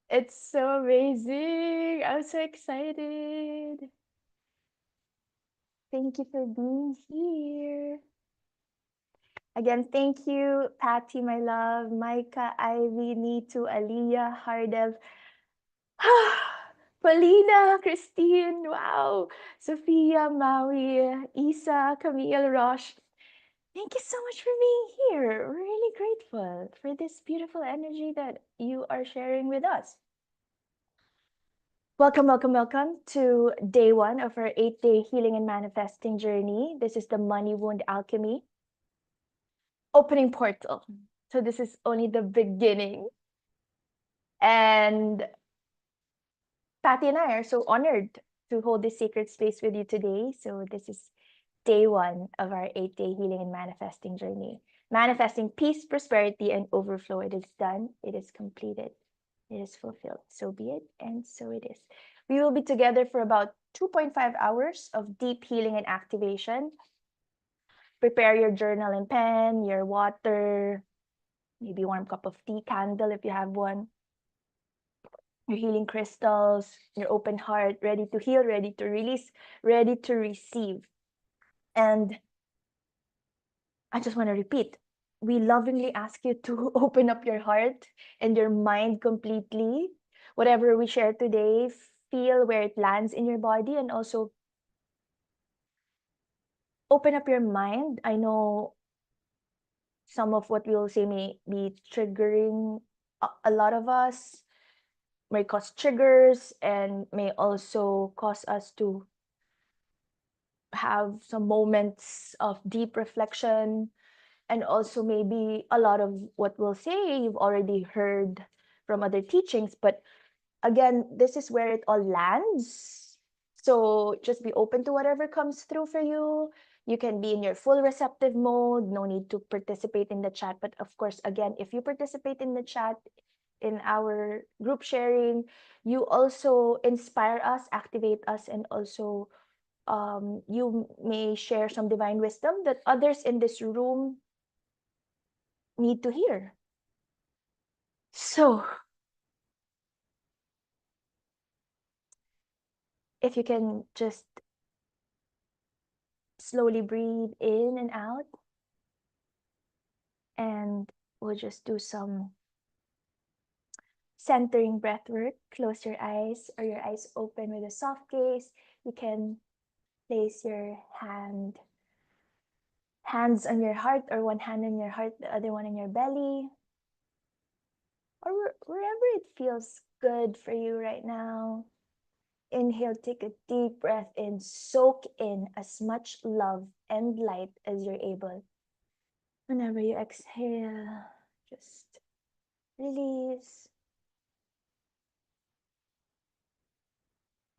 It's so amazing. I'm so excited. Thank you for being here. Again, thank you, Patty, my love, Micah, Ivy, Nitu, Aliyah, Hardev, Paulina, Christine, wow, Sophia, Maui, Isa, Camille, Rosh. Thank you so much for being here. We're really grateful for this beautiful energy that you are sharing with us. Welcome, welcome, welcome to day 1 of our 8-day healing and manifesting journey. This is the Money Wound Alchemy opening portal. So this is only the beginning. And Patty and I are so honored to hold this sacred space with you today. So this is day 1 of our 8-day healing and manifesting journey. Manifesting peace, prosperity, and overflow. It is done. It is completed. It is fulfilled. So be it, and so it is. We will be together for about 2.5 hours of deep healing and activation. Prepare your journal and pen, your water, maybe warm cup of tea, candle if you have one, your healing crystals, your open heart, ready to heal, ready to release, ready to receive. And I just want to repeat, we lovingly ask you to open up your heart and your mind completely. Whatever we share today, feel where it lands in your body, and also open up your mind. I know some of what we will say may be triggering a lot of us, may cause triggers, and may also cause us to have some moments of deep reflection. And also maybe a lot of what we'll say you've already heard from other teachings, but again, this is where it all lands. So just be open to whatever comes through for you. You can be in your full receptive mode, no need to participate in the chat. But of course, again, if you participate in the chat, in our group sharing, you also inspire us, activate us, and also you may share some divine wisdom that others in this room need to hear. So if you can just slowly breathe in and out, and we'll just do some centering breath work. Close your eyes or your eyes open with a soft gaze. You can place your hands on your heart, or one hand on your heart, the other one on your belly, or wherever it feels good for you right now. Inhale, take a deep breath in, soak in as much love and light as you're able. Whenever you exhale, just release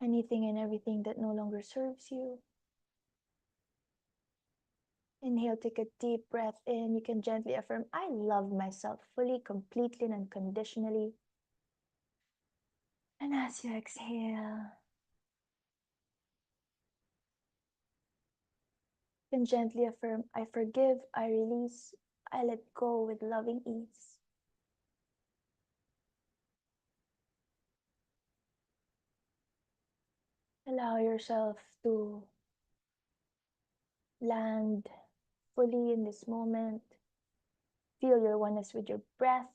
anything and everything that no longer serves you. Inhale, take a deep breath in. You can gently affirm, I love myself fully, completely, and unconditionally. And as you exhale, you can gently affirm, I forgive, I release, I let go with loving ease. Allow yourself to land fully in this moment. Feel your oneness with your breath.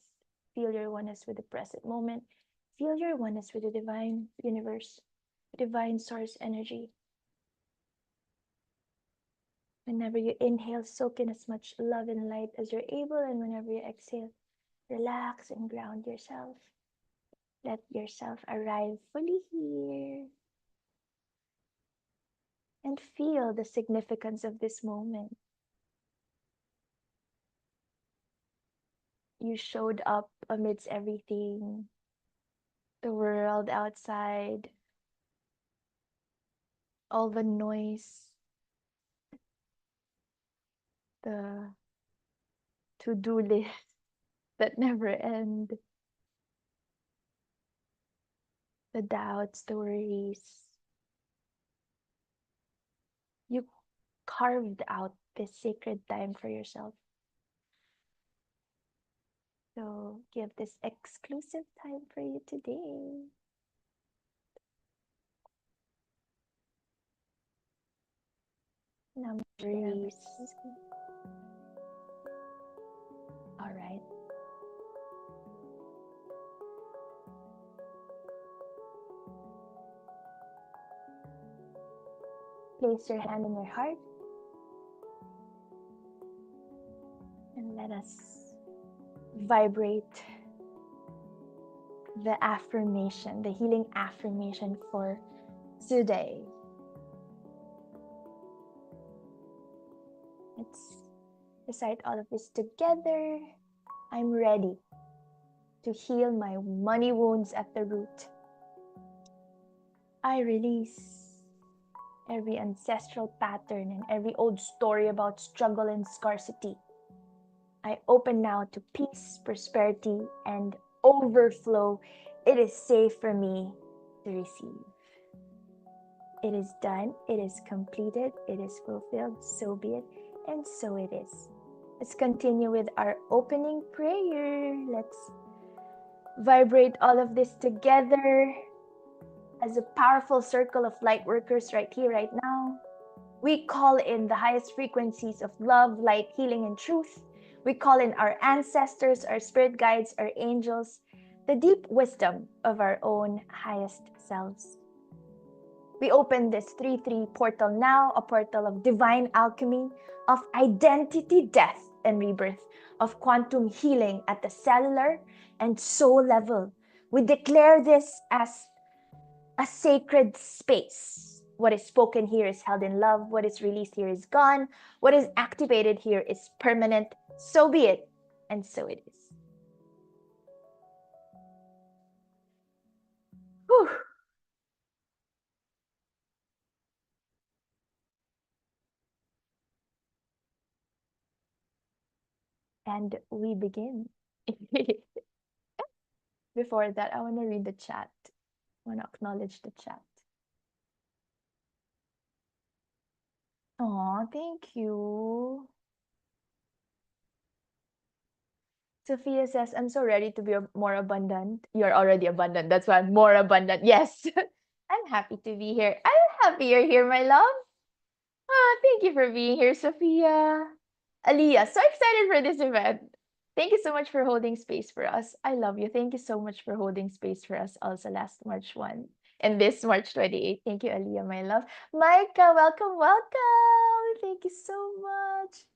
Feel your oneness with the present moment. Feel your oneness with the divine universe, divine source energy. Whenever you inhale, soak in as much love and light as you're able, and whenever you exhale, relax and ground yourself. Let yourself arrive fully here. And feel the significance of this moment. You showed up amidst everything, the world outside, all the noise, the to-do list that never end, the doubts, the worries. You carved out this sacred time for yourself. So give this exclusive time for you today. Numbers. All right. Place your hand on your heart and let us vibrate the affirmation, the healing affirmation for today. Let's recite all of this together. I'm ready to heal my money wounds at the root. I release every ancestral pattern and every old story about struggle and scarcity. I open now to peace, prosperity, and overflow. It is safe for me to receive. It is done. It is completed. It is fulfilled. So be it. And so it is. Let's continue with our opening prayer. Let's vibrate all of this together as a powerful circle of light workers right here, right now. We call in the highest frequencies of love, light, healing, and truth. We call in our ancestors, our spirit guides, our angels, the deep wisdom of our own highest selves. We open this 3-3 portal now, a portal of divine alchemy, of identity, death, and rebirth, of quantum healing at the cellular and soul level. We declare this as a sacred space. What is spoken here is held in love. What is released here is gone. What is activated here is permanent. So be it, and so it is. Whew. And we begin. Before that, I want to read the chat. I want to acknowledge the chat. Oh, thank you. Sophia says, I'm so ready to be more abundant. You're already abundant. That's why I'm more abundant. Yes. I'm happy to be here. I'm happy you're here, my love. Thank you for being here, Sophia. Aliyah, so excited for this event. Thank you so much for holding space for us. I love you. Thank you so much for holding space for us also last March 1 and this March 28. Thank you, Aliyah, my love. Micah, welcome, welcome. Thank you so much.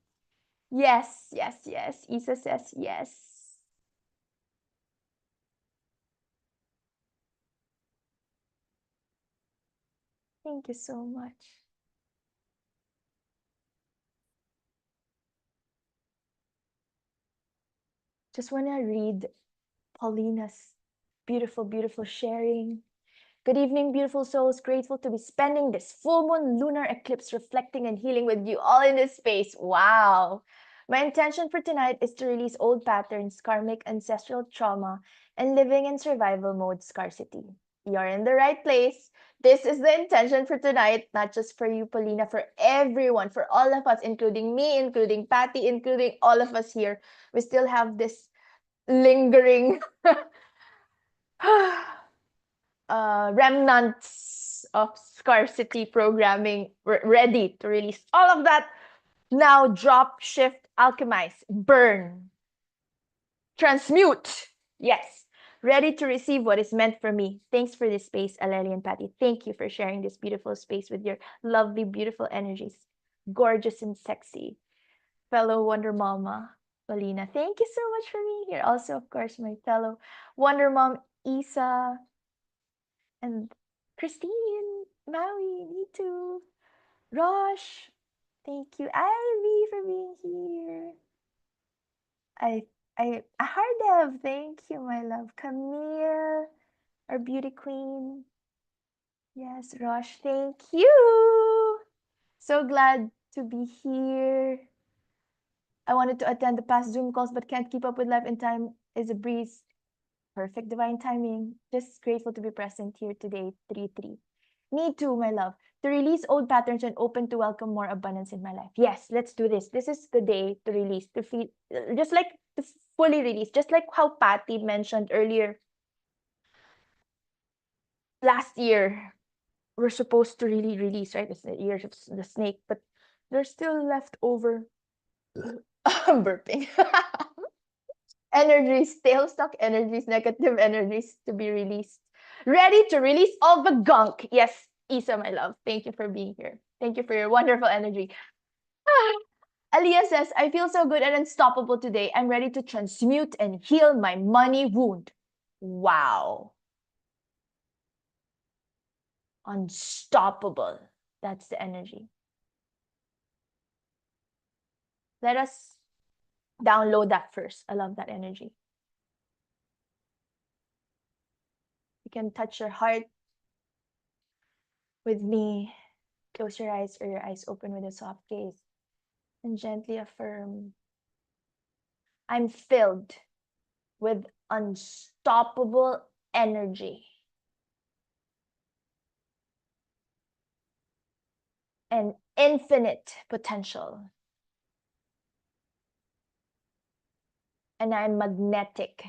Yes, yes, yes. Isa says yes. Thank you so much. Just want to read Paulina's beautiful, beautiful sharing. Good evening, beautiful souls. Grateful to be spending this full moon lunar eclipse reflecting and healing with you all in this space. Wow. My intention for tonight is to release old patterns, karmic ancestral trauma, and living in survival mode scarcity. You're in the right place. This is the intention for tonight, not just for you, Paulina, for everyone, for all of us, including me, including Pattie, including all of us here. We still have this lingering remnants of scarcity programming ready to release all of that. Now drop, shift, alchemize, burn, transmute. Yes, ready to receive what is meant for me. Thanks for this space, Aleli and Pattie. Thank you for sharing this beautiful space with your lovely, beautiful energies. Gorgeous and sexy. Fellow Wonder Mama, Paulina. Thank you so much for being here. Also, of course, my fellow Wonder Mom, Isa, and Christine, Maui, me too. Rosh, thank you. Ivy for being here. Hardev, thank you, my love. Camille, our beauty queen. Yes, Rosh, thank you. So glad to be here. I wanted to attend the past Zoom calls, but can't keep up with life in time is a breeze. Perfect divine timing. Just grateful to be present here today, 3-3. Me too, my love. To release old patterns and open to welcome more abundance in my life. Yes, let's do this. This is the day to release, to feel, just like fully release. Just like how Pattie mentioned earlier, last year, we're supposed to really release, right? It's the year of the snake, but there's still leftover burping. Energies, tail stuck energies, negative energies to be released. Ready to release all the gunk. Yes, Isa, my love. Thank you for being here. Thank you for your wonderful energy. Aliyah says, I feel so good and unstoppable today. I'm ready to transmute and heal my money wound. Wow. Unstoppable. That's the energy. Let us download that first. I love that energy. You can touch your heart with me. Close your eyes or your eyes open with a soft gaze and gently affirm, I'm filled with unstoppable energy and infinite potential. And I'm magnetic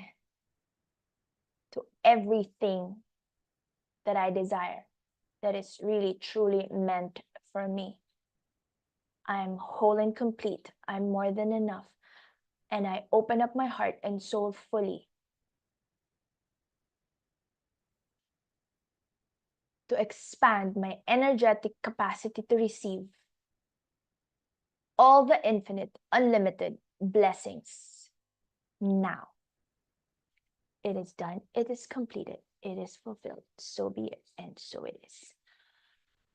to everything that I desire that is really, truly meant for me. I'm whole and complete. I'm more than enough. And I open up my heart and soul fully to expand my energetic capacity to receive all the infinite, unlimited blessings now. It is done. It is completed. It is fulfilled. So be it. And so it is.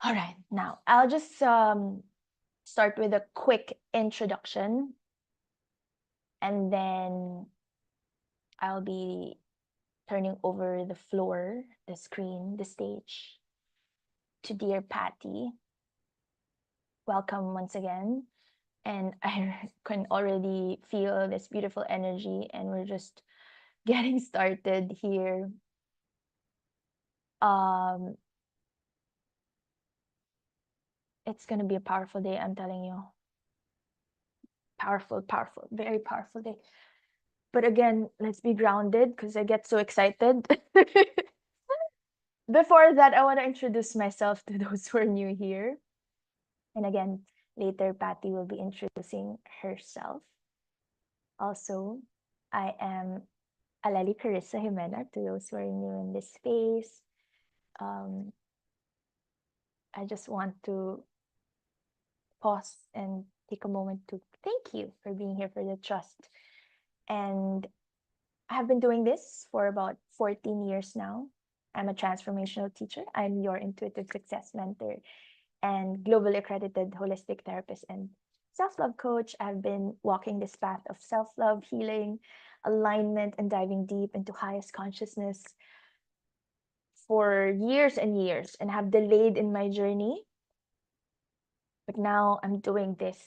All right. Now, I'll just start with a quick introduction. And then I'll be turning over the floor, the screen, the stage to dear Pattie. Welcome once again. And I can already feel this beautiful energy, and we're just getting started here. It's gonna be a powerful day, I'm telling you. Powerful, powerful, very powerful day. But again, let's be grounded because I get so excited. Before that, I want to introduce myself to those who are new here. And again, later Pattie will be introducing herself. Also, I am Aleli Carissa Jimena to those who are new in this space. I just want to pause and take a moment to thank you for being here, for the trust. And I have been doing this for about 14 years now. I'm a transformational teacher. I'm your intuitive success mentor and globally accredited holistic therapist and self-love coach. I've been walking this path of self-love, healing, alignment, and diving deep into highest consciousness for years and years, and have delayed in my journey. But now I'm doing this.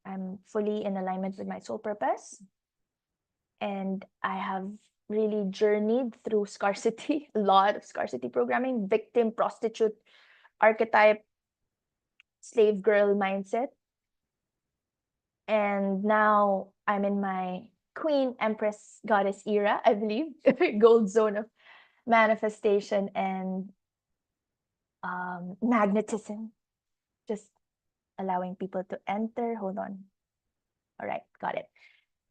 I'm fully in alignment with my soul purpose. And I have really journeyed through scarcity, a lot of scarcity programming, victim, prostitute, archetype, slave girl mindset. And now I'm in my queen, empress, goddess era, I believe, gold zone of manifestation and magnetism. Just allowing people to enter. Hold on. All right, got it.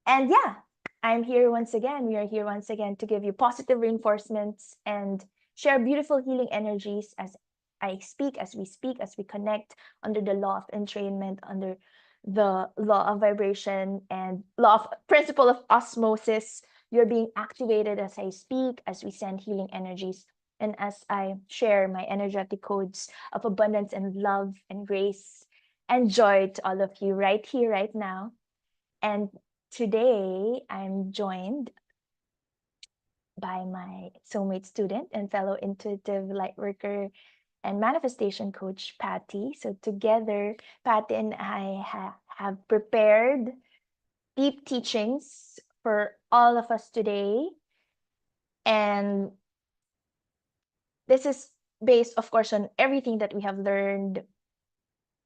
And yeah, I'm here once again. We are here once again to give you positive reinforcements and share beautiful healing energies as I speak, as we connect under the law of entrainment, under the law of vibration and law of principle of osmosis. You're being activated as I speak, as we send healing energies, and as I share my energetic codes of abundance and love and grace and joy to all of you right here, right now. And today, I'm joined by my soulmate student and fellow intuitive light worker and manifestation coach, Pattie. So together, Pattie and I have prepared deep teachings for all of us today. And this is based, of course, on everything that we have learned.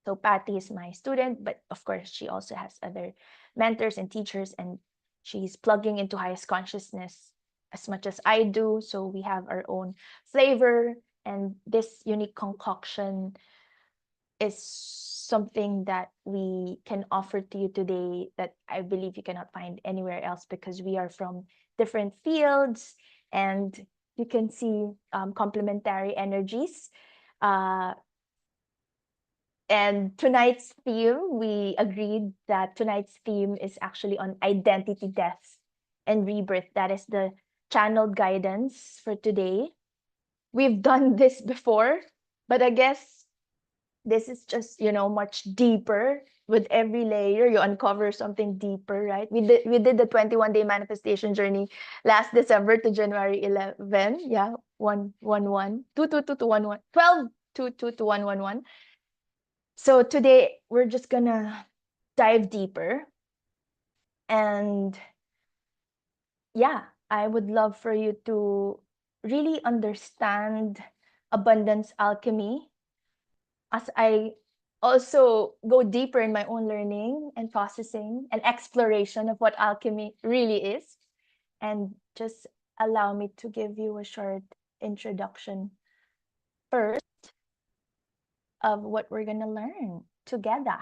So Pattie is my student, but of course, she also has other mentors and teachers, and She's plugging into highest consciousness as much as I do. So we have our own flavor, and this unique concoction is something that we can offer to you today that I believe you cannot find anywhere else, because we are from different fields and you can see complementary energies. And tonight's theme, we agreed that tonight's theme is actually on identity death and rebirth. That is the channeled guidance for today. We've done this before, but I guess this is just, much deeper. With every layer, you uncover something deeper, right? We did the 21-day manifestation journey last December to January 11. Yeah, 111, 222 1 12 2 to 111. So today we're just gonna dive deeper. And yeah, I would love for you to really understand abundance alchemy as I also go deeper in my own learning and processing and exploration of what alchemy really is. And just allow me to give you a short introduction first of what we're gonna learn together.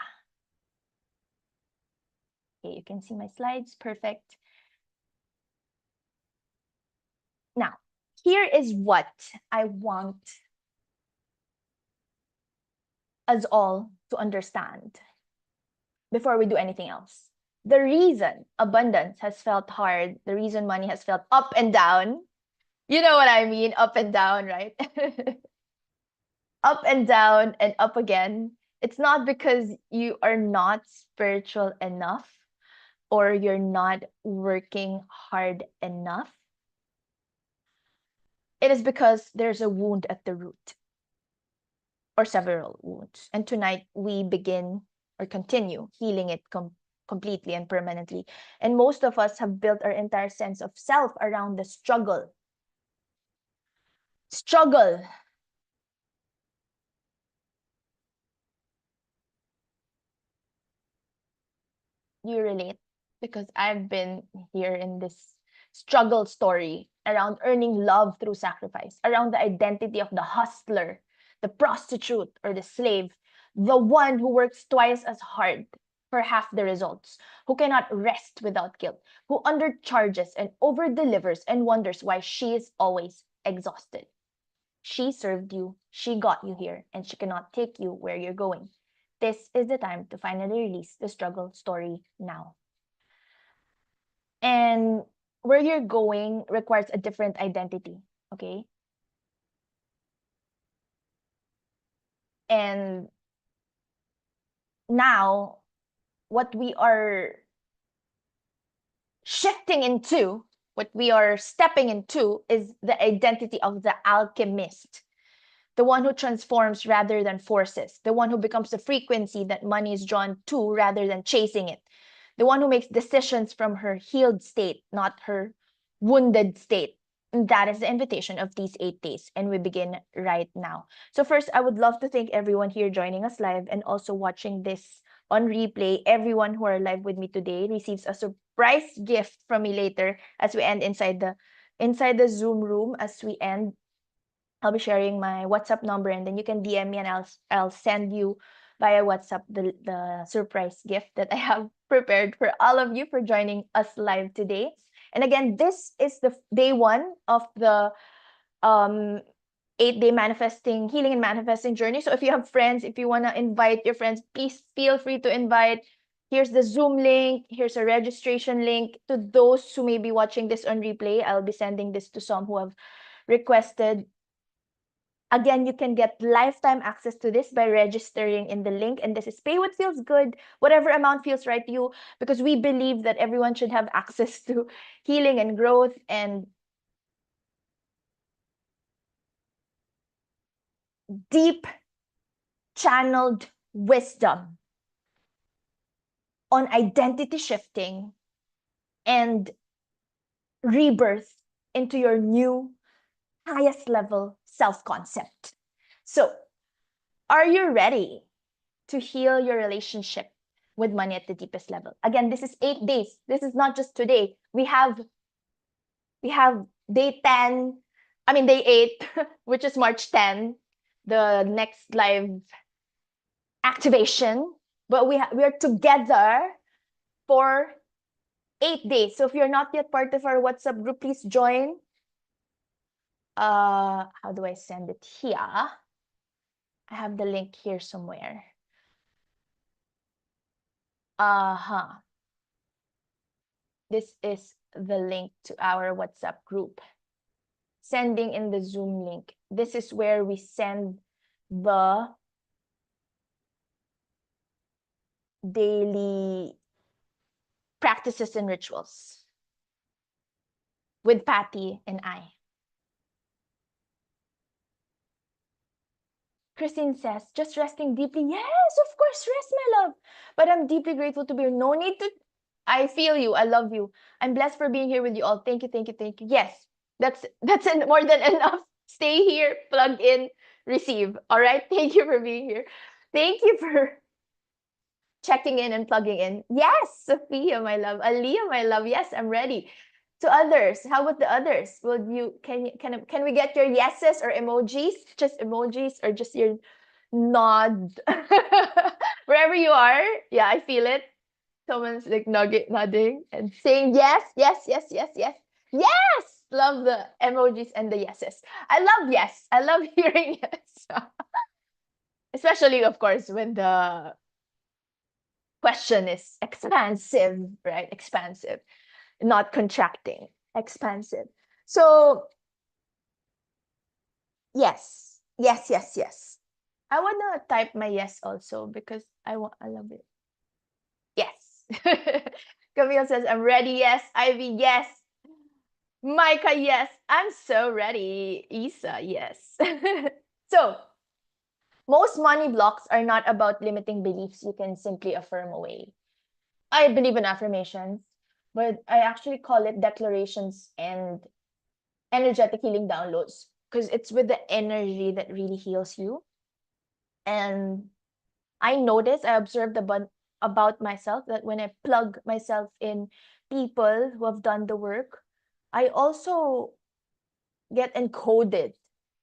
Okay, you can see my slides, perfect. Now, here is what I want us all to understand before we do anything else. The reason abundance has felt hard, the reason money has felt up and down, you know what I mean, up and down, right? Up and down and up again. It's not because you are not spiritual enough or you're not working hard enough. It is because there's a wound at the root, or several wounds. And tonight we begin or continue healing it completely and permanently. And most of us have built our entire sense of self around the struggle. Struggle. You relate? Because I've been here in this struggle story around earning love through sacrifice, around the identity of the hustler, the prostitute, or the slave, the one who works twice as hard for half the results, who cannot rest without guilt, who undercharges and over-delivers and wonders why she is always exhausted. She served you, she got you here, and she cannot take you where you're going. This is the time to finally release the struggle story now. And where you're going requires a different identity, okay? And now, what we are shifting into, what we are stepping into, is the identity of the alchemist, the one who transforms rather than forces, the one who becomes the frequency that money is drawn to rather than chasing it, the one who makes decisions from her healed state, not her wounded state. And that is the invitation of these 8 days, and we begin right now. So first, I would love to thank everyone here joining us live and also watching this on replay. Everyone who are live with me today receives a surprise gift from me later as we end inside the Zoom room. As we end, I'll be sharing my WhatsApp number, and then you can DM me and I'll send you via WhatsApp the surprise gift that I have prepared for all of you for joining us live today. And again, this is the day 1 of the 8-day manifesting, healing and manifesting journey. So if you have friends, if you want to invite your friends, please feel free to invite. Here's the Zoom link. Here's a registration link. To those who may be watching this on replay, I'll be sending this to some who have requested. Again, you can get lifetime access to this by registering in the link. And this is pay what feels good, whatever amount feels right to you, because we believe that everyone should have access to healing and growth and deep channeled wisdom on identity shifting and rebirth into your new highest level self-concept. So, are you ready to heal your relationship with money at the deepest level. Again, this is 8 days. This is not just today. We have day 10, day 8, which is March 10, the next live activation. But we are together for 8 days. So if you're not yet part of our WhatsApp group, please join. How do I send it here? I have the link here somewhere. This is the link to our WhatsApp group. Sending in the Zoom link. This is where we send the daily practices and rituals with Pattie and I. Christine says, just resting deeply. Yes, of course, rest, my love. But I'm deeply grateful to be here. No need to. I feel you. I love you. I'm blessed for being here with you all. Thank you, thank you, thank you. Yes, that's more than enough. Stay here, plug in, receive. All right. Thank you for being here. Thank you for checking in and plugging in. Yes, Sophia, my love. Aliyah, my love. Yes, I'm ready. To others, how about the others? Will you can we get your yeses or emojis? Just emojis or just your nod? Wherever you are. Yeah, I feel it. Someone's like nodding and saying yes, yes, yes, yes, yes. Yes! Love the emojis and the yeses. I love yes. I love hearing yes. Especially, of course, when the question is expansive, right? Expansive, not contracting, expansive. So, yes, yes, yes, yes. I want to type my yes also because I love it. Yes. Camille says, I'm ready. Yes. Ivy, yes. Micah, yes. I'm so ready. Isa, yes. So, most money blocks are not about limiting beliefs you can simply affirm away. I believe in affirmations, but I actually call it declarations and energetic healing downloads because it's with the energy that really heals you. And I observed about myself that when I plug myself in people who have done the work, I also get encoded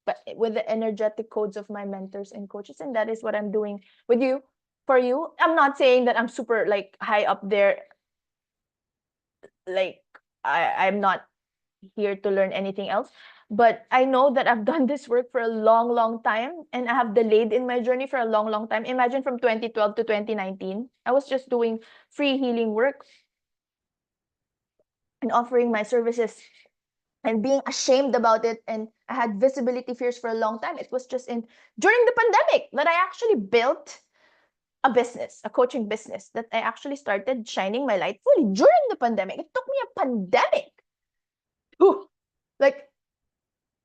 but with the energetic codes of my mentors and coaches. And that is what I'm doing with you, for you. I'm not saying that I'm super like high up there. Like I'm not here to learn anything else. But I know that I've done this work for a long, long time, and I have delayed in my journey for a long, long time. Imagine from 2012 to 2019, I was just doing free healing work and offering my services and being ashamed about it. And I had visibility fears for a long time. It was just during the pandemic that I actually built a business, a coaching business that I actually started shining my light fully during the pandemic. It took me a pandemic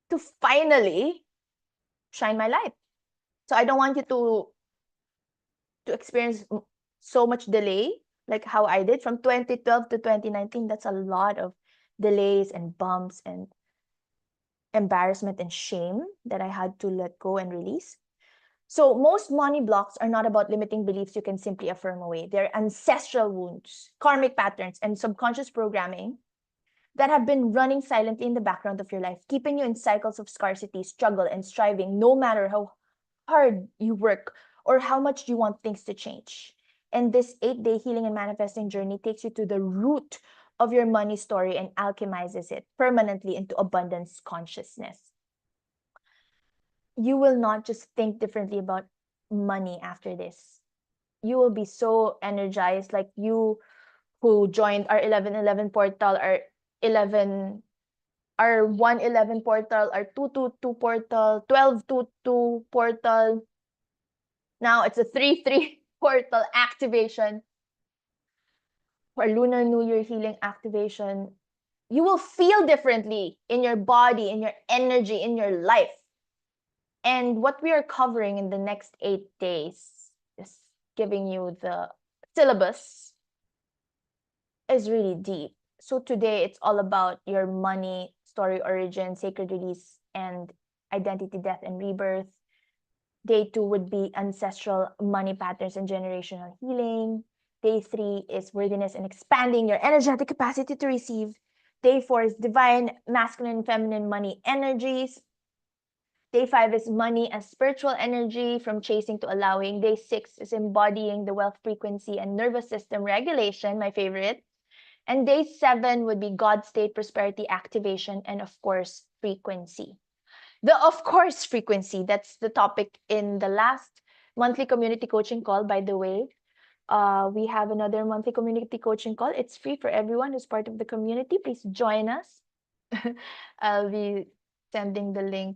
to finally shine my light. So I don't want you to experience so much delay like how I did from 2012 to 2019. That's a lot of delays and bumps and embarrassment and shame that I had to let go and release. So most money blocks are not about limiting beliefs you can simply affirm away. They're ancestral wounds, karmic patterns, and subconscious programming that have been running silently in the background of your life, keeping you in cycles of scarcity, struggle, and striving, no matter how hard you work or how much you want things to change. And this 8-day healing and manifesting journey takes you to the root of your money story and alchemizes it permanently into abundance consciousness. You will not just think differently about money after this. You will be so energized, like you who joined our 1111 portal, our 111 portal, our 222 portal, 1222 portal. Now it's a 33 portal activation or Lunar New Year healing activation. You will feel differently in your body, in your energy, in your life. And what we are covering in the next 8 days is giving you the syllabus is really deep. So today it's all about your money story origin, sacred release, and identity, death, and rebirth. Day 2 would be ancestral money patterns and generational healing. Day 3 is worthiness and expanding your energetic capacity to receive. Day 4 is divine, masculine, feminine money energies. Day 5 is money as spiritual energy from chasing to allowing. Day 6 is embodying the wealth frequency and nervous system regulation, my favorite. And day 7 would be God state prosperity activation and of course frequency. The of course frequency, that's the topic in the last monthly community coaching call, by the way. We have another monthly community coaching call. It's free for everyone who's part of the community. Please join us. I'll be sending the link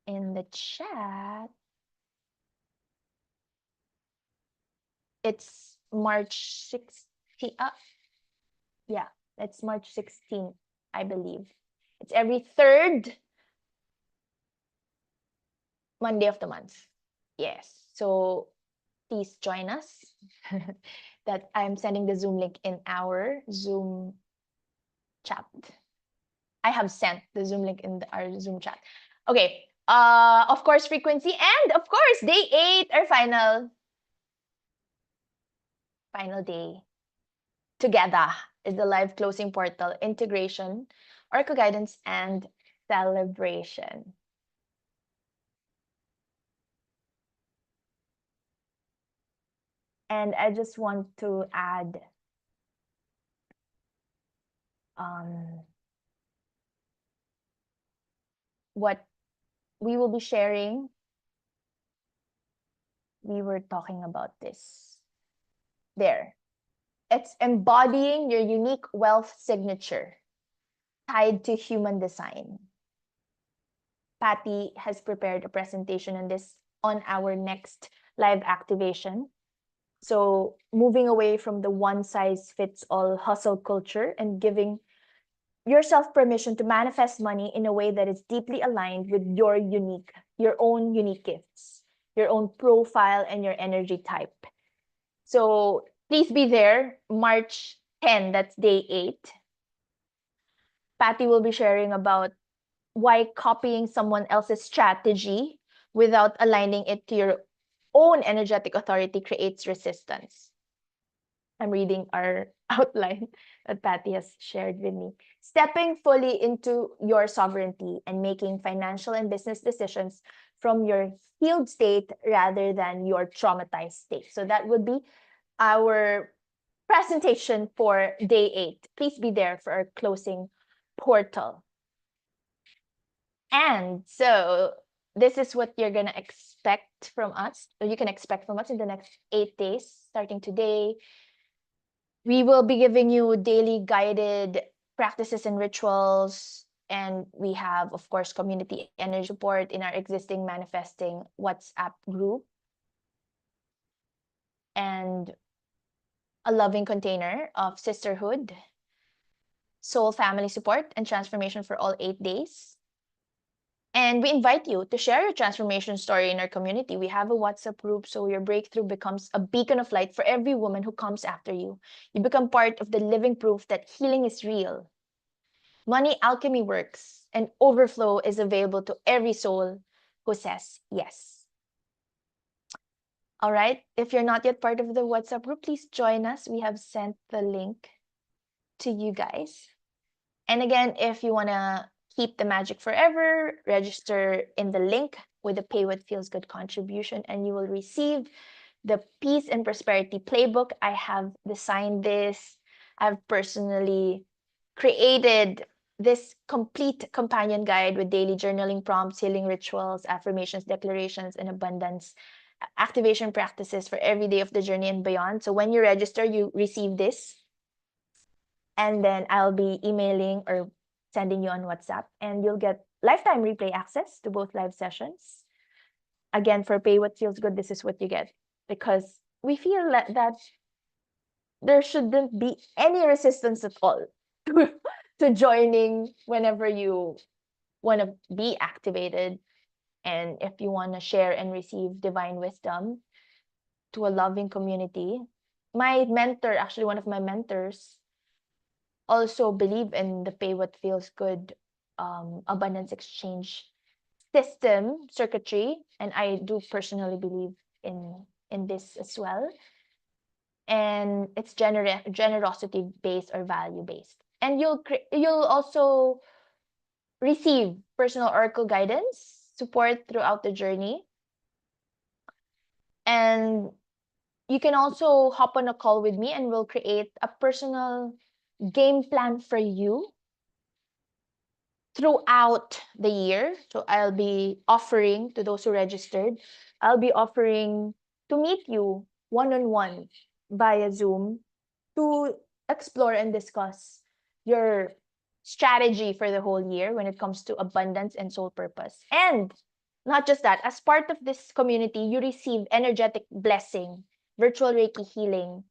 in the chat. It's March 16th. Yeah, it's March 16th, I believe. It's every third Monday of the month. Yes. So please join us. That I'm sending the Zoom link in our Zoom chat. I have sent the Zoom link in our Zoom chat. Okay. Of course, frequency, and of course, day 8, our final day together is the live closing portal, integration, oracle guidance, and celebration. And I just want to add what we will be sharing. We were talking about this. There. It's embodying your unique wealth signature tied to human design. Pattie has prepared a presentation on this on our next live activation. So moving away from the one-size-fits-all hustle culture and giving yourself permission to manifest money in a way that is deeply aligned with your own unique gifts, your own profile, and your energy type. So please be there, March 10, that's day 8. Pattie will be sharing about why copying someone else's strategy without aligning it to your own energetic authority creates resistance. I'm reading our outline that Pattie has shared with me. Stepping fully into your sovereignty and making financial and business decisions from your healed state rather than your traumatized state. So that would be our presentation for day 8. Please be there for our closing portal. And so this is what you're going to expect from us, or you can expect from us in the next 8 days, starting today. We will be giving you daily guided practices and rituals. And we have, of course, community energy support in our existing manifesting WhatsApp group. And a loving container of sisterhood, soul family support, and transformation for all 8 days. And we invite you to share your transformation story in our community. We have a WhatsApp group, so your breakthrough becomes a beacon of light for every woman who comes after you. You become part of the living proof that healing is real. Money alchemy works, and overflow is available to every soul who says yes. All right, if you're not yet part of the WhatsApp group, please join us. We have sent the link to you guys. And again, if you want to keep the magic forever, register in the link with the Pay What Feels Good contribution, and you will receive the Peace and Prosperity Playbook. I have designed this. I've personally created this complete companion guide with daily journaling prompts, healing rituals, affirmations, declarations, and abundance activation practices for every day of the journey and beyond. So when you register, you receive this. And then I'll be emailing or sending you on WhatsApp, and you'll get lifetime replay access to both live sessions. Again, for Pay What Feels Good, this is what you get, because we feel that there shouldn't be any resistance at all to joining whenever you want to be activated. And if you want to share and receive divine wisdom to a loving community. My mentor, actually one of my mentors, also believe in the Pay What Feels Good abundance exchange system circuitry, and I do personally believe in this as well. and it's generosity based or value based. And you'll also receive personal oracle guidance, support throughout the journey. And you can also hop on a call with me and we'll create a personal game plan for you throughout the year. So I'll be offering to those who registered, I'll be offering to meet you one-on-one via Zoom to explore and discuss your strategy for the whole year when it comes to abundance and soul purpose. And not just that, as part of this community, you receive energetic blessing, virtual Reiki healing,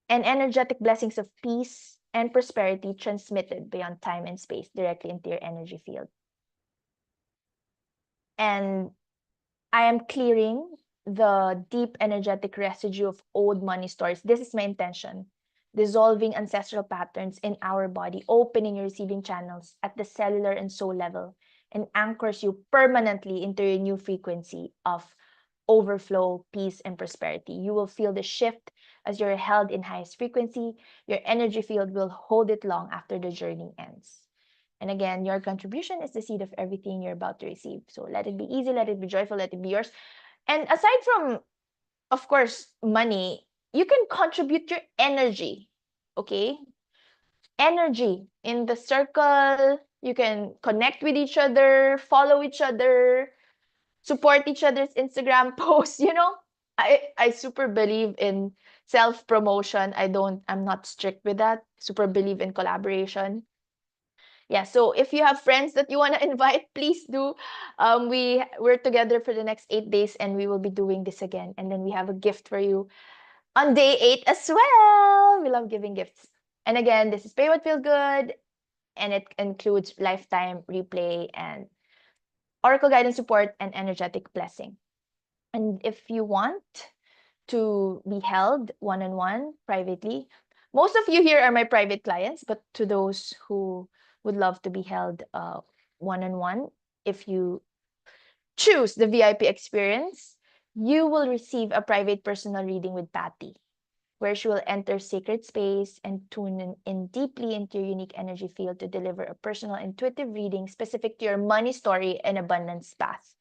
and energetic blessings of peace and prosperity transmitted beyond time and space directly into your energy field. And I am clearing the deep energetic residue of old money stories. This is my intention. Dissolving ancestral patterns in our body, opening your receiving channels at the cellular and soul level, and anchors you permanently into your new frequency of overflow, peace, and prosperity. You will feel the shift as you're held in highest frequency. Your energy field will hold it long after the journey ends. And again, your contribution is the seed of everything you're about to receive. So let it be easy, let it be joyful, let it be yours. And aside from, of course, money, you can contribute your energy, okay? Energy in the circle. You can connect with each other, follow each other, support each other's Instagram posts. I super believe in self-promotion. I'm not strict with that. Super believe in collaboration. Yeah, so if you have friends that you want to invite, please do. We're together for the next 8 days and we will be doing this again. And then we have a gift for you on day 8 as well. We love giving gifts. And again, this is Pay What Feels Good, and it includes lifetime replay and oracle guidance support and energetic blessing. And if you want to be held one-on-one privately, most of you here are my private clients, but to those who would love to be held one-on-one, if you choose the VIP experience, you will receive a private personal reading with Pattie, where she will enter sacred space and tune in deeply into your unique energy field to deliver a personal intuitive reading specific to your money story and abundance path.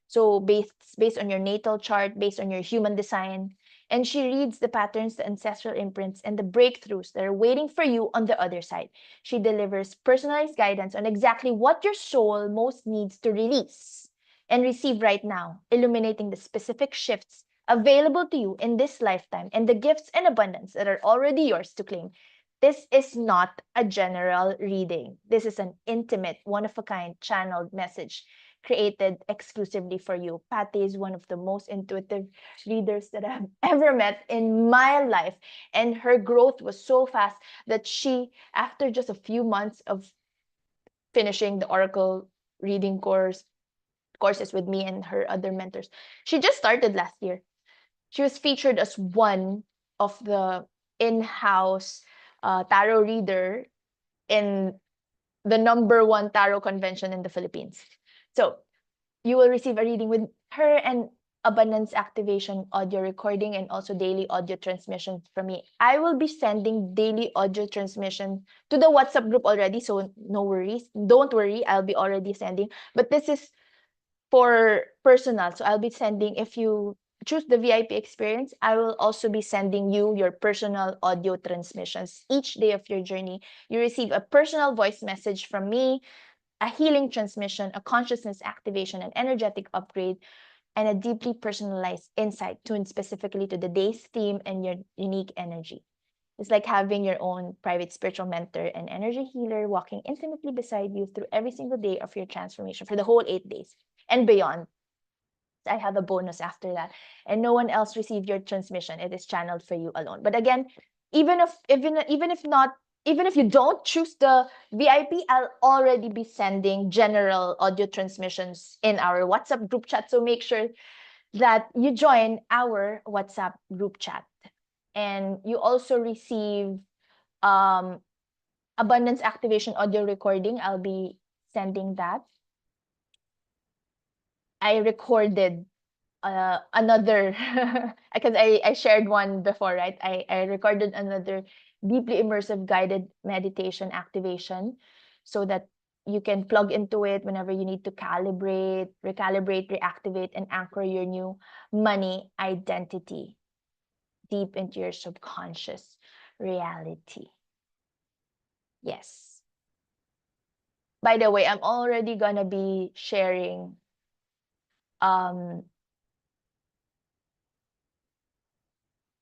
So based on your natal chart, based on your human design, and she reads the patterns, the ancestral imprints, and the breakthroughs that are waiting for you on the other side. She delivers personalized guidance on exactly what your soul most needs to release and receive right now, illuminating the specific shifts available to you in this lifetime and the gifts and abundance that are already yours to claim. This is not a general reading. This is an intimate, one-of-a-kind channeled message created exclusively for you. Pattie is one of the most intuitive readers that I've ever met in my life. And her growth was so fast that she, after just a few months of finishing the Oracle reading courses with me and her other mentors, she just started last year. She was featured as one of the in-house tarot reader in the #1 tarot convention in the Philippines. So you will receive a reading with her and abundance activation audio recording and also daily audio transmission from me. I will be sending daily audio transmission to the WhatsApp group already, so no worries. Don't worry, I'll be already sending. But this is for personal. So I'll be sending, if you choose the VIP experience, I will also be sending you your personal audio transmissions. Each day of your journey, you receive a personal voice message from me, a healing transmission, a consciousness activation, an energetic upgrade, and a deeply personalized insight tuned specifically to the day's theme and your unique energy. It's like having your own private spiritual mentor and energy healer walking intimately beside you through every single day of your transformation for the whole 8 days and beyond. I have a bonus after that, and no one else received your transmission. It is channeled for you alone. But again, even if you don't choose the VIP, I'll already be sending general audio transmissions in our WhatsApp group chat. So make sure that you join our WhatsApp group chat. And you also receive abundance activation audio recording. I'll be sending that. I recorded another, because I shared one before, right? I recorded another deeply immersive guided meditation activation so that you can plug into it whenever you need to calibrate, recalibrate, reactivate, and anchor your new money identity deep into your subconscious reality. Yes. By the way, I'm already gonna be sharing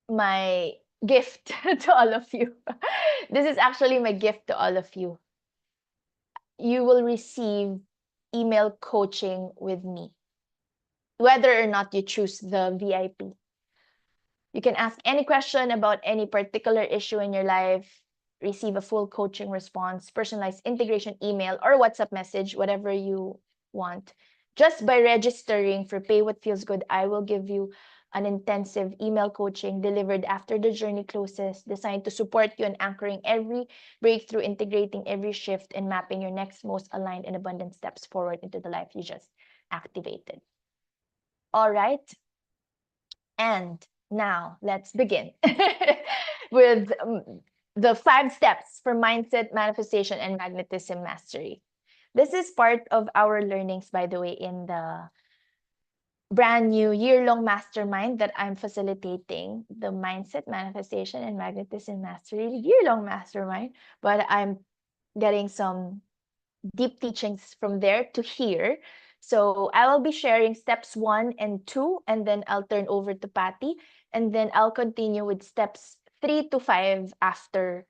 my gift to all of you. This is actually my gift to all of you. You will receive email coaching with me, whether or not you choose the VIP. You can ask any question about any particular issue in your life, receive a full coaching response, personalized integration email, or WhatsApp message, whatever you want. Just by registering for Pay What Feels Good, I will give you an intensive email coaching delivered after the journey closes, designed to support you in anchoring every breakthrough, integrating every shift, and mapping your next most aligned and abundant steps forward into the life you just activated. All right. And now let's begin with the 5 steps for mindset, manifestation, and magnetism mastery. This is part of our learnings, by the way, in the brand new year-long mastermind that I'm facilitating, the mindset, manifestation, and magnetism mastery year-long mastermind. But I'm getting some deep teachings from there to here. So I will be sharing steps 1 and 2, and then I'll turn over to Pattie, and then I'll continue with steps 3 to 5 after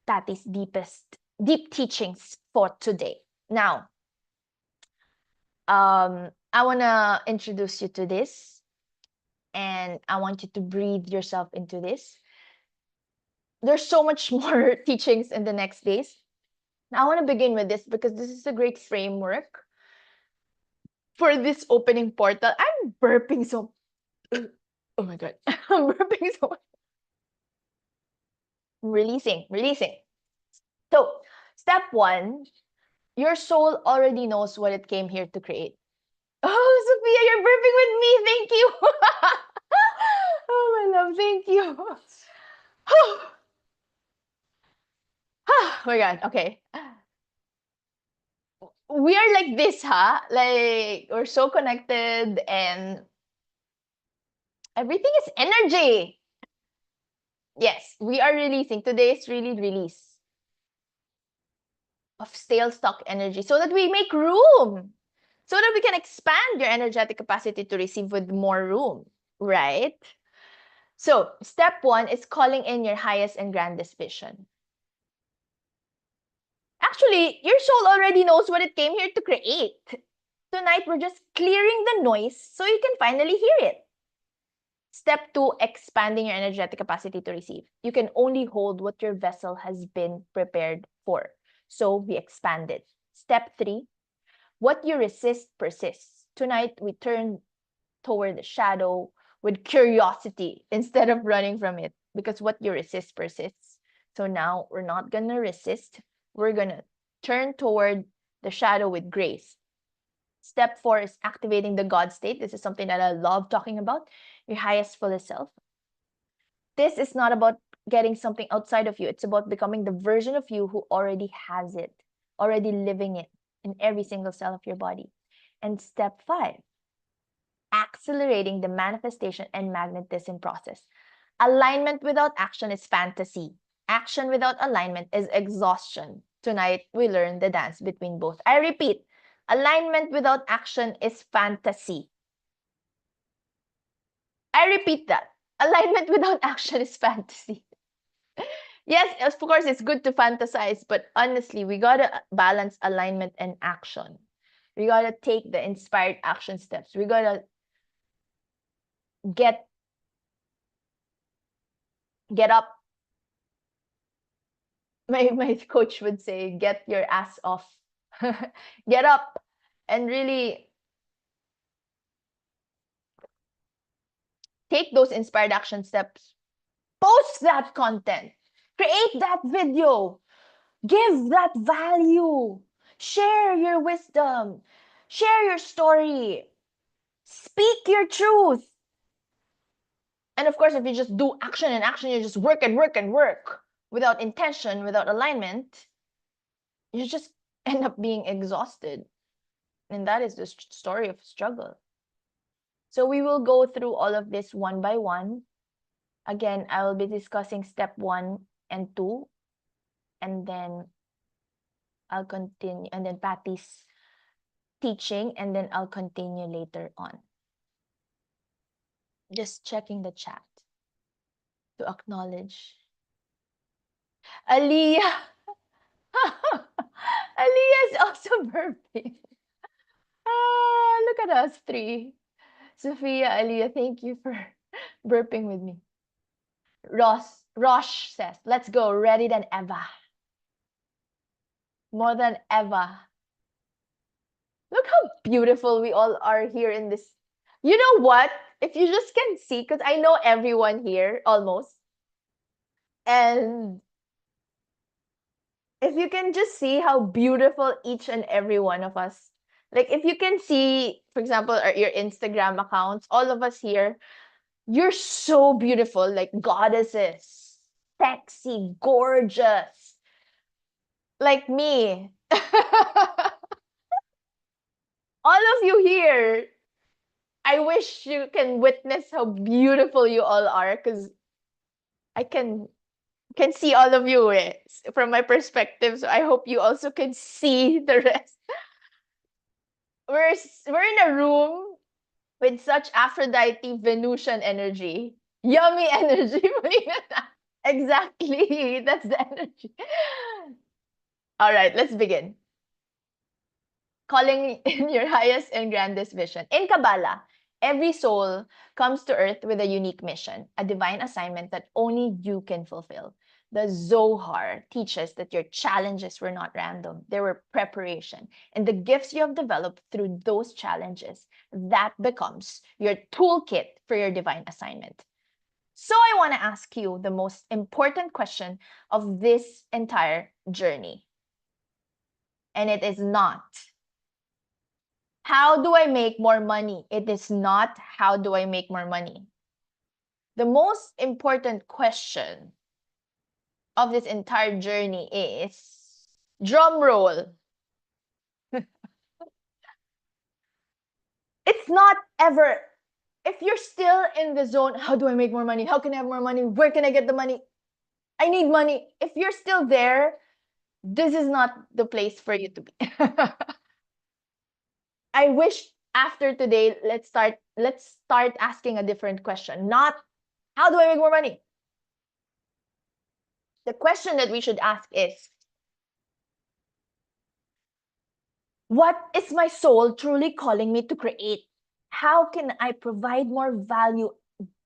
Pattie's deep teachings for today. Now, I want to introduce you to this, and I want you to breathe yourself into this. There's so much more teachings in the next days. Now, I want to begin with this because this is a great framework for this opening portal. I'm burping so. Oh my god, I'm burping so much. Releasing. So, step 1, your soul already knows what it came here to create. Oh, Sophia, you're burping with me. Thank you. Oh, my love, thank you. Oh my god, okay. We are like this, huh? Like, we're so connected and everything is energy. Yes, we are releasing. Today is really release of stale stock energy so that we make room, so that we can expand your energetic capacity to receive with more room, right? So, step 1 is calling in your highest and grandest vision. Actually, your soul already knows what it came here to create. Tonight, we're just clearing the noise so you can finally hear it. Step 2, expanding your energetic capacity to receive. You can only hold what your vessel has been prepared for. So we expand it. Step 3, what you resist persists. Tonight, we turn toward the shadow with curiosity instead of running from it, because what you resist persists. So now we're not going to resist. We're going to turn toward the shadow with grace. Step 4 is activating the God state. This is something that I love talking about, your highest, fullest self. This is not about getting something outside of you. It's about becoming the version of you who already has it, already living it in every single cell of your body. And step 5, accelerating the manifestation and magnetism process. Alignment without action is fantasy. Action without alignment is exhaustion. Tonight, we learn the dance between both. I repeat, alignment without action is fantasy. I repeat that. Alignment without action is fantasy. Yes, of course, it's good to fantasize, but honestly, we gotta balance alignment and action. We gotta take the inspired action steps. We gotta get up. My coach would say, get your ass off. Get up and really take those inspired action steps. Post that content. Create that video. Give that value. Share your wisdom. Share your story. Speak your truth. And of course, if you just do action and action, you just work and work and work without intention, without alignment, you just end up being exhausted. And that is the story of struggle. So we will go through all of this one by one. Again, I will be discussing step 1 and 2, and then I'll continue, and then Pattie's teaching, and then I'll continue later on. Just checking the chat to acknowledge. Aliyah! Aliyah is also burping. Look at us three. Sophia, Aliyah, thank you for burping with me. Rosh says, let's go, ready than ever. More than ever. Look how beautiful we all are here in this. You know what? If you just can see, because I know everyone here almost. And if you can just see how beautiful each and every one of us. Like if you can see, for example, your Instagram accounts, all of us here, you're so beautiful, like goddesses, sexy, gorgeous, like me. All of you here, I wish you can witness how beautiful you all are, because I can see all of you from my perspective. So I hope you also can see the rest. We're in a room with such Aphrodite Venusian energy. Yummy energy. Exactly. That's the energy. All right, let's begin. Calling in your highest and grandest vision. In Kabbalah, every soul comes to earth with a unique mission, a divine assignment that only you can fulfill. The Zohar teaches that your challenges were not random, they were preparation. And the gifts you have developed through those challenges, that becomes your toolkit for your divine assignment. So I want to ask you the most important question of this entire journey. And it is not, how do I make more money? It is not, how do I make more money? The most important question of this entire journey is, drum roll. It's not ever, if you're still in the zone, how do I make more money? How can I have more money? Where can I get the money? I need money. If you're still there, this is not the place for you to be. I wish after today, let's start asking a different question. Not, how do I make more money? The question that we should ask is, what is my soul truly calling me to create? How can I provide more value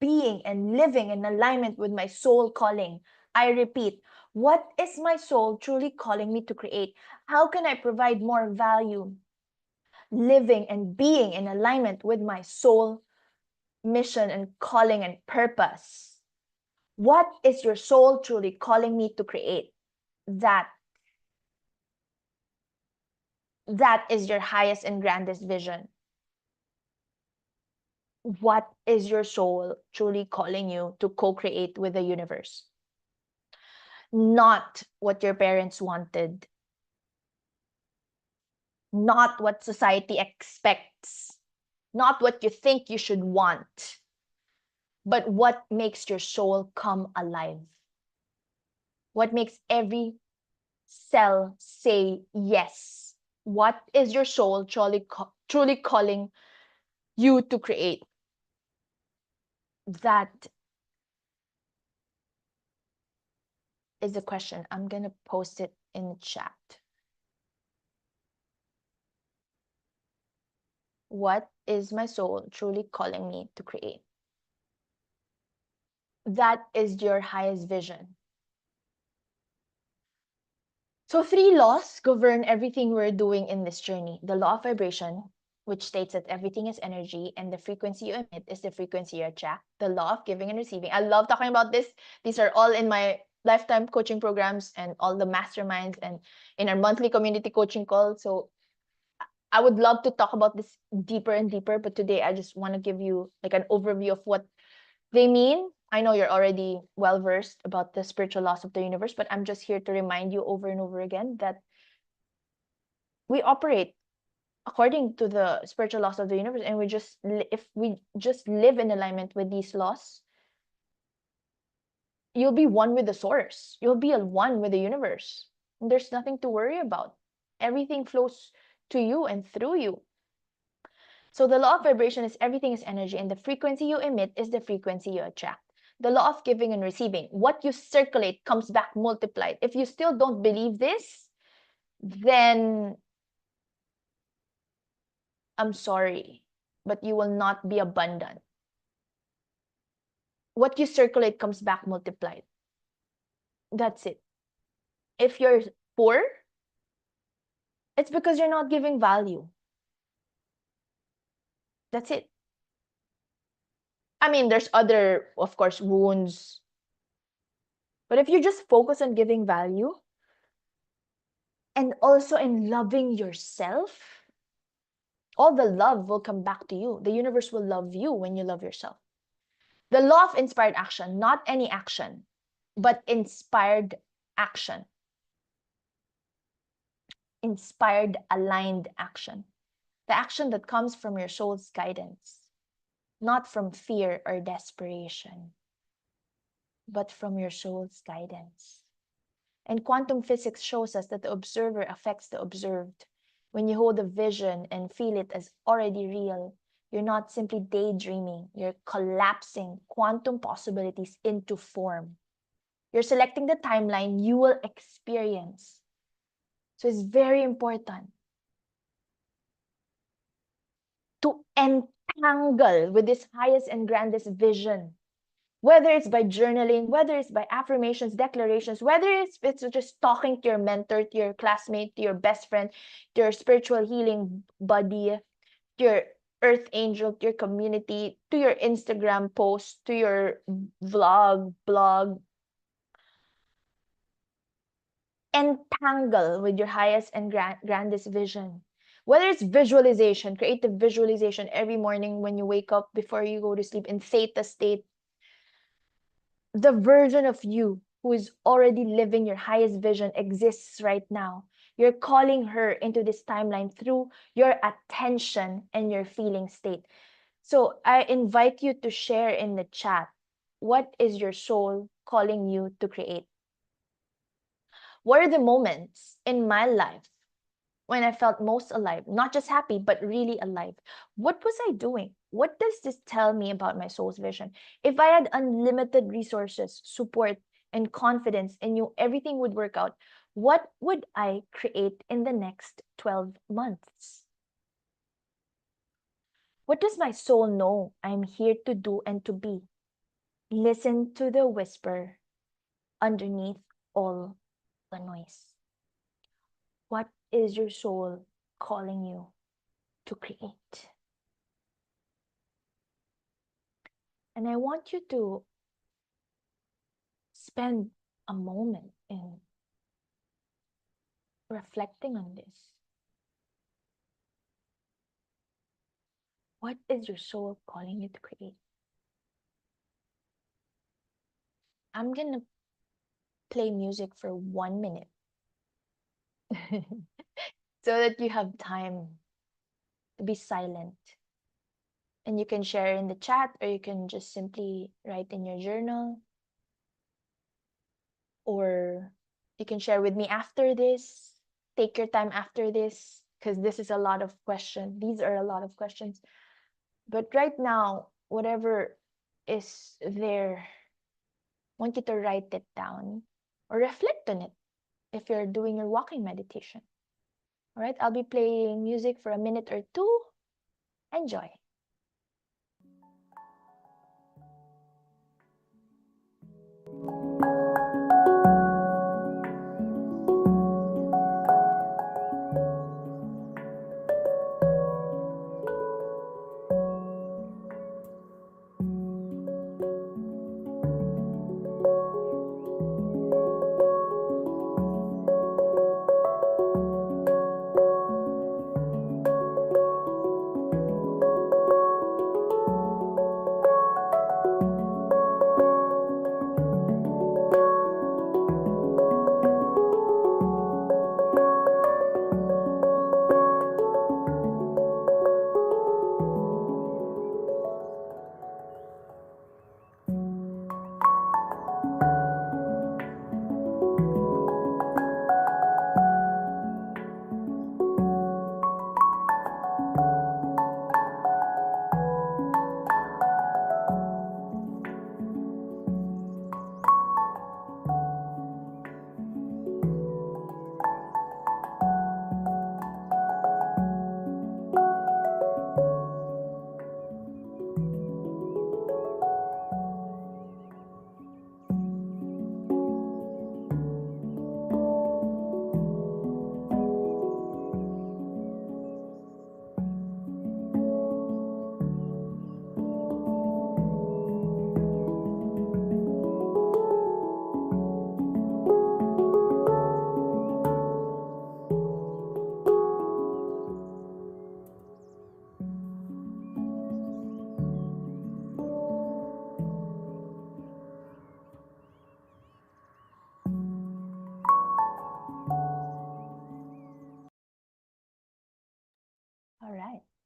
being and living in alignment with my soul calling? I repeat, what is my soul truly calling me to create? How can I provide more value living and being in alignment with my soul mission and calling and purpose? What is your soul truly calling me to create? That is your highest and grandest vision. What is your soul truly calling you to co-create with the universe? Not what your parents wanted. Not what society expects. Not what you think you should want. But what makes your soul come alive? What makes every cell say yes? What is your soul truly calling you to create? That is the question. I'm going to post it in the chat. What is my soul truly calling me to create? That is your highest vision. So 3 laws govern everything we're doing in this journey. The law of vibration, which states that everything is energy and the frequency you emit is the frequency you attract. The law of giving and receiving. I love talking about this. These are all in my lifetime coaching programs and all the masterminds and in our monthly community coaching call. So I would love to talk about this deeper and deeper, but today I just want to give you like an overview of what they mean. I know you're already well versed about the spiritual laws of the universe, but I'm just here to remind you over and over again that we operate according to the spiritual laws of the universe, and if we just live in alignment with these laws, you'll be one with the source. You'll be one with the universe. And there's nothing to worry about. Everything flows to you and through you. So the law of vibration is everything is energy, and the frequency you emit is the frequency you attract. The law of giving and receiving. What you circulate comes back multiplied. If you still don't believe this, then I'm sorry, but you will not be abundant. What you circulate comes back multiplied. That's it. If you're poor, it's because you're not giving value. That's it. I mean, there's other, of course, wounds. But if you just focus on giving value and also in loving yourself, all the love will come back to you. The universe will love you when you love yourself. The law of inspired action, not any action, but inspired action. Inspired, aligned action. The action that comes from your soul's guidance, not from fear or desperation, but from your soul's guidance. And quantum physics shows us that the observer affects the observed. When you hold a vision and feel it as already real, you're not simply daydreaming, you're collapsing quantum possibilities into form. You're selecting the timeline you will experience. So it's very important to entangle with this highest and grandest vision. Whether it's by journaling, whether it's by affirmations, declarations, whether it's just talking to your mentor, to your classmate, to your best friend, to your spiritual healing buddy, to your earth angel, to your community, to your Instagram post, to your blog. Entangle with your highest and grandest vision. Whether it's visualization, creative visualization every morning when you wake up before you go to sleep in theta state, the version of you who is already living your highest vision exists right now. You're calling her into this timeline through your attention and your feeling state. So I invite you to share in the chat, what is your soul calling you to create? What are the moments in my life when I felt most alive, not just happy, but really alive? What was I doing? What does this tell me about my soul's vision? If I had unlimited resources, support, and confidence and knew everything would work out, what would I create in the next 12 months? What does my soul know I'm here to do and to be? Listen to the whisper underneath all the noise. What is your soul calling you to create? And I want you to spend a moment in reflecting on this. What is your soul calling you to create? I'm going to play music for 1 minute so that you have time to be silent. And you can share in the chat, or you can just simply write in your journal, or you can share with me after this. Take your time after this, because this is a lot of questions. These are a lot of questions. But right now, whatever is there, I want you to write it down or reflect on it if you're doing your walking meditation. All right, I'll be playing music for a minute or two. Enjoy.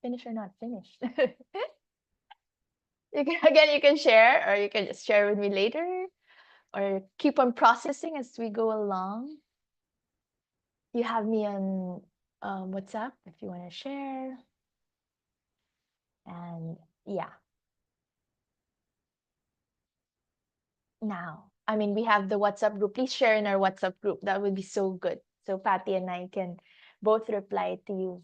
Finish or not finished. You can share, or you can just share with me later, or keep on processing as we go along. You have me on WhatsApp if you want to share. And yeah. Now, I mean, we have the WhatsApp group. Please share in our WhatsApp group. That would be so good. So Patty and I can both reply to you.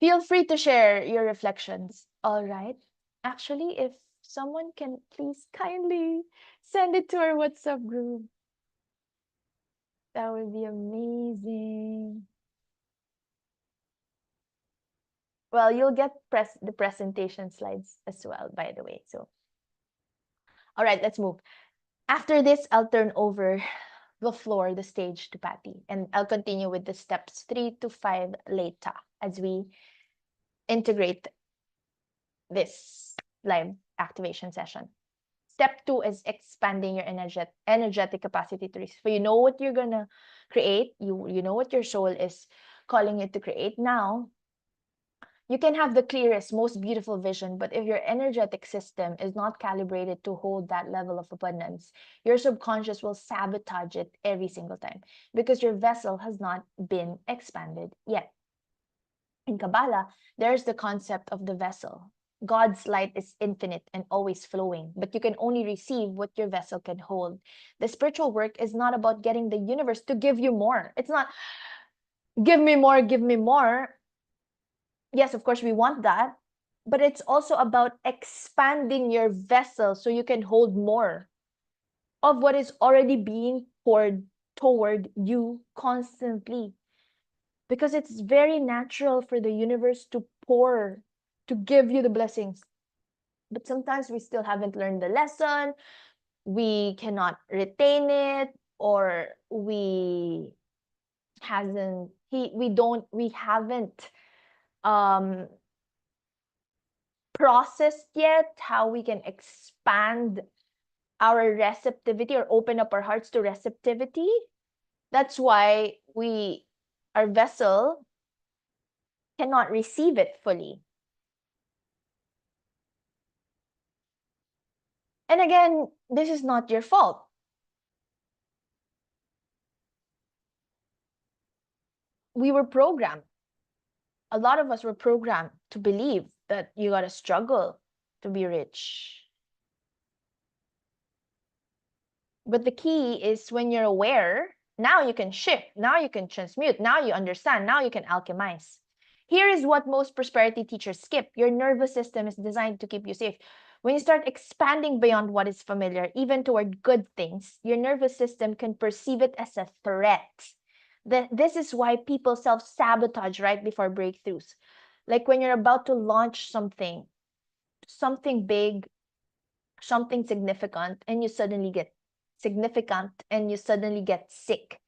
Feel free to share your reflections. All right. Actually, if someone can please kindly send it to our WhatsApp group, that would be amazing. Well, you'll get the presentation slides as well, by the way. So, all right, let's move. After this, I'll turn over the stage to Patty, and I'll continue with the steps 3 to 5 later as we integrate this live activation session. Step 2 is expanding your energetic capacity to receive. So you know what you're gonna create. You know what your soul is calling you to create. Now, you can have the clearest, most beautiful vision, but if your energetic system is not calibrated to hold that level of abundance, your subconscious will sabotage it every single time because your vessel has not been expanded yet. In Kabbalah, there's the concept of the vessel. God's light is infinite and always flowing, but you can only receive what your vessel can hold. The spiritual work is not about getting the universe to give you more. It's not give me more, give me more. Yes, of course, we want that, but it's also about expanding your vessel so you can hold more of what is already being poured toward you constantly. Because it's very natural for the universe to pour, to give you the blessings. But sometimes we still haven't learned the lesson, we cannot retain it, or we haven't processed yet how we can expand our receptivity or open up our hearts to receptivity. That's why our vessel cannot receive it fully. And again, this is not your fault. We were programmed. A lot of us were programmed to believe that you gotta struggle to be rich. But the key is when you're aware, now you can shift, now you can transmute, now you understand, now you can alchemize. Here is what most prosperity teachers skip. Your nervous system is designed to keep you safe. When you start expanding beyond what is familiar, even toward good things, your nervous system can perceive it as a threat. This is why people self-sabotage right before breakthroughs. Like when you're about to launch something big, something significant, and you suddenly get sick.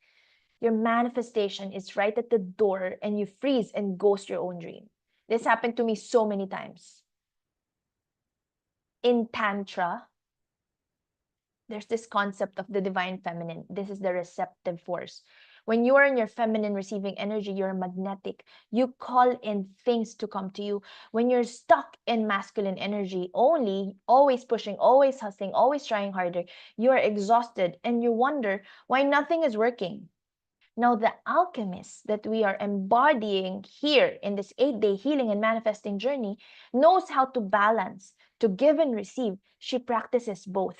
Your manifestation is right at the door and you freeze and ghost your own dream. This happened to me so many times. In Tantra, there's this concept of the divine feminine. This is the receptive force. When you are in your feminine receiving energy, you're magnetic. You call in things to come to you. When you're stuck in masculine energy only, always pushing, always hustling, always trying harder, you are exhausted and you wonder why nothing is working. Now, the alchemist that we are embodying here in this 8-day healing and manifesting journey knows how to balance, to give and receive. She practices both.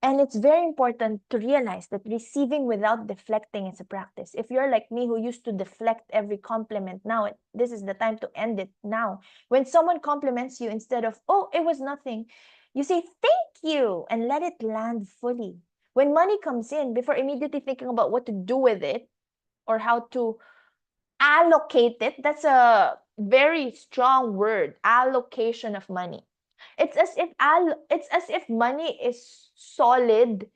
And it's very important to realize that receiving without deflecting is a practice. If you're like me who used to deflect every compliment, now this is the time to end it now. When someone compliments you, instead of, oh, it was nothing, you say, thank you, and let it land fully. When money comes in, before immediately thinking about what to do with it or how to allocate it, that's a very strong word, allocation of money. It's as if money is solid.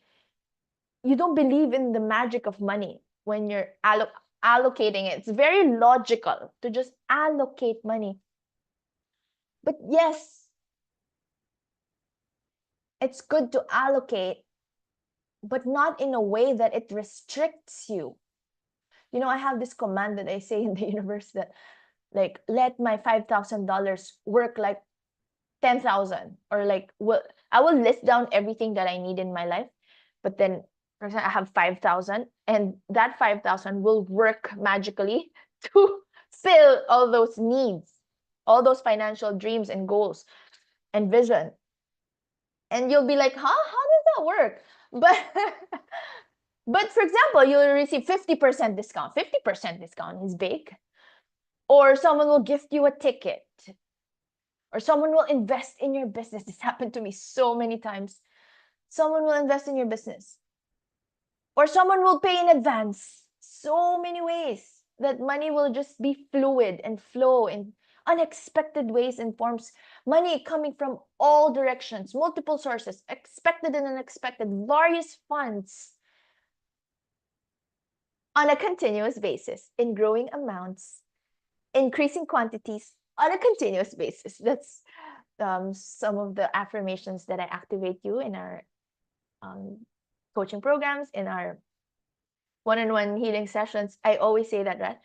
You don't believe in the magic of money when you're allocating it. It's very logical to just allocate money. But yes, it's good to allocate, but not in a way that it restricts you. You know, I have this command that I say in the universe that like let my $5,000 work like 10,000, or like I will list down everything that I need in my life, but then for example, I have 5,000, and that 5,000 will work magically to fill all those needs, all those financial dreams and goals and vision. And you'll be like, huh, how does that work? But but for example, you'll receive 50% discount. 50% discount is big. Or someone will gift you a ticket, or someone will invest in your business. This happened to me so many times. Someone will invest in your business, or someone will pay in advance. So many ways that money will just be fluid and flow in unexpected ways and forms. Money coming from all directions, multiple sources, expected and unexpected, various funds on a continuous basis in growing amounts, increasing quantities on a continuous basis. That's some of the affirmations that I activate you in our coaching programs, in our one-on-one healing sessions. I always say that, right?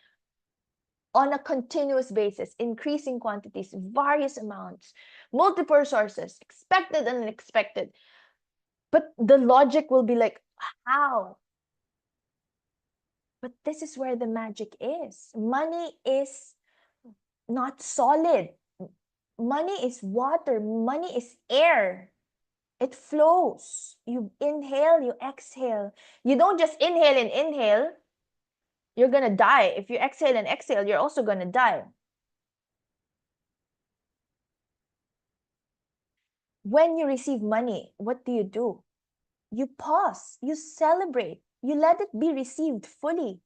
On a continuous basis, increasing quantities, various amounts, multiple sources, expected and unexpected. But the logic will be like, how? But this is where the magic is. Money is not solid. Money is water. Money is air. It flows. You inhale, you exhale. You don't just inhale and inhale. You're going to die. If you exhale and exhale, you're also going to die. When you receive money, what do? You pause, you celebrate, you let it be received fully.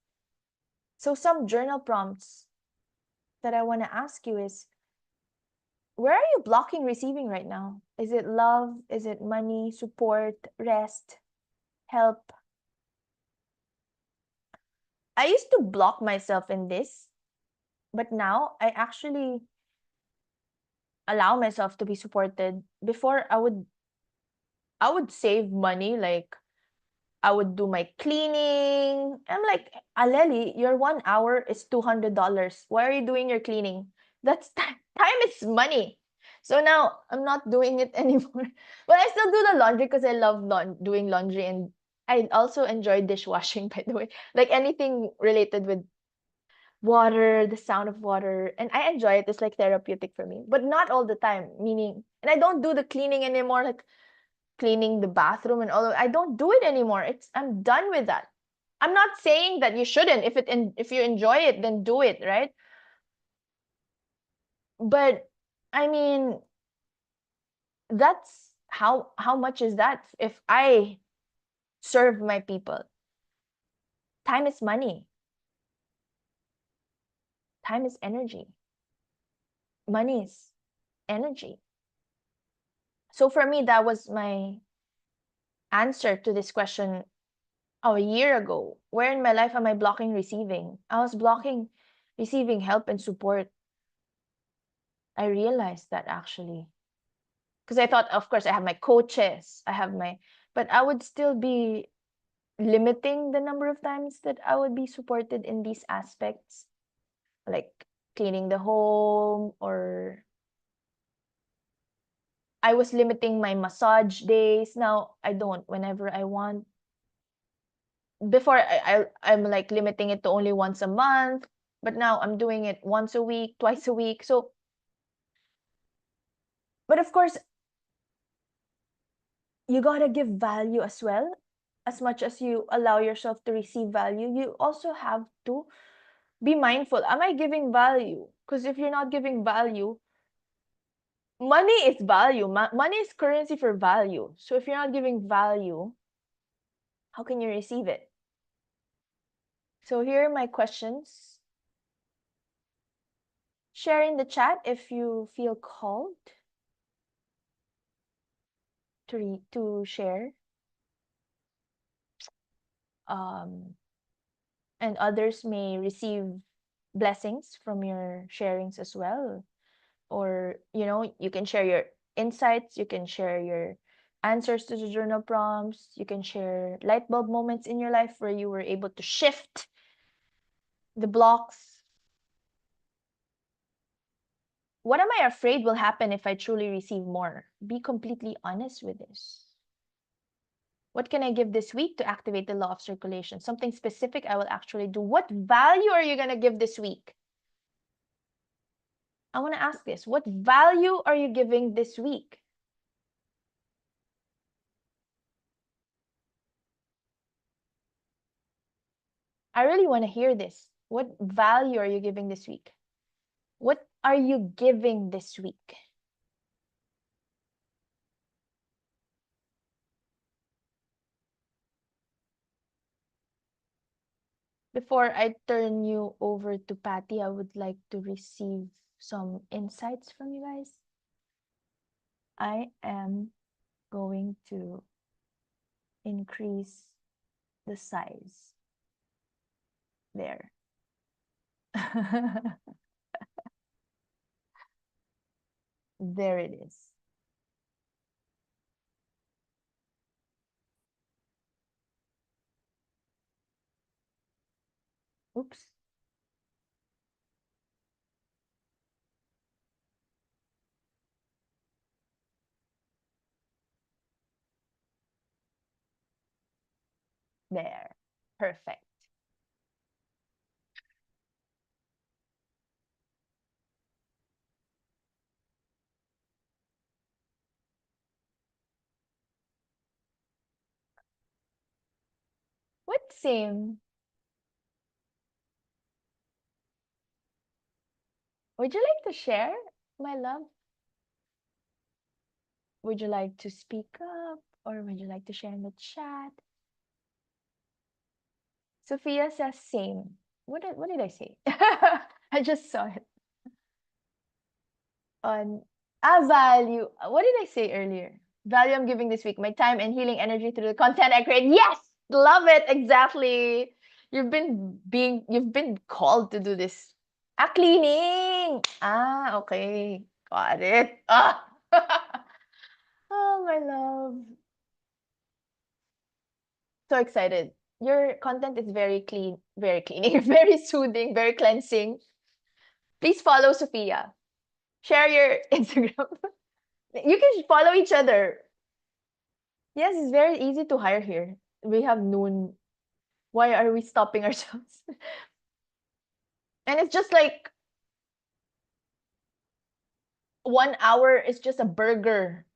So some journal prompts that I want to ask you is, where are you blocking receiving right now? Is it love? Is it money, support, rest, help? I used to block myself in this, but now I actually allow myself to be supported. Before, I would save money, like I would do my cleaning. I'm like, Aleli, your 1 hour is $200. Why are you doing your cleaning? That's time. Time is money. So now I'm not doing it anymore. But I still do the laundry because I love doing laundry, and I also enjoy dishwashing, by the way. Like anything related with water, the sound of water, and I enjoy it. It's like therapeutic for me, but not all the time. Meaning, and I don't do the cleaning anymore, like cleaning the bathroom and all of, I don't do it anymore. I'm done with that. I'm not saying that you shouldn't. If you enjoy it, then do it, right? But I mean, that's how much is that if I serve my people? Time is money. Time is energy. Money is energy. So for me, that was my answer to this question. A year ago, where in my life am I blocking receiving? I was blocking receiving help and support. I realized that actually. Because I thought, of course, I have my coaches, but I would still be limiting the number of times that I would be supported in these aspects, like cleaning the home, or I was limiting my massage days. Now I don't, whenever I want. Before I'm like limiting it to only once a month, but now I'm doing it once a week, twice a week. So, but of course, you gotta give value as well. As much as you allow yourself to receive value, you also have to be mindful. Am I giving value? Because if you're not giving value, money is value. Money is currency for value. So if you're not giving value, how can you receive it? So here are my questions. Share in the chat if you feel called to share. And others may receive blessings from your sharings as well. Or, you can share your insights, you can share your answers to the journal prompts, you can share light bulb moments in your life where you were able to shift the blocks. What am I afraid will happen if I truly receive more? Be completely honest with this. What can I give this week to activate the law of circulation? Something specific I will actually do. What value are you going to give this week? I want to ask this. What value are you giving this week? I really want to hear this. What value are you giving this week? What are you giving this week? Before I turn you over to Pattie, I would like to receive some insights from you guys. I am going to increase the size there. There it is. Oops. There. Perfect. What same? Would you like to share, my love? Would you like to speak up or would you like to share in the chat? Sophia says same. What did I say? I just saw it on value. What did I say earlier? Value I'm giving this week, my time and healing energy through the content I create. Yes, love it. Exactly. You've been called to do this. Cleaning. Okay. Got it. Oh, my love. So excited. Your content is very clean, very cleaning, very soothing, very cleansing. Please follow Sophia. Share your Instagram. You can follow each other. Yes, it's very easy to hire here. We have noon. Why are we stopping ourselves? And it's just like 1 hour is just a burger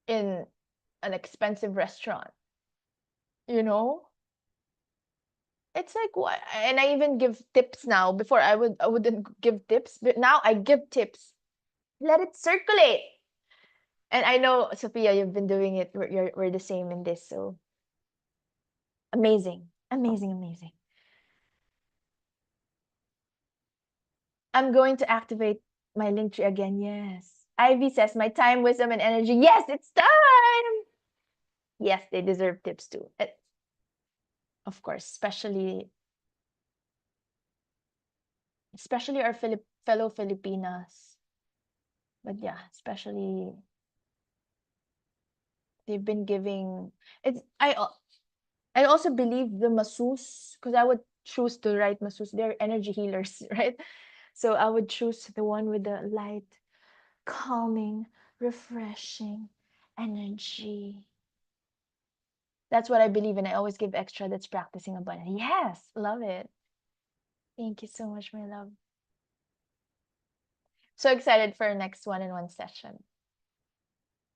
in an expensive restaurant. You know? It's like what? And I even give tips now. Before I wouldn't give tips, but now I give tips. Let it circulate. And I know, Sophia, you've been doing it. We're the same in this. So amazing. Amazing, amazing. I'm going to activate my link tree again. Yes. Ivy says, my time, wisdom, and energy. Yes, it's time. Yes, they deserve tips too. Of course, especially our fellow Filipinas. But yeah, especially they've been giving it's I also believe the masseuse, because I would choose to write masseuse. They're energy healers, right? So I would choose the one with the light, calming, refreshing energy. That's what I believe in. I always give extra that's practicing abundance. Yes, love it. Thank you so much, my love. So excited for our next one-on-one session.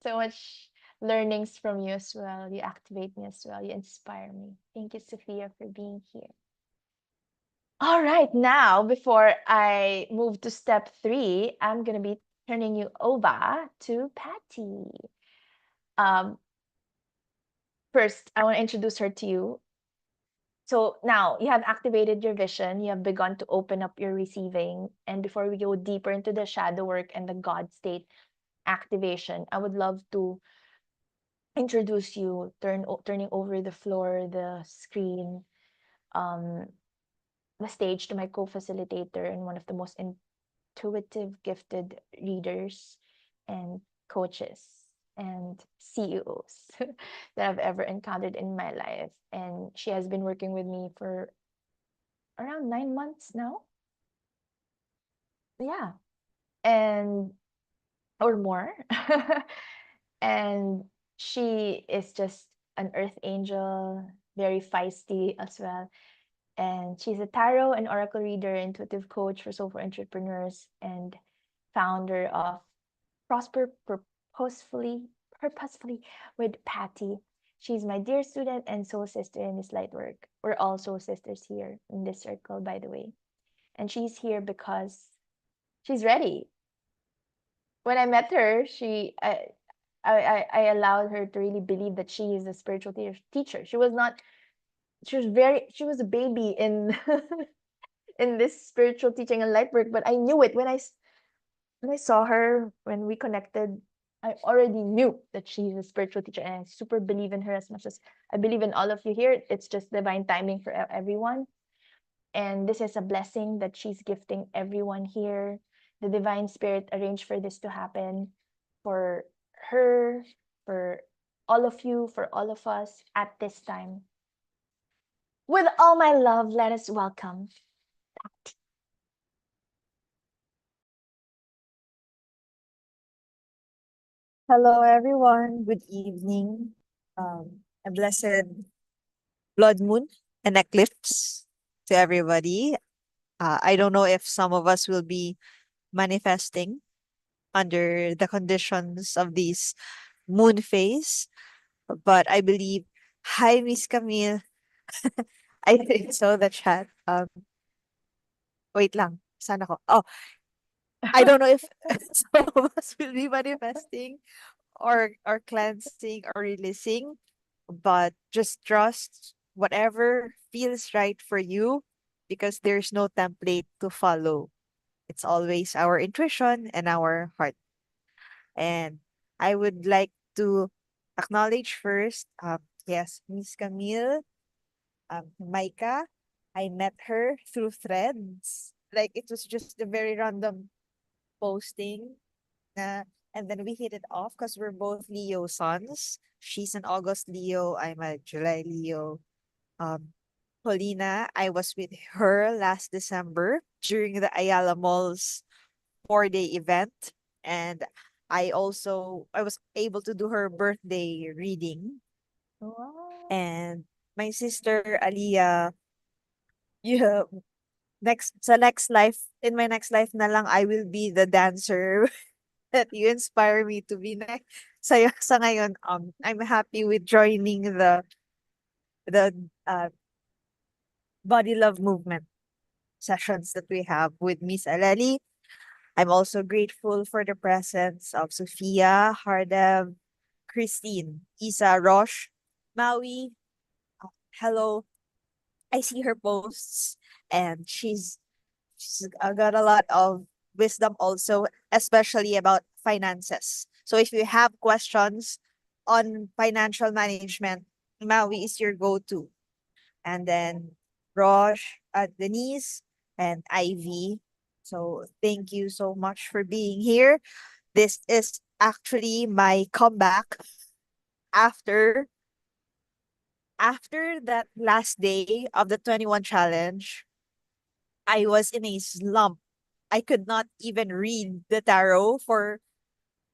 So much learnings from you as well. You activate me as well. You inspire me. Thank you, Sophia, for being here. All right, now before I move to step 3, I'm gonna be turning you over to Pattie. First, I want to introduce her to you. So now you have activated your vision, you have begun to open up your receiving. And before we go deeper into the shadow work and the God state activation, I would love to introduce you, turning over the floor, the screen, the stage to my co-facilitator and one of the most intuitive, gifted readers and coaches and CEOs that I've ever encountered in my life. And she has been working with me for around 9 months now. Yeah. and or more. And she is just an earth angel, very feisty as well. And she's a tarot and oracle reader, intuitive coach for soulful entrepreneurs, and founder of Prosper Purposefully with Pattie. She's my dear student and soul sister in this light work. We're all soul sisters here in this circle, by the way. And she's here because she's ready. When I met her, I allowed her to really believe that she is a spiritual teacher. She was a baby in in this spiritual teaching and light work, but I knew it when I saw her, when we connected. I already knew that she's a spiritual teacher, and I super believe in her as much as I believe in all of you here. It's just divine timing for everyone. And this is a blessing that she's gifting everyone here. The divine spirit arranged for this to happen for her, for all of you, for all of us at this time. With all my love, let us welcome. Hello, everyone. Good evening. A blessed blood moon and eclipse to everybody. I don't know if some of us will be manifesting under the conditions of this moon phase, but I believe. Hi, Miss Camille. I think so. The chat. Wait lang. Saan ako? Oh, I don't know if some of us will be manifesting or cleansing or releasing, but just trust whatever feels right for you because there's no template to follow. It's always our intuition and our heart. And I would like to acknowledge first, yes, Miss Camille, Micah. I met her through threads. Like it was just a very random posting. And then we hit it off because we're both Leo sons. She's an August Leo. I'm a July Leo. Um, Paulina, I was with her last December during the Ayala Mall's 4-day event. And I was able to do her birthday reading. Wow. And my sister Aliyah, yeah, next life, in my next life na lang, I will be the dancer that you inspire me to be next. Sa ngayon, I'm happy with joining the body love movement sessions that we have with Miss Aleli. I'm also grateful for the presence of Sophia, Hardev, Christine, Isa, Roche, Maui. Hello. I see her posts and she's got a lot of wisdom also, especially about finances. So if you have questions on financial management, Maui is your go-to. And then Rosh, Denise, and Ivy. So thank you so much for being here. This is actually my comeback after that last day of the 21 challenge. I was in a slump. I could not even read the tarot for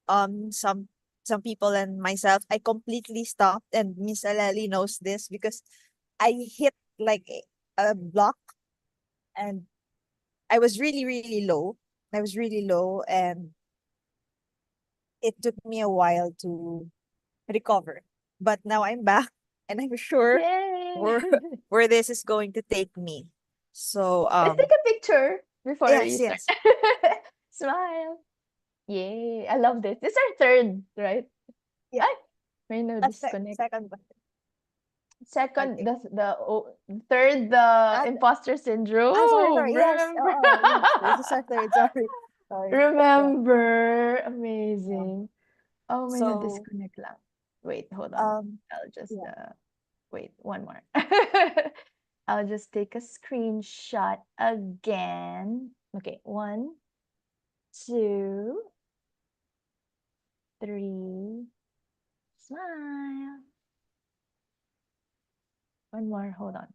um some some people and myself. I completely stopped, and Miss Aleli knows this because I hit like a block, and I was really, really low. I was really low, and it took me a while to recover. But now I'm back, and I'm sure Yay! where where this is going to take me. So Let's take a picture before you yes, start. yes. Smile. Yay. I love this. This is our third, right? Yeah. Ay, may no disconnect. Second ba? Second, Okay. third, the Ah, imposter sorry, syndrome. sorry. Yes. Remember? Yes. This is our third. Sorry. Sorry. Yeah. Remember. Yeah. Amazing. Oh, may na So, disconnect lang. Wait, hold on. um, I'll just yeah. wait, one more. I'll just take a screenshot again. Okay, one, two, three. Smile. One more. Hold on.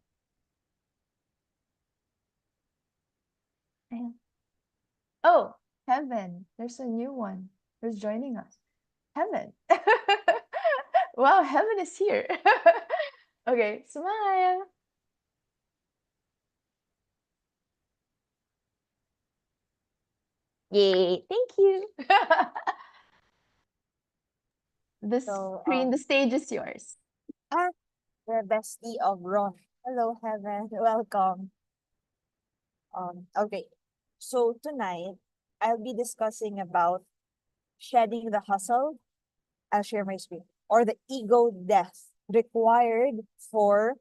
Ayan. Oh, Heaven. There's a new one who's joining us. Heaven. Wow, Heaven is here. Okay, smile. Yay, thank you. The So, screen, the stage is yours. ah, the bestie of Ron. Hello, Heaven. Welcome. Okay. So tonight, I'll be discussing about shedding the hustle. I'll share my screen. Or the ego death required for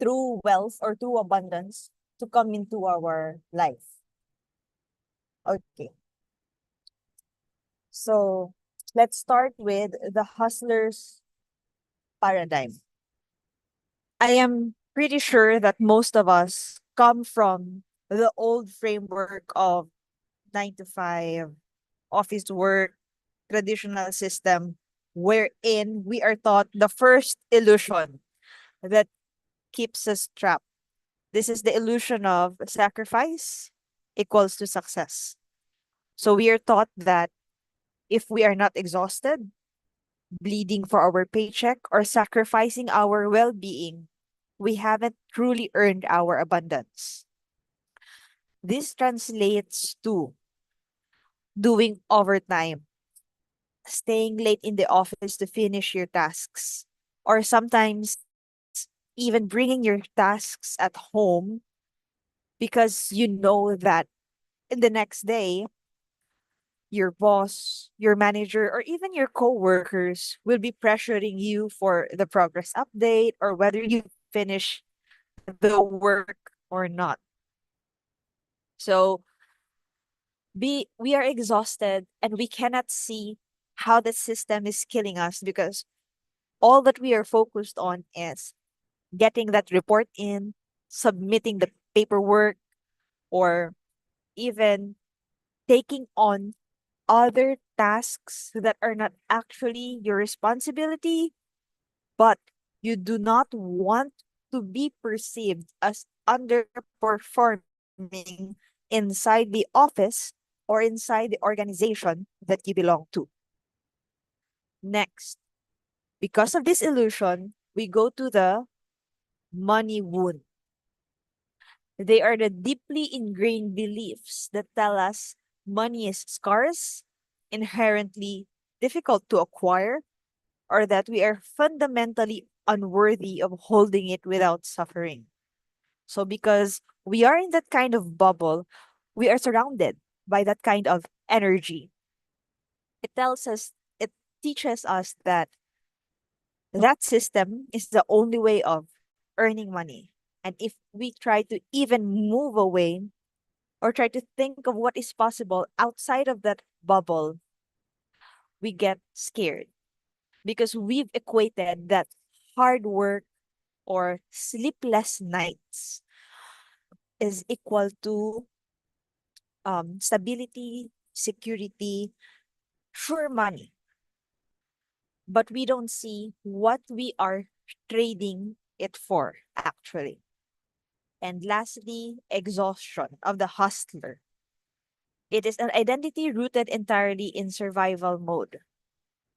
true wealth or true abundance to come into our life. Okay. So let's start with the hustler's paradigm. I am pretty sure that most of us come from the old framework of 9 to 5 office work, traditional system, wherein we are taught the first illusion that keeps us trapped. This is the illusion of sacrifice equals to success. So we are taught that if we are not exhausted, bleeding for our paycheck, or sacrificing our well being, we haven't truly earned our abundance. This translates to doing overtime, staying late in the office to finish your tasks, or sometimes even bringing your tasks at home because you know that in the next day, your boss, your manager, or even your coworkers will be pressuring you for the progress update or whether you finish the work or not. So we are exhausted and we cannot see how the system is killing us because all that we are focused on is getting that report in, submitting the paperwork, or even taking on other tasks that are not actually your responsibility, but you do not want to be perceived as underperforming inside the office or inside the organization that you belong to. Next, because of this illusion, we go to the money wound. They are the deeply ingrained beliefs that tell us money is scarce, inherently difficult to acquire, or that we are fundamentally unworthy of holding it without suffering. So, because we are in that kind of bubble, we are surrounded by that kind of energy. It tells us, it teaches us that that system is the only way of earning money. And if we try to even move away or try to think of what is possible outside of that bubble, we get scared because we've equated that hard work or sleepless nights is equal to stability, security, sure money. But we don't see what we are trading it for, actually. And lastly, exhaustion of the hustler. It is an identity rooted entirely in survival mode,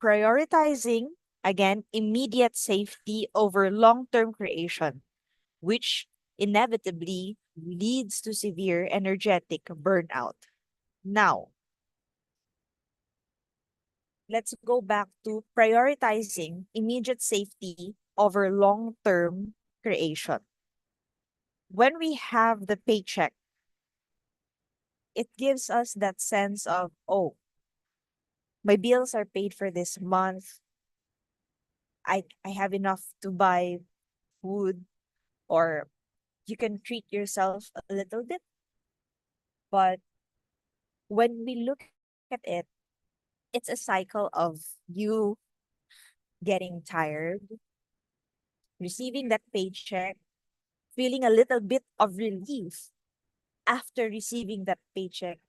prioritizing, again, immediate safety over long term creation, which inevitably leads to severe energetic burnout. Now, let's go back to prioritizing immediate safety over long term creation. When we have the paycheck, it gives us that sense of, oh, my bills are paid for this month. I have enough to buy food, or you can treat yourself a little bit. But when we look at it, it's a cycle of you getting tired, receiving that paycheck, feeling a little bit of relief after receiving that paycheck.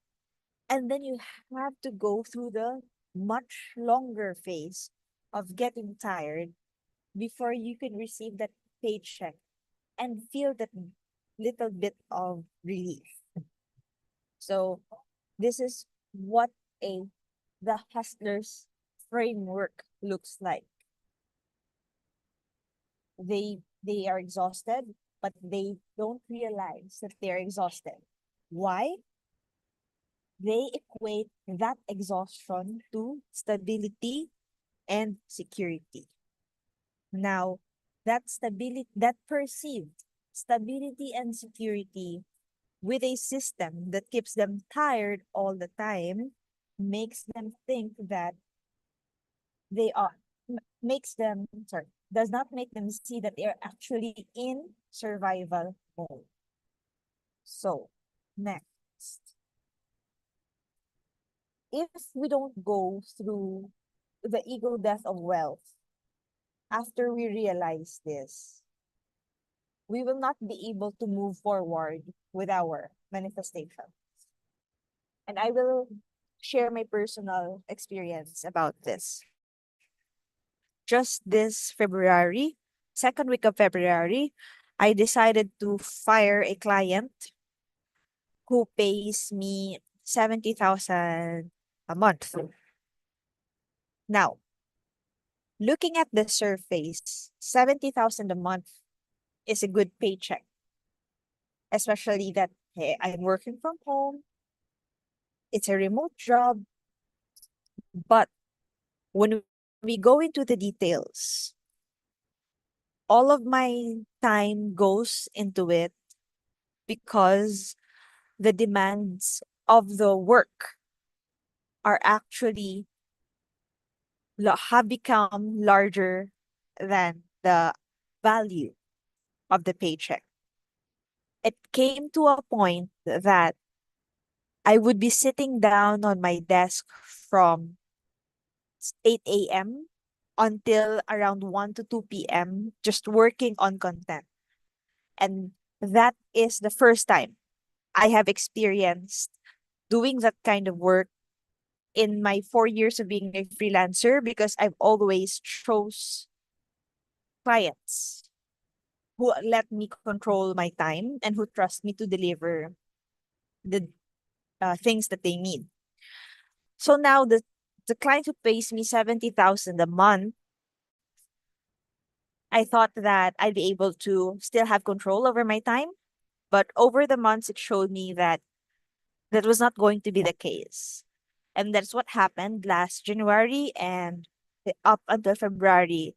And then you have to go through the much longer phase of getting tired before you can receive that paycheck and feel that little bit of relief. So this is what a the hustler's framework looks like. They are exhausted, but they don't realize that they're exhausted. Why? They equate that exhaustion to stability and security. Now, that perceived stability and security with a system that keeps them tired all the time makes them think that they are makes them sorry does not make them see that they are actually in survival mode. So next, if we don't go through the ego death of wealth after we realize this, we will not be able to move forward with our manifestation. And I will share my personal experience about this. Just this February, second week of February, I decided to fire a client who pays me 70,000 a month. Now, looking at the surface, 70,000 a month is a good paycheck, especially that hey, I'm working from home. It's a remote job. But when we go into the details, all of my time goes into it because the demands of the work are actually have become larger than the value of the paycheck. It came to a point that I would be sitting down on my desk from 8 a.m. until around 1 to 2 p.m. just working on content. And that is the first time I have experienced doing that kind of work in my 4 years of being a freelancer, because I've always chose clients who let me control my time and who trust me to deliver the things that they need. So now the client who pays me 70,000 a month, I thought that I'd be able to still have control over my time, but over the months it showed me that that was not going to be the case. And that's what happened last January and up until February.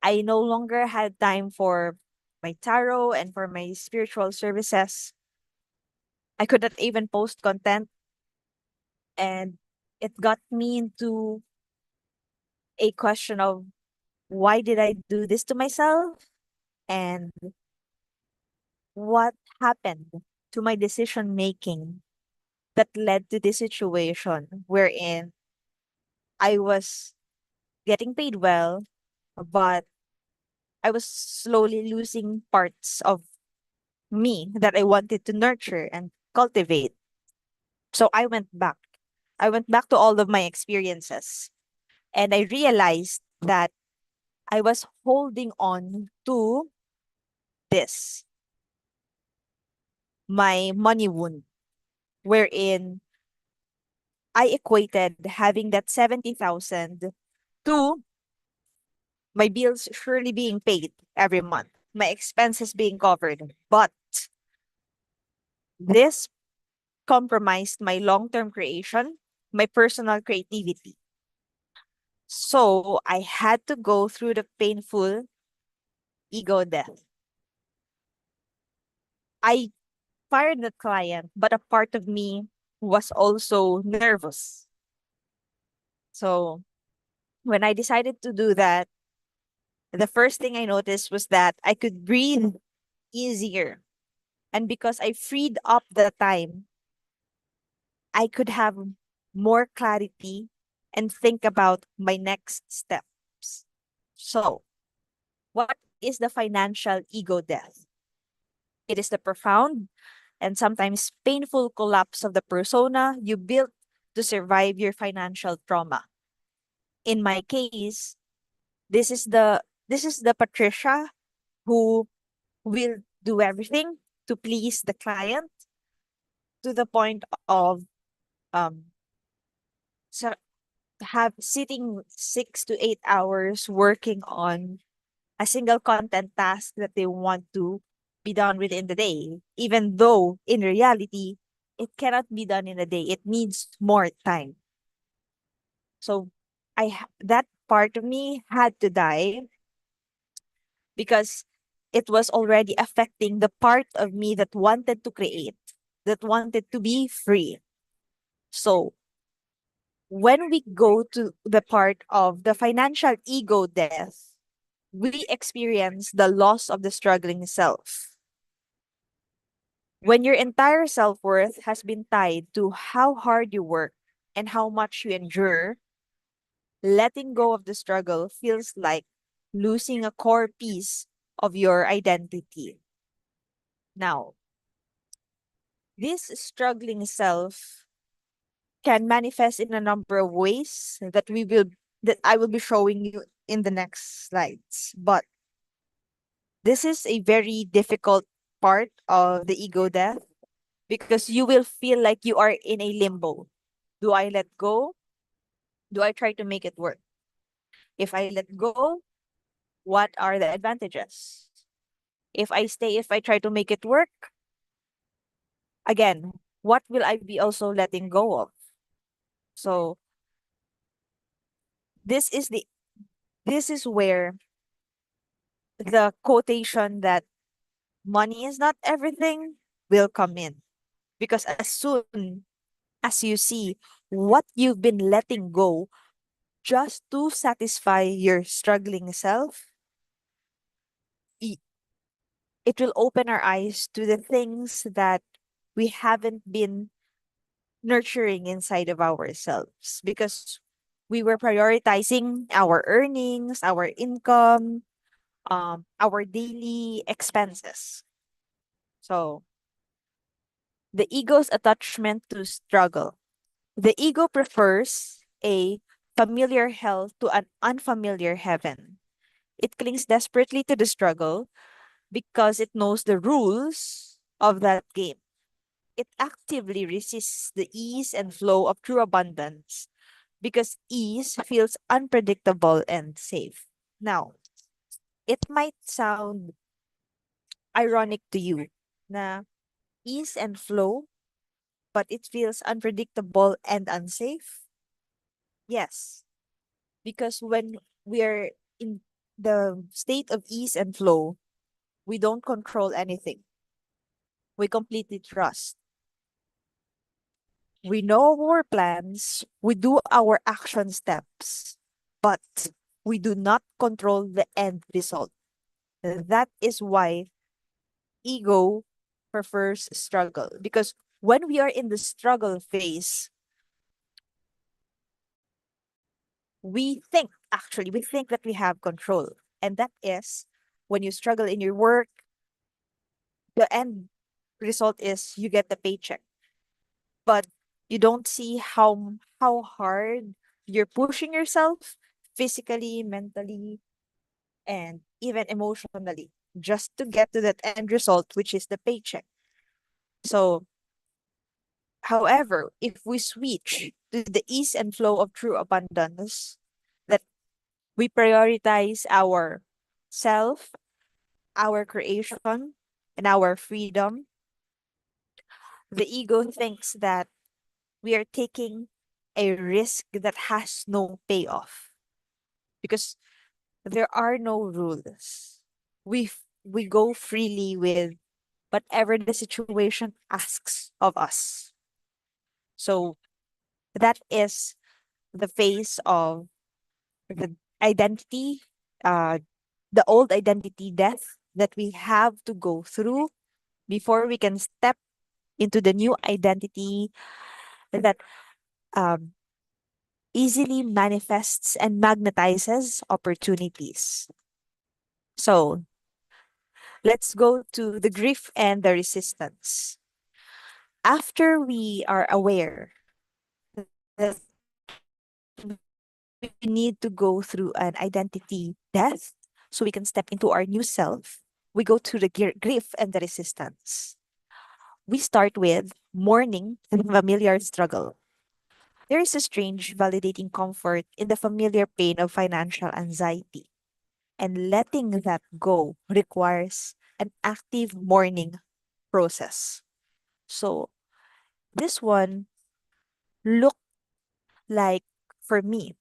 I no longer had time for my tarot and for my spiritual services. I could not even post content, and it got me into a question of why did I do this to myself, and what happened to my decision making that led to this situation wherein I was getting paid well, but I was slowly losing parts of me that I wanted to nurture and cultivate. So I went back. I went back to all of my experiences, and I realized that I was holding on to this, my money wound, wherein I equated having that 70,000 to my bills surely being paid every month, my expenses being covered. But this compromised my long term creation, my personal creativity. So I had to go through the painful ego death. I fired the client, but a part of me was also nervous. So when I decided to do that, the first thing I noticed was that I could breathe easier. And because I freed up the time, I could have more clarity and think about my next steps. So, what is the financial ego death? It is the profound and sometimes painful collapse of the persona you built to survive your financial trauma. In my case, this is the Patricia who will do everything to please the client to the point of um so have sitting 6 to 8 hours working on a single content task that they want to be done within the day, even though in reality it cannot be done in a day. It needs more time. So that part of me had to die because it was already affecting the part of me that wanted to create, that wanted to be free. So when we go to the part of the financial ego death, we experience the loss of the struggling self. When your entire self worth has been tied to how hard you work and how much you endure, letting go of the struggle feels like losing a core piece of your identity. Now, this struggling self can manifest in a number of ways that I will be showing you in the next slides. But this is a very difficult part of the ego death because you will feel like you are in a limbo. Do I let go? Do I try to make it work? If I let go, what are the advantages? If I try to make it work, again, what will I be also letting go of? So this is the this is where the quotation that money is not everything will come in. Because as soon as you see what you've been letting go just to satisfy your struggling self, i- it will open our eyes to the things that we haven't been nurturing inside of ourselves because we were prioritizing our earnings, our income, our daily expenses. So the ego's attachment to struggle. The ego prefers a familiar hell to an unfamiliar heaven. It clings desperately to the struggle because it knows the rules of that game. It actively resists the ease and flow of true abundance because ease feels unpredictable and safe. Now, it might sound ironic to you na ease and flow, but it feels unpredictable and unsafe. Yes, because when we're in the state of ease and flow, we don't control anything. We completely trust. We know our plans, we do our action steps, but we do not control the end result. That is why ego prefers struggle. Because when we are in the struggle phase, we think that we have control. And that is when you struggle in your work, the end result is you get the paycheck. But you don't see how hard you're pushing yourself physically, mentally, and even emotionally just to get to that end result, which is the paycheck. So, however, if we switch to the ease and flow of true abundance, that we prioritize our self, our creation, and our freedom, the ego thinks that we are taking a risk that has no payoff because there are no rules. We go freely with whatever the situation asks of us. So that is the phase of the identity, uh, the old identity death that we have to go through before we can step into the new identity that um, easily manifests and magnetizes opportunities. So let's go to the grief and the resistance. After we are aware that we need to go through an identity death so we can step into our new self, we go to the grief and the resistance. We start with mourning the familiar struggle. There is a strange, validating comfort in the familiar pain of financial anxiety, and letting that go requires an active mourning process. So, this one looked like, for me,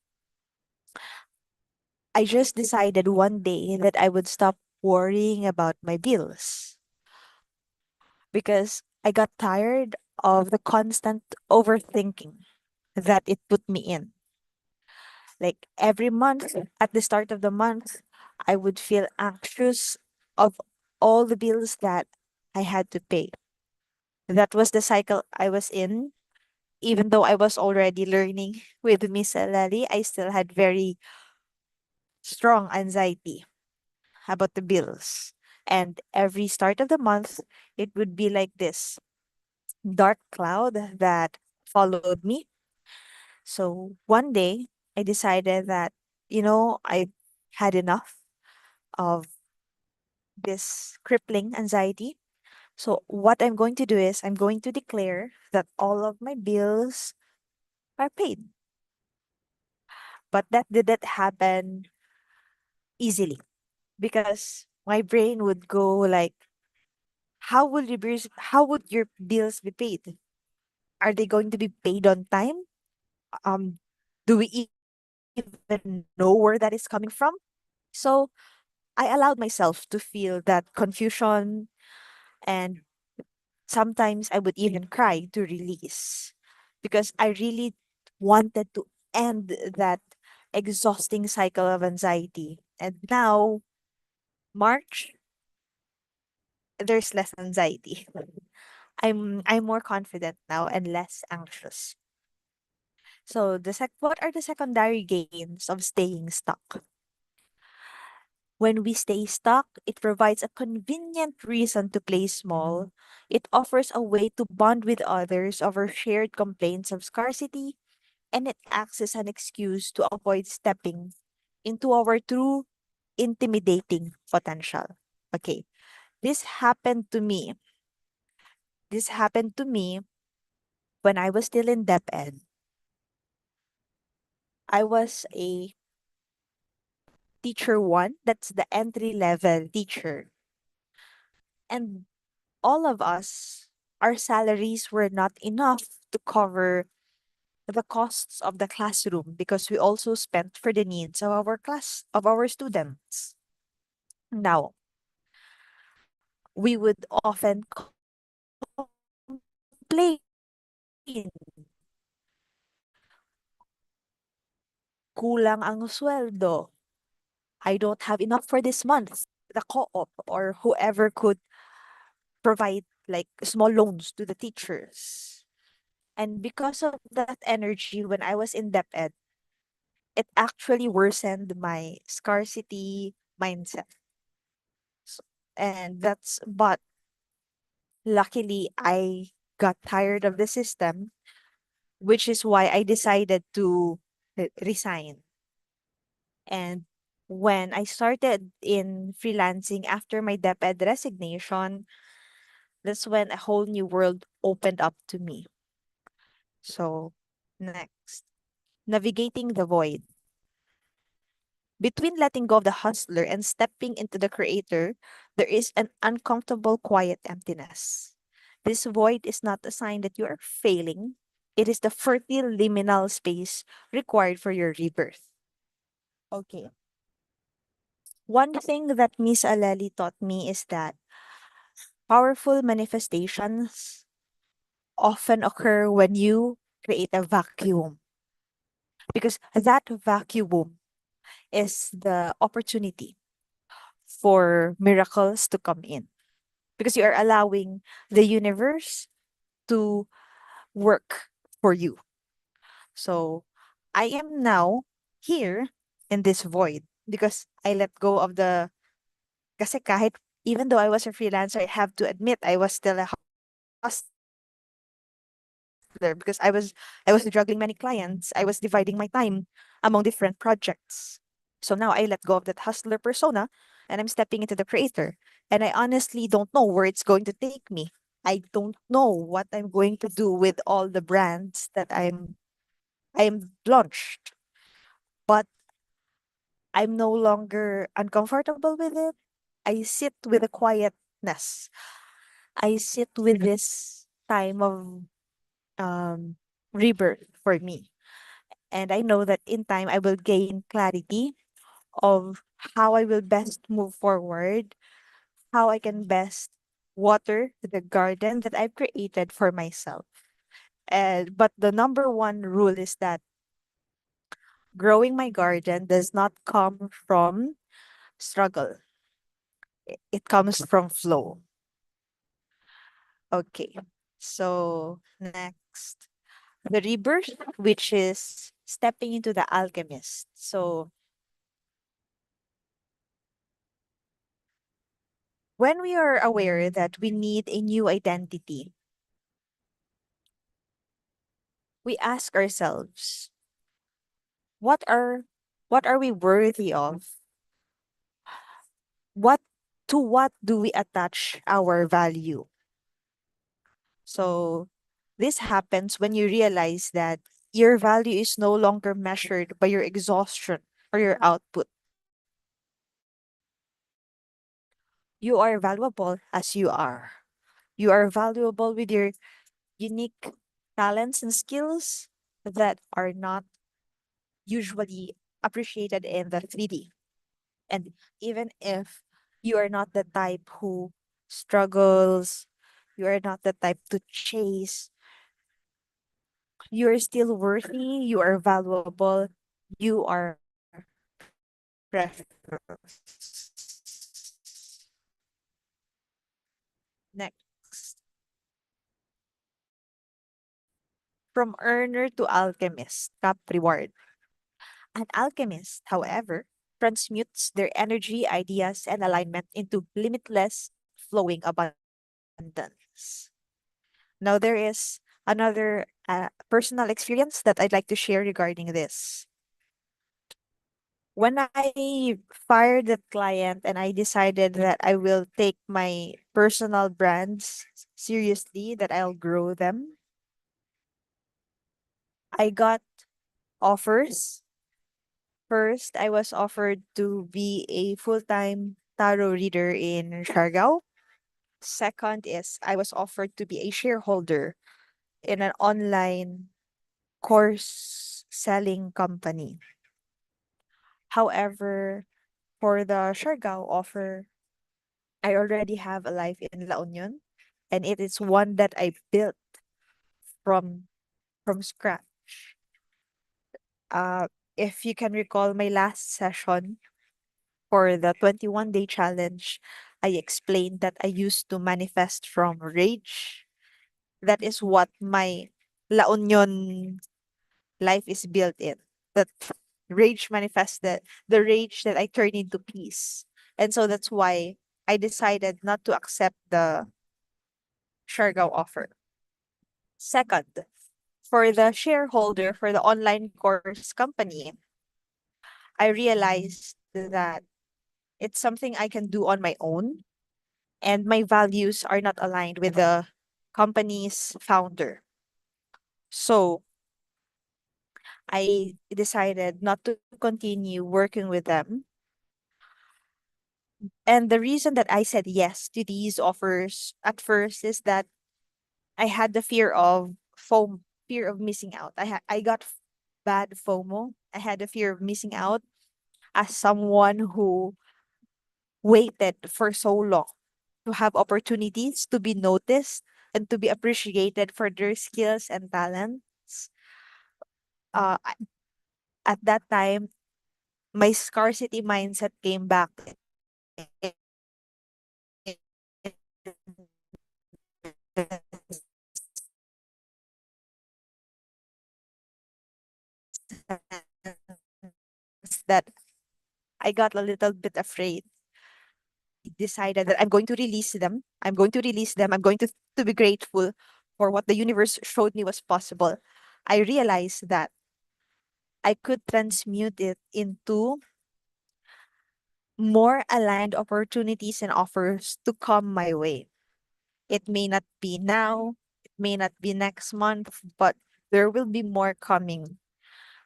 I just decided one day that I would stop worrying about my bills because I got tired of the constant overthinking that it put me in. Like every month, at the start of the month, I would feel anxious of all the bills that I had to pay. That was the cycle I was in. Even though I was already learning with Miss Aleli, I still had very strong anxiety about the bills. And every start of the month, it would be like this dark cloud that followed me. So one day, I decided that, I had enough of this crippling anxiety. So what I'm going to do is I'm going to declare that all of my bills are paid. But that didn't happen easily because my brain would go like, how would your bills be paid? Are they going to be paid on time? Um, do we even know where that is coming from? So I allowed myself to feel that confusion, and sometimes I would even cry to release because I really wanted to end that exhausting cycle of anxiety. And now, March, there's less anxiety. I'm more confident now and less anxious. So what are the secondary gains of staying stuck? When we stay stuck, it provides a convenient reason to play small. It offers a way to bond with others over shared complaints of scarcity, and it acts as an excuse to avoid stepping into our true intimidating potential. Okay, this happened to me. This happened to me when I was still in DepEd. I was a teacher one, that's the entry level teacher. And all of us, our salaries were not enough to cover the costs of the classroom because we also spent for the needs of our students. Now, we would often complain, kulang ang sweldo. I don't have enough for this month. The co-op or whoever could provide like small loans to the teachers. And because of that energy, when I was in DepEd, it actually worsened my scarcity mindset. S- but luckily, I got tired of the system, which is why I decided to resign. And when I started in freelancing after my DepEd resignation, that's when a whole new world opened up to me. So, next, navigating the void. Between letting go of the hustler and stepping into the creator, there is an uncomfortable, quiet emptiness. This void is not a sign that you are failing, it is the fertile liminal space required for your rebirth. Okay. One thing that Miss Aleli taught me is that powerful manifestations often occur when you create a vacuum, because that vacuum is the opportunity for miracles to come in, because you are allowing the universe to work for you. So I am now here in this void because I let go of the, kasi kahit even though I was a freelancer, I have to admit I was still a hustler because I was juggling many clients, I was dividing my time among different projects. So now I let go of that hustler persona and I'm stepping into the creator. And I honestly don't know where it's going to take me. I don't know what I'm going to do with all the brands that I'm I'm launched, but I'm no longer uncomfortable with it. I sit with a quietness. I sit with this time of um, rebirth for me. And I know that in time I will gain clarity of how I will best move forward, how I can best water the garden that I've created for myself. And but the number one rule is that growing my garden does not come from struggle. It comes from flow. Okay. So next, the rebirth, which is stepping into the alchemist. So when we are aware that we need a new identity, we ask ourselves, what are what are we worthy of? What what do we attach our value? So this happens when you realize that your value is no longer measured by your exhaustion or your output. You are valuable as you are. You are valuable with your unique talents and skills that are not usually appreciated in the 3D. And even if you are not the type who struggles, you are not the type to chase, you are still worthy, you are valuable, you are precious. Next, from earner to alchemist, top reward. An alchemist, however, transmutes their energy, ideas, and alignment into limitless flowing abundance. Now, there is another personal experience that I'd like to share regarding this. When I fired that client and I decided that I will take my personal brands seriously, that I'll grow them, I got offers. First, I was offered to be a full-time tarot reader in Siargao. Second is I was offered to be a shareholder in an online course selling company. However, for the Siargao offer, I already have a life in La Union, and it is one that I built from scratch. Uh, if you can recall my last session for the 21-day challenge, I explained that I used to manifest from rage. That is what my La Union life is built in. That rage manifested, the rage that I turned into peace. And so that's why I decided not to accept the Siargao offer. Second, for the shareholder for the online course company, I realized that it's something I can do on my own, and my values are not aligned with the company's founder. So I decided not to continue working with them. And the reason that I said yes to these offers at first is that I had the fear of fear of missing out. I got bad FOMO. I had the fear of missing out as someone who waited for so long to have opportunities to be noticed and to be appreciated for their skills and talents. At that time, my scarcity mindset came back. That I got a little bit afraid. Decided that I'm going to release them. I'm going to release them. I'm going to be grateful for what the universe showed me was possible. I realized that I could transmute it into more aligned opportunities and offers to come my way. It may not be now, it may not be next month, but there will be more coming.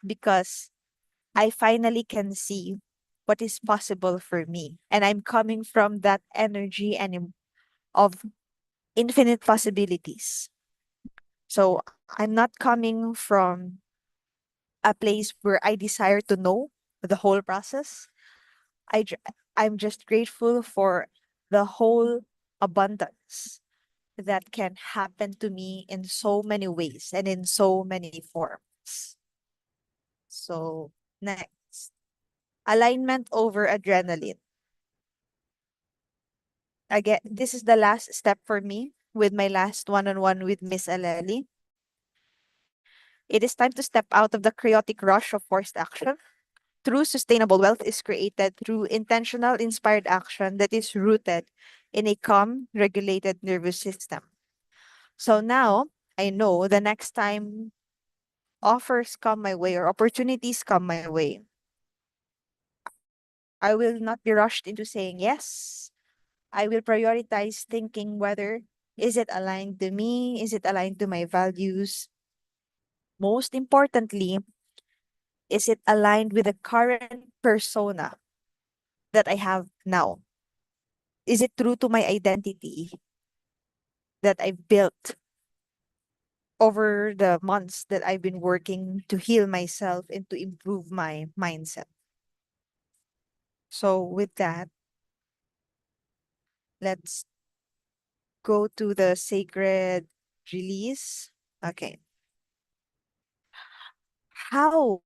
because I finally can see what is possible for me. And I'm coming from that energy and of infinite possibilities. So I'm not coming from a place where I desire to know the whole process. I ju- I'm just grateful for the whole abundance that can happen to me in so many ways and in so many forms. So next, alignment over adrenaline. Again, this is the last step for me with my last one-on-one with Miss Aleli. It is time to step out of the chaotic rush of forced action. True sustainable wealth is created through intentional, inspired action that is rooted in a calm, regulated nervous system. So now I know the next time offers come my way or opportunities come my way, I will not be rushed into saying yes. I will prioritize thinking whether is it aligned to me? Is it aligned to my values? Most importantly, is it aligned with the current persona that I have now? Is it true to my identity that I've built over the months that I've been working to heal myself and to improve my mindset? So, with that, let's go to the sacred release. Okay. How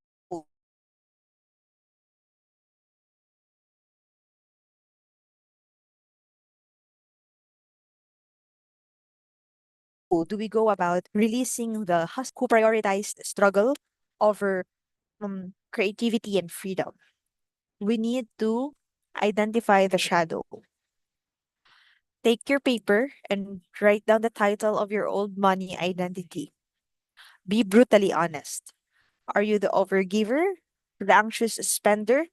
do we go about releasing the who prioritized struggle over creativity and freedom? We need to identify the shadow. Take your paper and write down the title of your old money identity. Be brutally honest. Are you the overgiver, the anxious spender,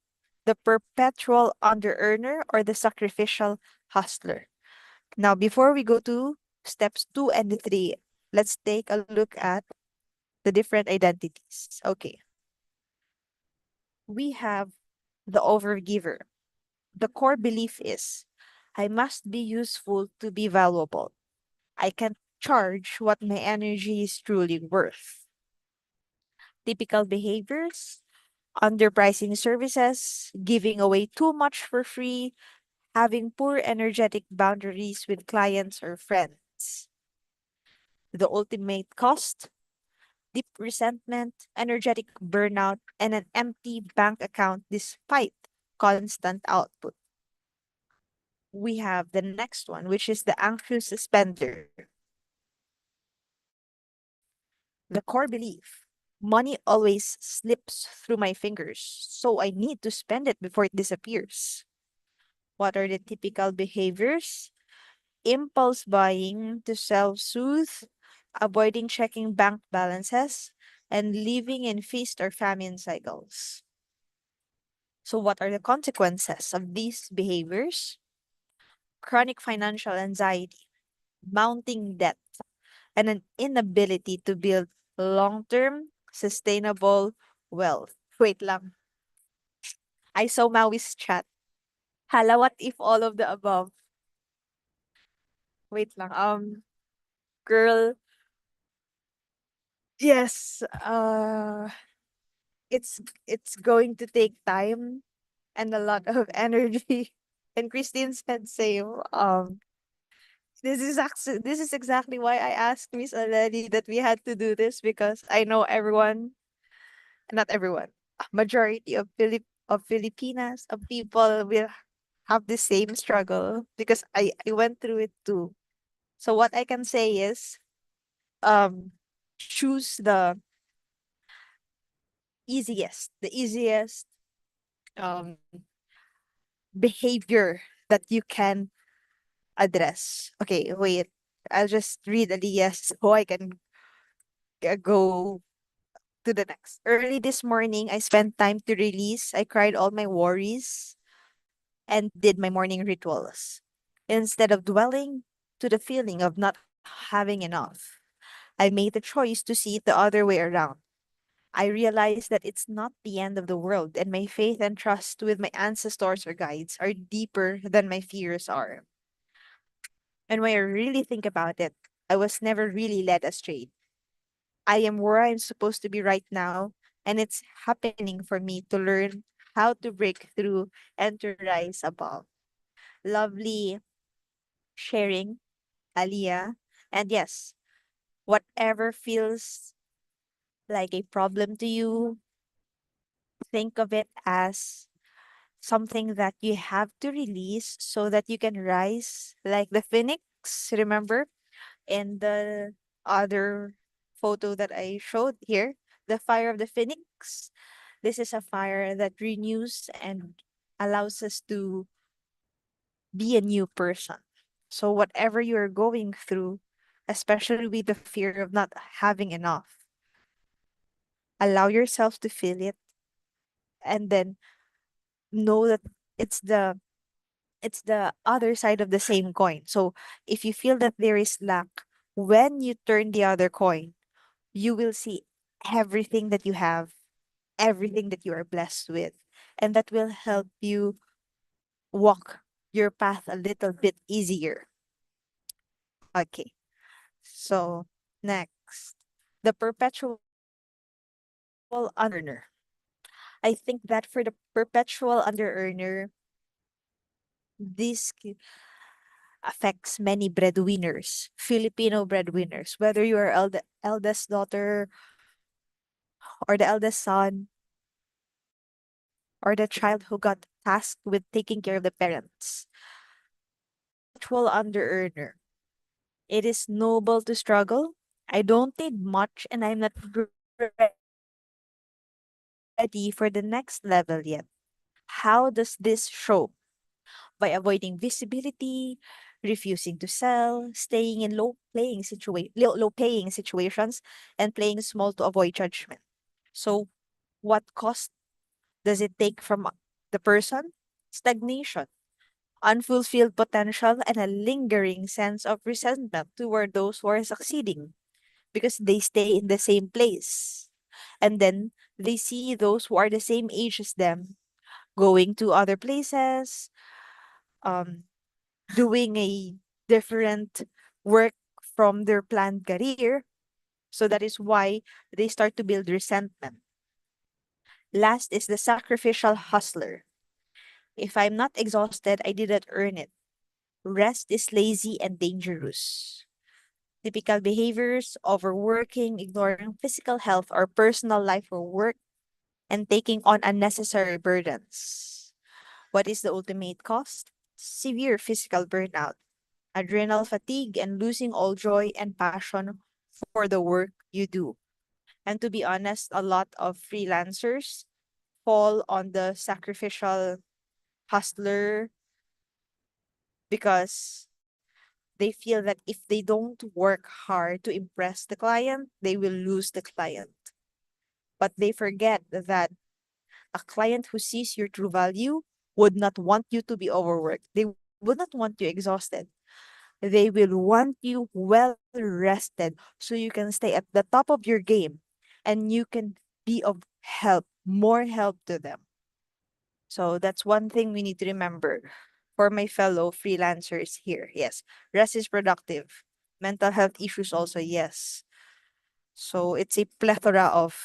the perpetual under-earner, or the sacrificial hustler? Now, before we go to steps 2 and 3, let's take a look at the different identities. Okay, we have the overgiver. The core belief is I must be useful to be valuable. I can charge what my energy is truly worth. Typical behaviors: underpricing services, giving away too much for free, having poor energetic boundaries with clients or friends. The ultimate cost: deep resentment, energetic burnout, and an empty bank account despite constant output. We have the next one, which is the anxious spender. The core belief: money always slips through my fingers, so I need to spend it before it disappears. What are the typical behaviors? Impulse buying to self soothe, avoiding checking bank balances, and living in feast or famine cycles. So, what are the consequences of these behaviors? Chronic financial anxiety, mounting debt, and an inability to build long term, sustainable wealth. Wait lang. I saw Maui's chat. Hala, what if all of the above? Wait lang. Girl, yes. It's going to take time and a lot of energy. And Christine said same. This is exactly why I asked Miss Aleli that we had to do this, because I know everyone, not everyone, a majority of Filipinas, of people will have the same struggle, because I went through it too. So what I can say is, um choose the easiest um behavior that you can address. Okay, wait. I'll just read Aliyah so I can go to the next. Early this morning, I spent time to release. I cried all my worries and did my morning rituals. Instead of dwelling to the feeling of not having enough, I made the choice to see it the other way around. I realized that it's not the end of the world, and my faith and trust with my ancestors or guides are deeper than my fears are. And when I really think about it, I was never really led astray. I am where I'm supposed to be right now, and it's happening for me to learn how to break through and to rise above. Lovely sharing, Aliyah. And yes, whatever feels like a problem to you, think of it as something that you have to release so that you can rise like the phoenix. Remember in the other photo that I showed here, the fire of the phoenix. This is a fire that renews and allows us to be a new person. So, whatever you're going through, especially with the fear of not having enough, allow yourself to feel it and then know that it's the it's the other side of the same coin. So if you feel that there is lack, when you turn the other coin, you will see everything that you have, everything that you are blessed with, and that will help you walk your path a little bit easier. Okay. So next, the perpetual under earner. I think that for the perpetual under earner, this affects many breadwinners, Filipino breadwinners, whether you are eldest daughter or the eldest son or the child who got tasked with taking care of the parents. Perpetual under earner. It is noble to struggle. I don't need much and I'm not ready for the next level yet. How does this show? By avoiding visibility, refusing to sell, staying in low paying situations, and playing small to avoid judgment. So, what cost does it take from the person? Stagnation, unfulfilled potential, and a lingering sense of resentment toward those who are succeeding because they stay in the same place. And then they see those who are the same age as them going to other places, um, doing a different work from their planned career. So that is why they start to build resentment. Last is the sacrificial hustler. If I'm not exhausted, I didn't earn it. Rest is lazy and dangerous. Typical behaviors: overworking, ignoring physical health or personal life for work, and taking on unnecessary burdens. What is the ultimate cost? Severe physical burnout, adrenal fatigue, and losing all joy and passion for the work you do. And to be honest, a lot of freelancers fall on the sacrificial hustler because they feel that if they don't work hard to impress the client, they will lose the client. But they forget that a client who sees your true value would not want you to be overworked. They would not want you exhausted. They will want you well rested so you can stay at the top of your game and you can be of help, more help to them. So that's one thing we need to remember for my fellow freelancers here. Yes, rest is productive. Mental health issues also, yes. So it's a plethora of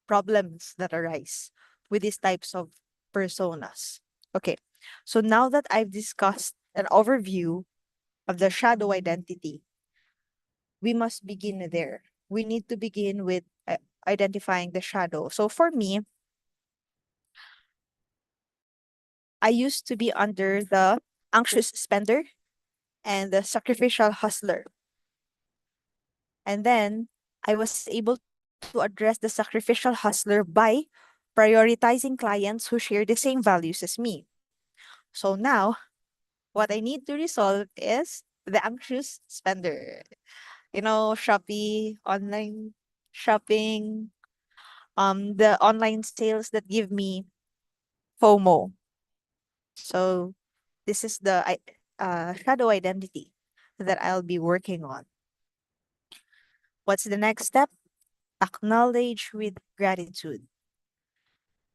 problems that arise with these types of personas. Okay, so now that I've discussed an overview of the shadow identity, we must begin there. We need to begin with identifying the shadow. So for me, I used to be under the anxious spender and the sacrificial hustler. And then I was able to address the sacrificial hustler by prioritizing clients who share the same values as me. So now, what I need to resolve is the anxious spender. You know, Shopee, online shopping, the online sales that give me FOMO. So this is the shadow identity that I'll be working on. What's the next step? Acknowledge with gratitude.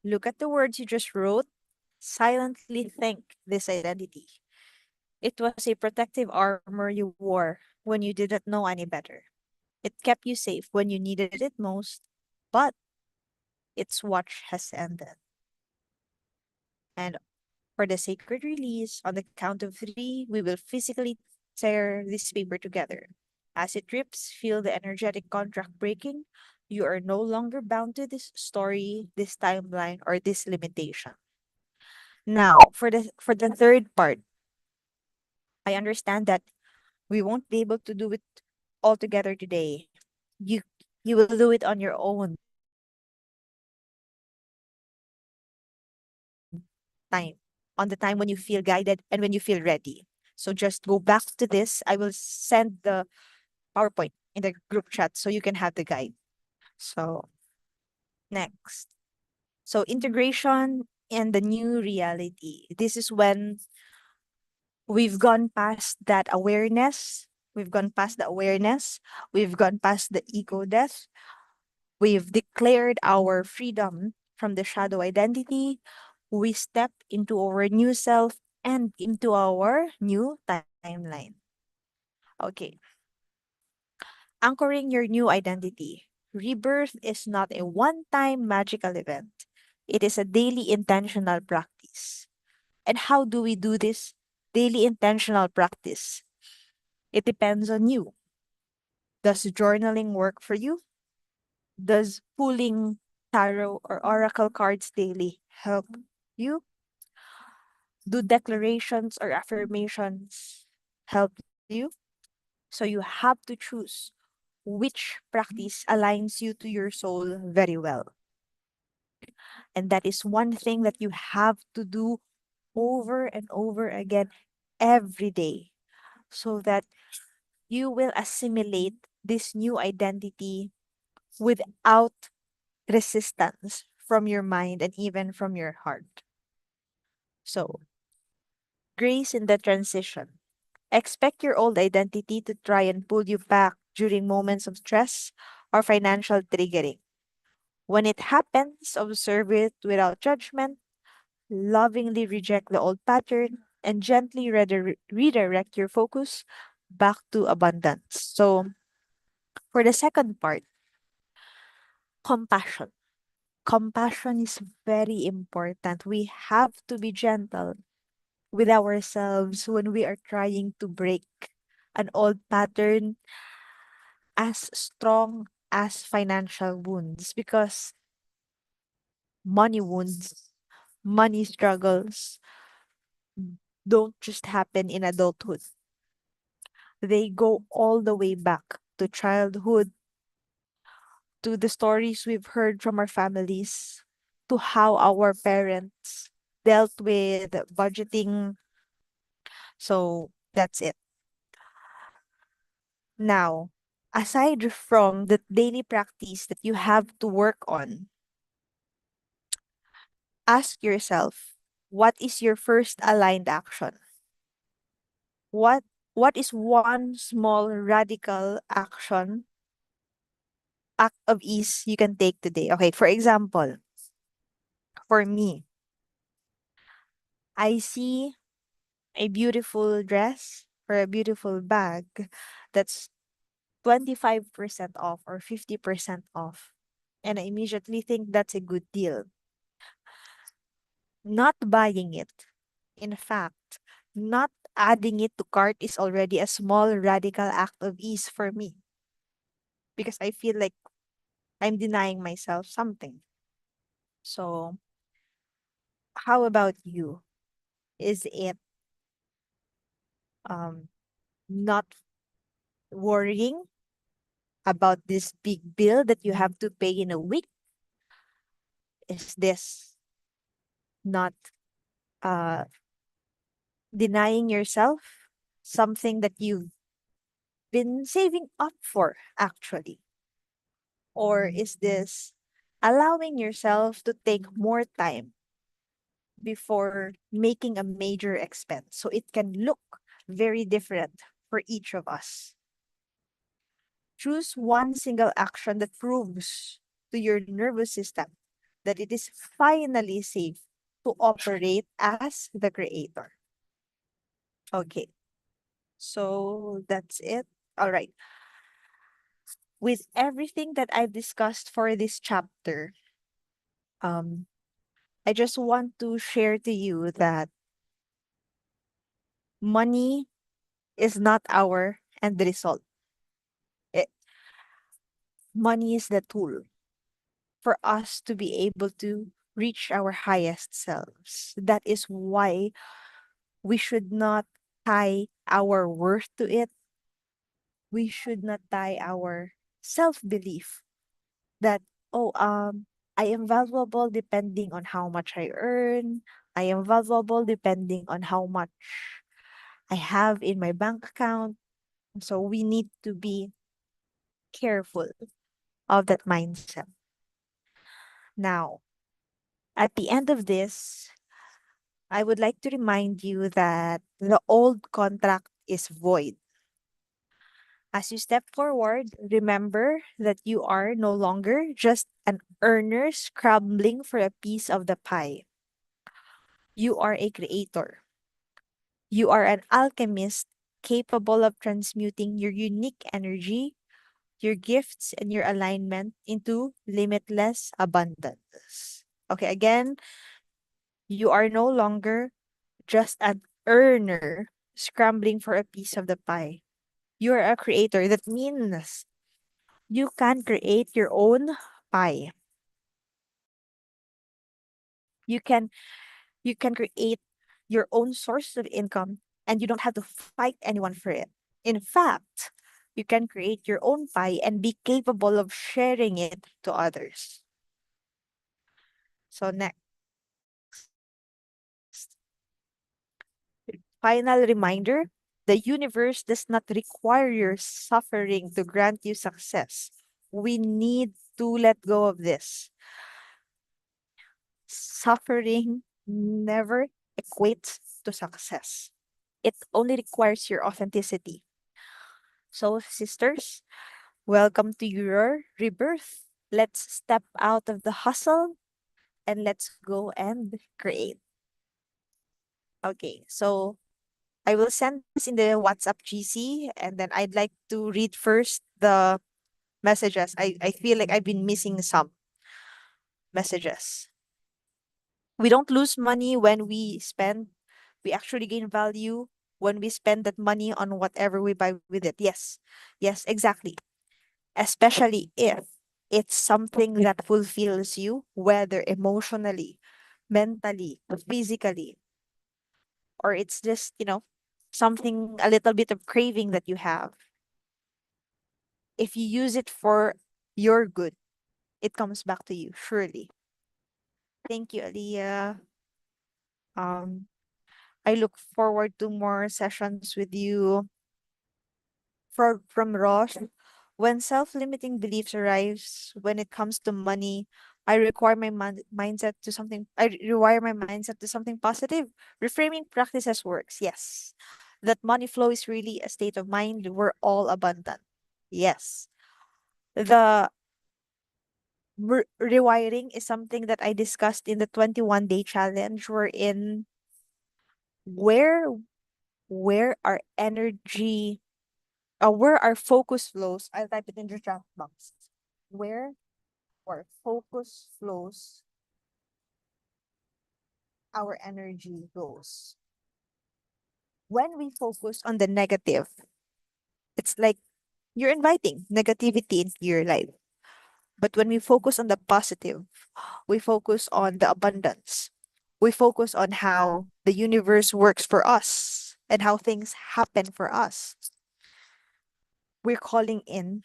Look at the words you just wrote. Silently thank this identity. It was a protective armor you wore when you didn't know any better. It kept you safe when you needed it most, but its watch has ended. And for the sacred release, on the count of three, we will physically tear this paper together. As it rips, feel the energetic contract breaking. You are no longer bound to this story, this timeline, or this limitation. Now, for the third part, I understand that we won't be able to do it all together today. You you will do it on your own time, on the time when you feel guided and when you feel ready. So just go back to this. I will send the PowerPoint in the group chat so you can have the guide. So next. So integration and the new reality. This is when we've gone past that awareness. We've gone past the awareness. We've gone past the ego death. We've declared our freedom from the shadow identity. We step into our new self and into our new timeline. Okay. Anchoring your new identity. Rebirth is not a one time magical event, it is a daily intentional practice. And how do we do this daily intentional practice? It depends on you. Does journaling work for you? Does pulling tarot or oracle cards daily help you? Do declarations or affirmations help you? So you have to choose which practice aligns you to your soul very well. And that is one thing that you have to do over and over again every day so that you will assimilate this new identity without resistance from your mind and even from your heart. So, grace in the transition. Expect your old identity to try and pull you back during moments of stress or financial triggering. When it happens, observe it without judgment, lovingly reject the old pattern, and gently redirect your focus back to abundance. So, for the second part, compassion. Compassion is very important. We have to be gentle with ourselves when we are trying to break an old pattern as strong as financial wounds because money wounds, money struggles don't just happen in adulthood. They go all the way back to childhood, to the stories we've heard from our families, to how our parents dealt with budgeting. So that's it. Now, aside from the daily practice that you have to work on, ask yourself, what is your first aligned action? What what is one small radical act of ease you can take today? Okay, for example, for me, I see a beautiful dress or a beautiful bag that's 25% off or 50% off. And I immediately think that's a good deal. Not buying it. In fact, not adding it to cart is already a small radical act of ease for me because I feel like I'm denying myself something. So, how about you? Is it um not worrying about this big bill that you have to pay in a week? Is this not uh denying yourself something that you've been saving up for actually? Or is this allowing yourself to take more time before making a major expense so it can look very different for each of us? Choose one single action that proves to your nervous system that it is finally safe to operate as the creator. Okay, so that's it. All right. With everything that I've discussed for this chapter, um, I just want to share to you that money is not our end result. It, money is the tool for us to be able to reach our highest selves. That is why we should not tie our worth to it. We should not tie our self belief that, oh, I am valuable depending on how much I earn. I am valuable depending on how much I have in my bank account. So we need to be careful of that mindset. Now, at the end of this, I would like to remind you that the old contract is void. As you step forward, remember that you are no longer just an earner scrambling for a piece of the pie. You are a creator. You are an alchemist capable of transmuting your unique energy, your gifts, and your alignment into limitless abundance. Okay, again, you are no longer just an earner scrambling for a piece of the pie. You're a creator. That means you can create your own pie. You can you can create your own source of income and you don't have to fight anyone for it. In fact, you can create your own pie and be capable of sharing it to others. So next, final reminder, the universe does not require your suffering to grant you success. We need to let go of this. Suffering never equates to success. It only requires your authenticity. So, sisters, welcome to your rebirth. Let's step out of the hustle and let's go and create. Okay, so I will send this in the WhatsApp GC and then I'd like to read first the messages. I feel like I've been missing some messages. We don't lose money when we spend, we actually gain value when we spend that money on whatever we buy with it. Yes, yes, exactly. Especially if it's something that fulfills you, whether emotionally, mentally, physically, or it's just, something, a little bit of craving that you have. If you use it for your good, it comes back to you, surely. Thank you, Aliyah. Um, I look forward to more sessions with you. From Ross, when self-limiting beliefs arise when it comes to money, I require my mindset to something. I rewire my mindset to something positive. Reframing practices works. Yes, that money flow is really a state of mind. We're all abundant. Yes, the rewiring is something that I discussed in the 21-day challenge. We're in where where our energy where our focus flows. I'll type it in the chat box. Where our focus flows, our energy goes. When we focus on the negative, it's like you're inviting negativity into your life. But when we focus on the positive, we focus on the abundance. We focus on how the universe works for us and how things happen for us. We're calling in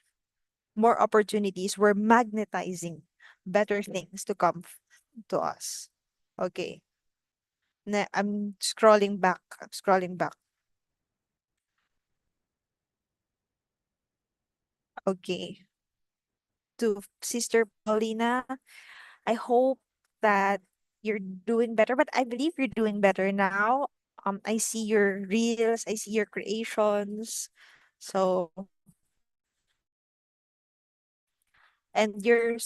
more opportunities. We're magnetizing better things to come to us. Okay. I'm scrolling back. I'm scrolling back. Okay. To Sister Paulina, I hope that you're doing better, but I believe you're doing better now. I see your reels, I see your creations. So And your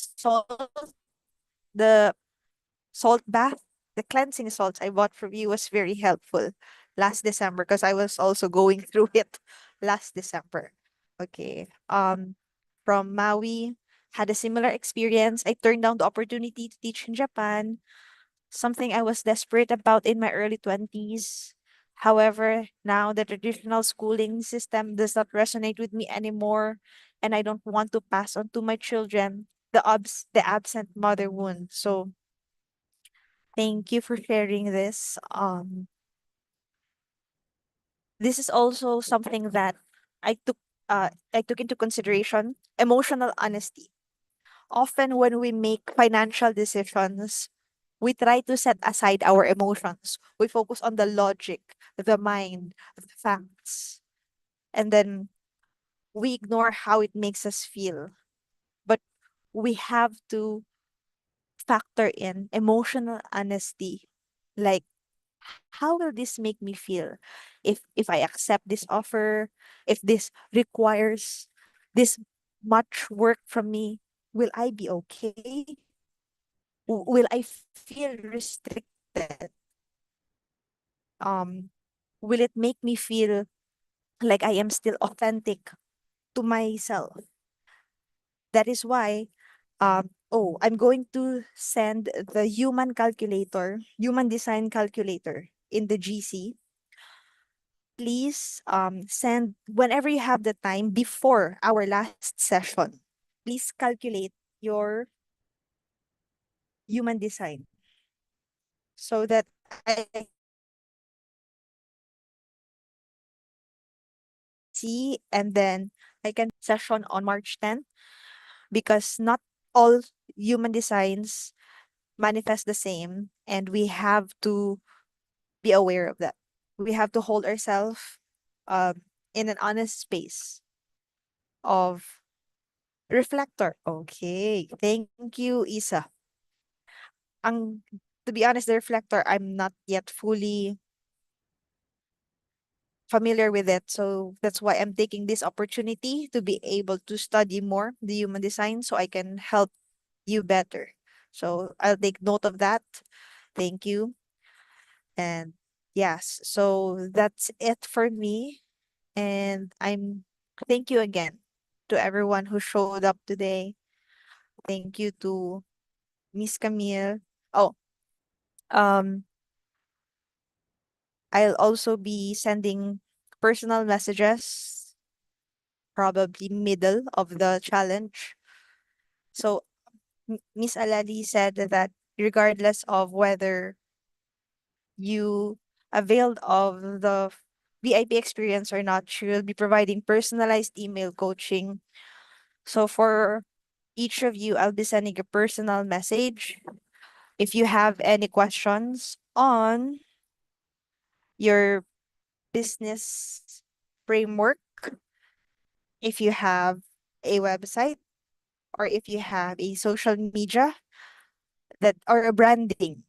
the salt bath, the cleansing salts I bought from you was very helpful last December because I was also going through it last December. Okay. From Maui, had a similar experience. I turned down the opportunity to teach in Japan, something I was desperate about in my early 20s. However, now the traditional schooling system does not resonate with me anymore, and I don't want to pass on to my children the absent mother wound. So thank you for sharing this. This is also something that I took I took into consideration emotional honesty. Often when we make financial decisions, we try to set aside our emotions. We focus on the logic, the mind, the facts, and then we ignore how it makes us feel. But we have to factor in emotional honesty. Like, how will this make me feel if I accept this offer, if this requires this much work from me? Will I be okay? Will I feel restricted? um will it make me feel like I am still authentic to myself? That is why I'm going to send the human design calculator in the GC. Please send whenever you have the time before our last session. Please calculate your human design so that I see, and then I can session on March 10th, because not all human designs manifest the same, and we have to be aware of that. We have to hold ourselves in an honest space of reflector. Okay, thank you, Isa. Ang To be honest, the reflector, I'm not yet fully familiar with it, so that's why I'm taking this opportunity to be able to study more the human design so I can help you better. So I'll take note of that. Thank you. And yes, so that's it for me. And thank you again to everyone who showed up today. Thank you to Miss Camille. Oh, um, I'll also be sending personal messages, probably middle of the challenge. So Miss Aleli said that regardless of whether you availed of the VIP experience or not, she will be providing personalized email coaching. So for each of you, I'll be sending a personal message. If you have any questions on your business framework, if you have a website, or if you have a social media that or a branding.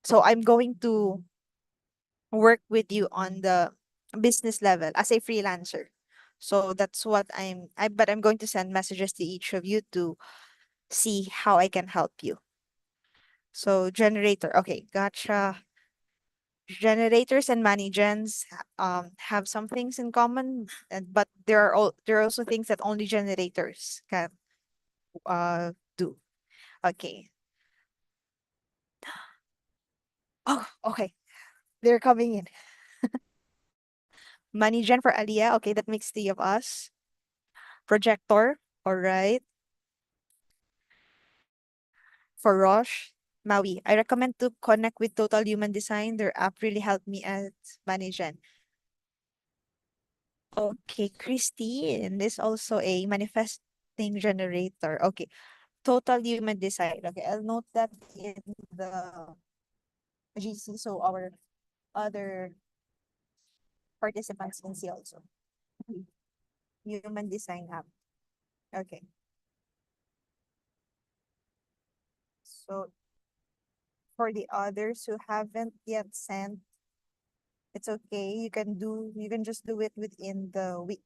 So I'm going to work with you on the business level as a freelancer. So that's what but I'm going to send messages to each of you to see how I can help you. So generator, okay, gotcha. Generators and manigens have some things in common, but there are also things that only generators can do. Okay. Oh, okay. They're coming in. Manigen for Alia. Okay, that makes three of us. Projector. All right. For Roche, Maui. I recommend to connect with Total Human Design. Their app really helped me at Manigen. Okay, Christine is also a manifesting generator. Okay, Total Human Design. Okay, I'll note that in the GC so our other participants can see also. Human Design app. Okay. So for the others who haven't yet sent, it's okay. You can just do it within the week.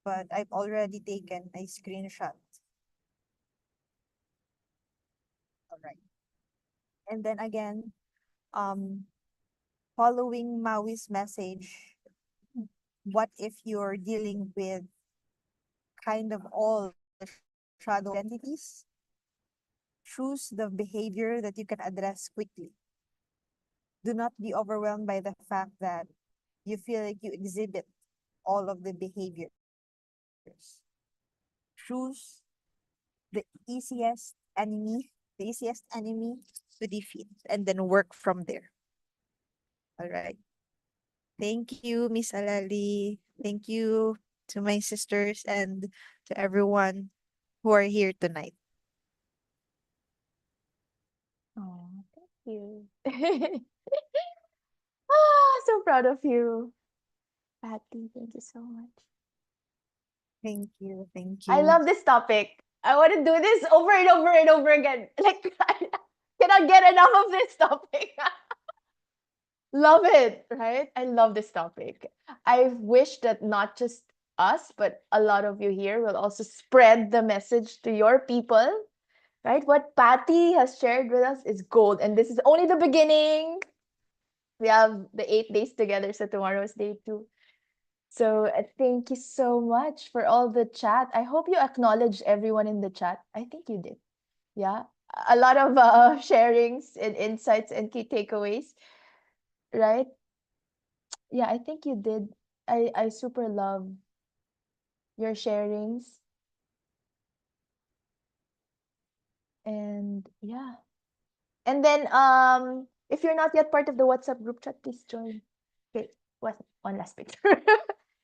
But I've already taken a screenshot. all right. And then again, um, following Maui's message, what if you're dealing with kind of all the shadow entities? Choose the behavior that you can address quickly. Do not be overwhelmed by the fact that you feel like you exhibit all of the behaviors. Choose the easiest enemy to defeat, and then work from there. All right. Thank you, Miss Alali. Thank you to my sisters and to everyone who are here tonight. Oh, thank you. Ah, so proud of you, Patty. Thank you so much. Thank you. Thank I you. love this topic. I want to do this over and over and over again. Like, I cannot get enough of this topic. Love it, right? I love this topic. I wish that not just us, but a lot of you here will also spread the message to your people, right? What Patty has shared with us is gold, and this is only the beginning. We have the 8 days together, so tomorrow is day 2. So thank you so much for all the chat. I hope you acknowledge everyone in the chat. I think you did. Yeah. A lot of sharings and insights and key takeaways, right? Yeah, I think you did. I super love your sharings. And yeah. And then if you're not yet part of the WhatsApp group chat, please join. Okay, what one last picture.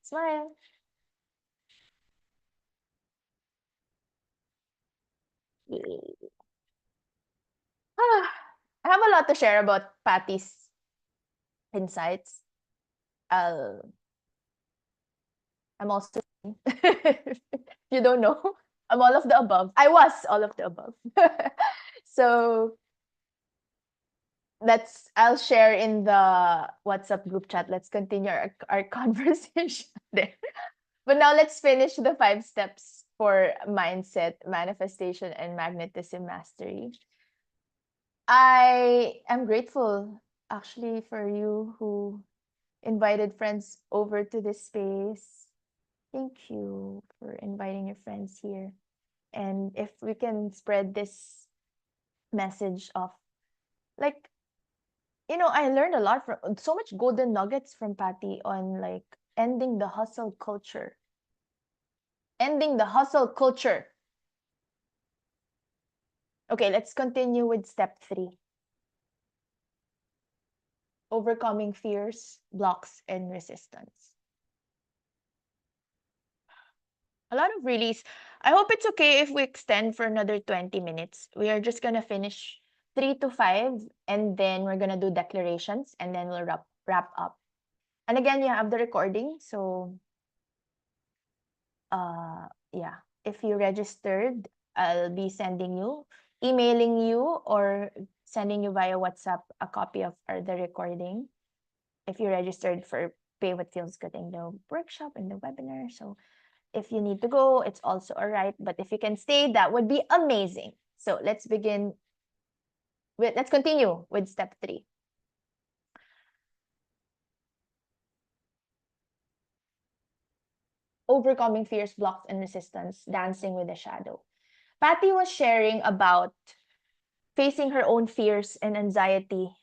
Smile. Yay. I have a lot to share about Patty's insights. I'll I'm also if you don't know, I'm all of the above. I was all of the above. So I'll share in the WhatsApp group chat. Let's continue our conversation there. But now let's finish the 5 steps for mindset, manifestation, and magnetism mastery. I am grateful actually for you who invited friends over to this space. Thank you for inviting your friends here. And if we can spread this message of like, I learned a lot from so much golden nuggets from Patty on like ending the hustle culture. Ending the hustle culture. Okay, let's continue with step 3. Overcoming fears, blocks, and resistance. A lot of release. I hope it's okay if we extend for another 20 minutes. We are just going to finish 3 to 5, and then we're going to do declarations, and then we'll wrap up. And again, you have the recording. So, yeah, if you registered, I'll be emailing you, or sending you via WhatsApp a copy of the recording. If you registered for Pay What Feels Good in the workshop, in the webinar. So if you need to go, it's also all right. But if you can stay, that would be amazing. So let's continue with step 3. Overcoming fears, blocks, and resistance, dancing with the shadow. Patty was sharing about facing her own fears and anxiety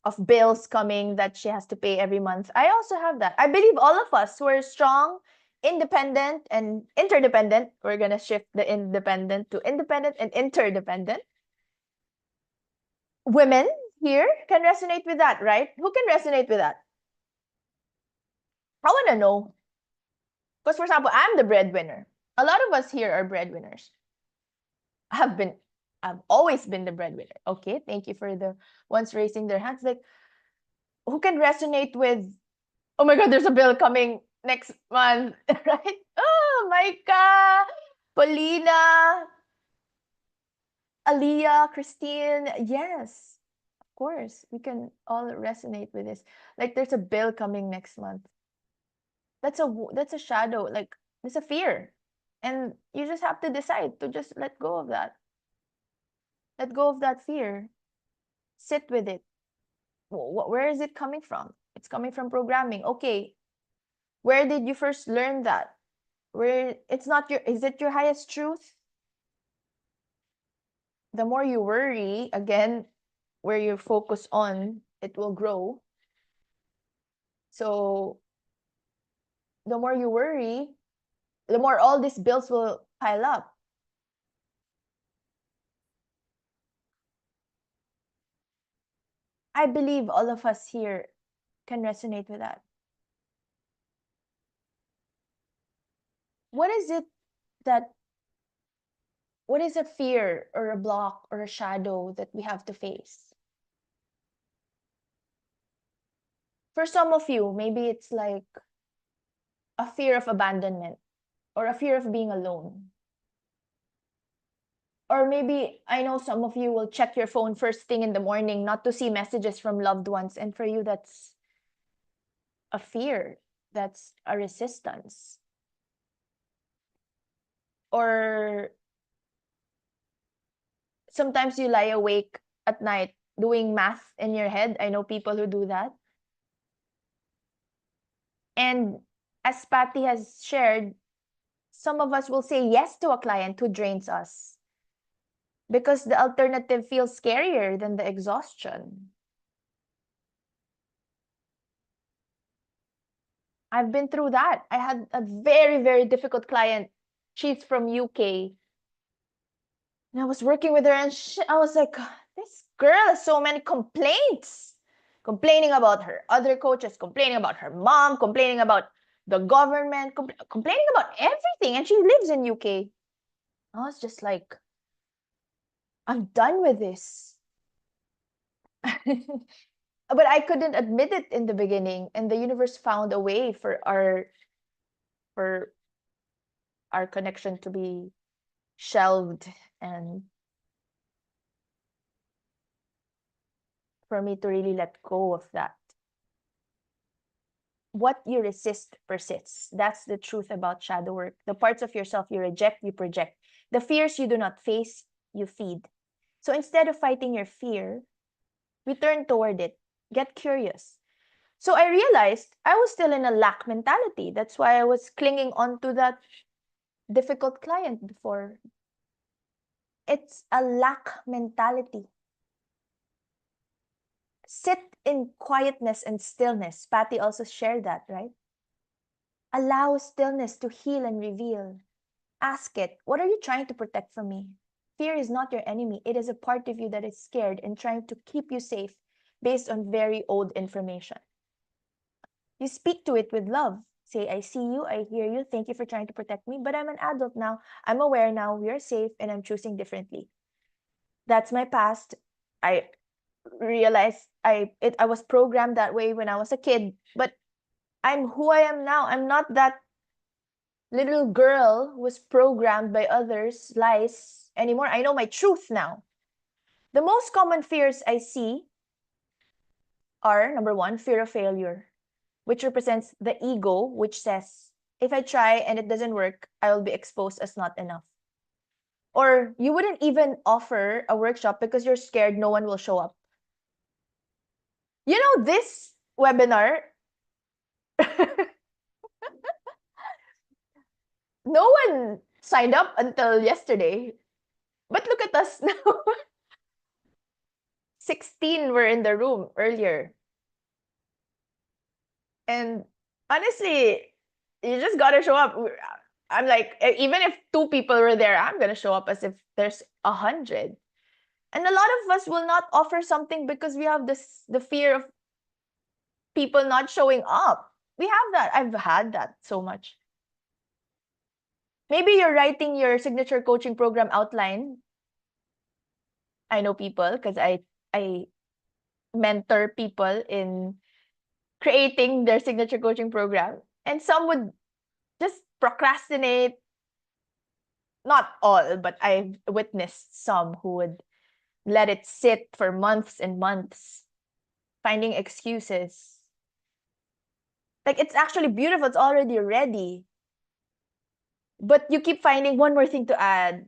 of bills coming that she has to pay every month. I also have that. I believe all of us who are strong, independent, and interdependent, we're going to shift the independent to independent and interdependent. Women here can resonate with that, right? Who can resonate with that? I want to know. Because, for example, I'm the breadwinner. A lot of us here are breadwinners. I've always been the breadwinner. Okay, thank you for the ones raising their hands. Like, who can resonate with, oh my God, there's a bill coming next month, right? Oh, Micah, Paulina, Aliyah, Christine. Yes, of course, we can all resonate with this. Like, there's a bill coming next month. That's a shadow. Like, there's a fear, and you just have to decide to just let go of that. Let go of that fear. Sit with it. Where is it coming from? It's coming from programming. Okay, where did you first learn that? Where it's not your, is it your highest truth? The more you worry, again, where you focus on, it will grow. So the more you worry, the more all these bills will pile up. I believe all of us here can resonate with that. What is it that, what is a fear or a block or a shadow that we have to face? For some of you, maybe it's like a fear of abandonment or a fear of being alone. Or maybe I know some of you will check your phone first thing in the morning not to see messages from loved ones. And for you, that's a fear, that's a resistance. Or sometimes you lie awake at night doing math in your head. I know people who do that. And as Patty has shared, some of us will say yes to a client who drains us because the alternative feels scarier than the exhaustion. I've been through that. I had a very, very difficult client. She's from UK. And I was working with her and I was like, this girl has so many complaints. Complaining about her other coaches, complaining about her mom, complaining about the government, complaining about everything. And she lives in UK. I was just like, I'm done with this. But I couldn't admit it in the beginning. And the universe found a way for our connection to be shelved and for me to really let go of that. What you resist persists. That's the truth about shadow work. The parts of yourself you reject, you project. The fears you do not face, you feed. So instead of fighting your fear, we turn toward it. Get curious. So I realized I was still in a lack mentality. That's why I was clinging on to that difficult client before. It's a lack mentality. Sit in quietness and stillness. Patty also shared that, right? Allow stillness to heal and reveal. Ask it, what are you trying to protect from me? Fear is not your enemy. It is a part of you that is scared and trying to keep you safe based on very old information. You speak to it with love. Say, I see you, I hear you, thank you for trying to protect me, but I'm an adult now. I'm aware now, we are safe, and I'm choosing differently. That's my past. I realized I was programmed that way when I was a kid, but I'm who I am now. I'm not that little girl who was programmed by others' lies anymore. I know my truth now. The most common fears I see are number one, fear of failure, which represents the ego, which says, if I try and it doesn't work, I will be exposed as not enough. Or you wouldn't even offer a workshop because you're scared no one will show up. You know, this webinar, no one signed up until yesterday. But look at us now. 16 were in the room earlier. And honestly, you just gotta show up. I'm like, even if 2 people were there, I'm gonna show up as if there's 100. And a lot of us will not offer something because we have the fear of people not showing up. We have that. I've had that so much. Maybe you're writing your signature coaching program outline. I know people because I mentor people in creating their signature coaching program. And some would just procrastinate. Not all, but I've witnessed some who would let it sit for months and months, finding excuses. Like, it's actually beautiful, it's already ready. But you keep finding one more thing to add,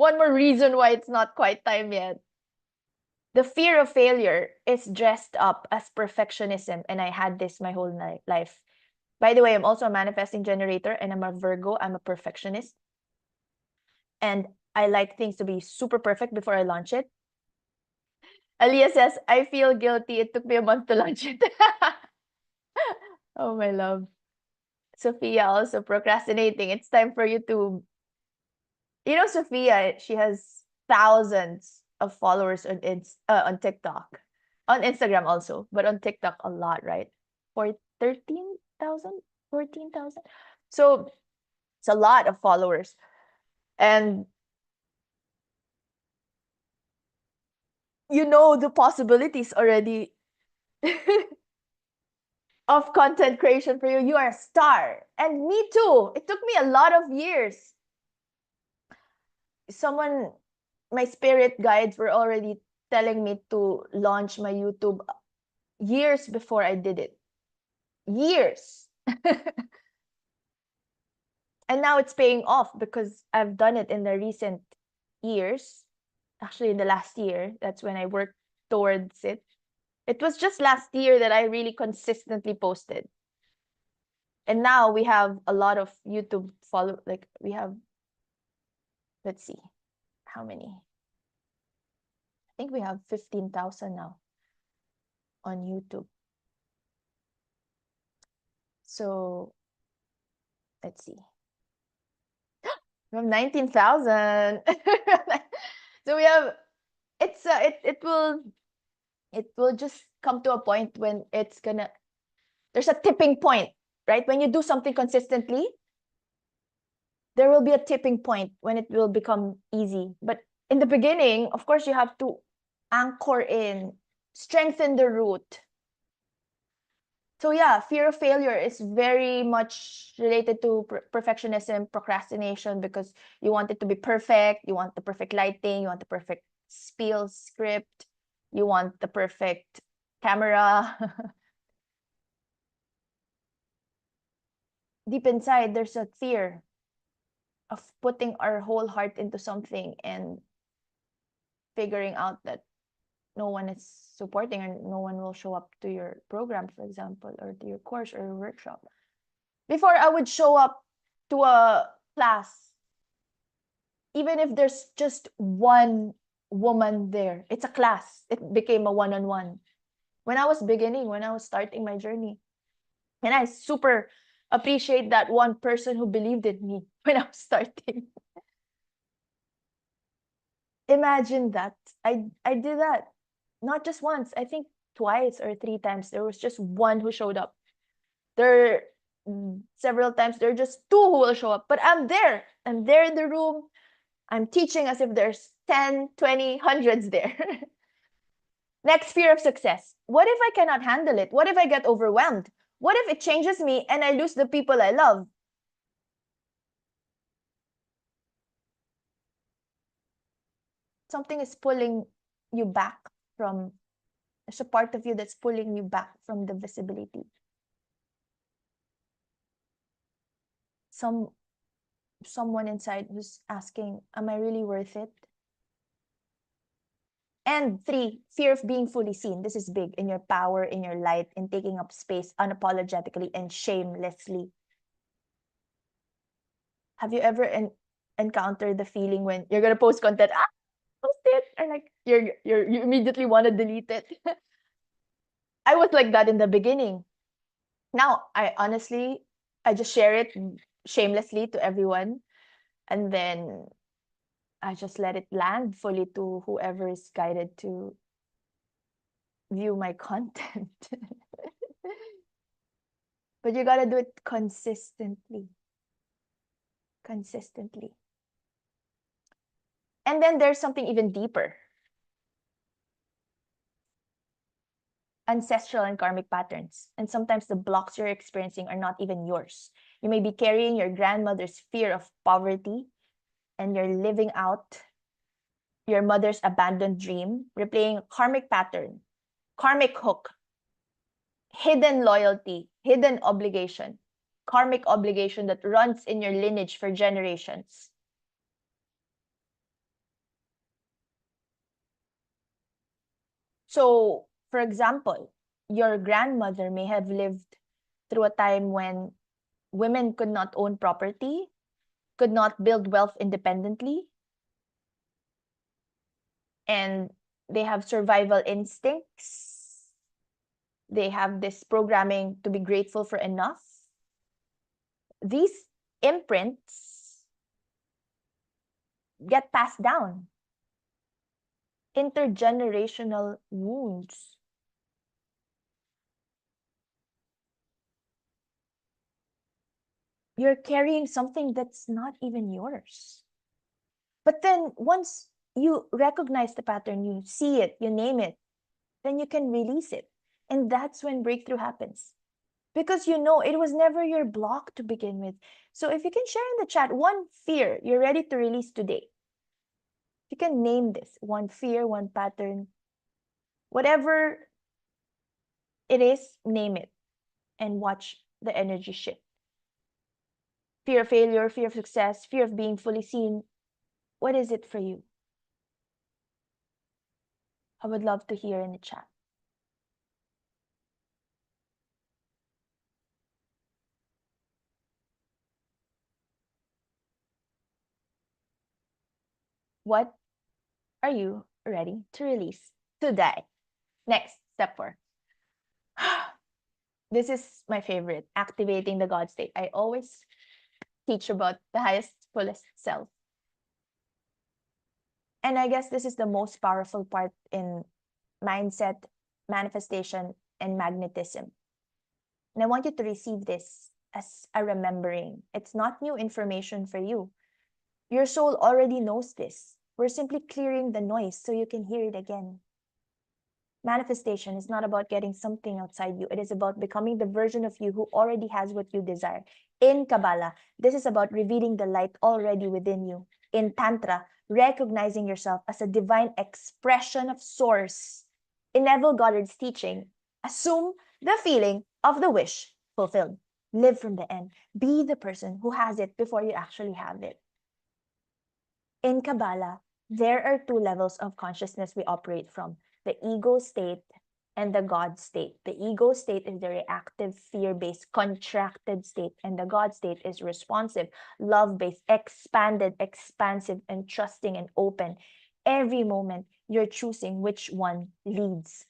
One more reason why it's not quite time yet. The fear of failure is dressed up as perfectionism, and I had this my whole life. By the way, I'm also a manifesting generator, and I'm a Virgo. I'm a perfectionist. And I like things to be super perfect before I launch it. Aliyah says, I feel guilty. It took me a month to launch it. Oh, my love. Sophia also procrastinating. It's time for you to, Sophia, she has thousands of followers on TikTok, on Instagram also, but on TikTok a lot, right? For 13,000, 14,000. So it's a lot of followers. And the possibilities already of content creation for you. You are a star. And me too. It took me a lot of years. My spirit guides were already telling me to launch my YouTube years before I did it. Years. And now it's paying off because I've done it in the recent years. Actually, in the last year, that's when I worked towards it. It was just last year that I really consistently posted. And now we have a lot of YouTube like we have, let's see, how many? I think we have 15,000 now on YouTube. So let's see. We have 19,000. So we have it will just come to a point when there's a tipping point, right? When you do something consistently, there will be a tipping point when it will become easy. But in the beginning, of course, you have to anchor in, strengthen the root. So yeah, fear of failure is very much related to perfectionism, procrastination, because you want it to be perfect, you want the perfect lighting, you want the perfect spiel script, you want the perfect camera. Deep inside, there's a fear of putting our whole heart into something and figuring out that no one is supporting and no one will show up to your program, for example, or to your course or workshop. Before, I would show up to a class, even if there's just one woman there. It's a class. It became a one-on-one. When I was starting my journey. And I super appreciate that one person who believed in me when I was starting. Imagine that. I did that. Not just once, I think twice or three times. There was just one who showed up. There several times there are just two who will show up, but I'm there. I'm there in the room. I'm teaching as if there's 10, 20, hundreds there. Next, fear of success. What if I cannot handle it? What if I get overwhelmed? What if it changes me and I lose the people I love? Something is pulling you back from, there's a part of you that's pulling you back from the visibility. Someone inside who's asking, am I really worth it? And 3, fear of being fully seen. This is big, in your power, in your light, in taking up space unapologetically and shamelessly. Have you ever encountered the feeling when you're gonna post content, post it, or like you immediately want to delete it? I was like that in the beginning. Now I just share it shamelessly to everyone, and then I just let it land fully to whoever is guided to view my content. But you gotta do it consistently. Consistently. And then there's something even deeper. Ancestral and karmic patterns. And sometimes the blocks you're experiencing are not even yours. You may be carrying your grandmother's fear of poverty, and you're living out your mother's abandoned dream, replaying a karmic pattern, karmic hook, hidden loyalty, hidden obligation, karmic obligation that runs in your lineage for generations. So, for example, your grandmother may have lived through a time when women could not own property, could not build wealth independently, and they have survival instincts. They have this programming to be grateful for enough. These imprints get passed down. Intergenerational wounds. You're carrying something that's not even yours. But then once you recognize the pattern, you see it, you name it, then you can release it. And that's when breakthrough happens. Because you know it was never your block to begin with. So if you can share in the chat one fear you're ready to release today, you can name this one fear, one pattern, whatever it is, name it and watch the energy shift. Fear of failure, fear of success, fear of being fully seen. What is it for you? I would love to hear in the chat. What are you ready to release today? Next, step 4. This is my favorite, activating the God state. I always teach about the highest, fullest self. And I guess this is the most powerful part in mindset, manifestation, and magnetism. And I want you to receive this as a remembering. It's not new information for you. Your soul already knows this. We're simply clearing the noise so you can hear it again. Manifestation is not about getting something outside you. It is about becoming the version of you who already has what you desire. In Kabbalah, this is about revealing the light already within you. In Tantra, recognizing yourself as a divine expression of Source. In Neville Goddard's teaching, assume the feeling of the wish fulfilled. Live from the end. Be the person who has it before you actually have it. In Kabbalah, there are 2 levels of consciousness we operate from: the ego state and the God state. The ego state is the reactive, fear-based, contracted state, and the God state is responsive, love-based, expanded, expansive, and trusting and open. Every moment, you're choosing which one leads.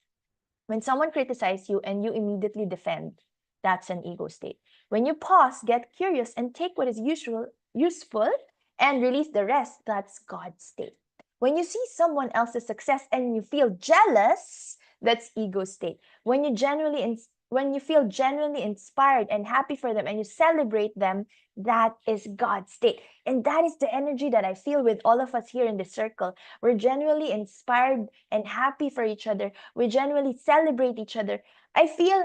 When someone criticizes you and you immediately defend, that's an ego state. When you pause, get curious, and take what is useful and release the rest, that's God state. When you see someone else's success and you feel jealous, that's ego state. When you feel genuinely inspired and happy for them and you celebrate them, that is God state. And that is the energy that I feel with all of us here in the circle. We're genuinely inspired and happy for each other. We genuinely celebrate each other. I feel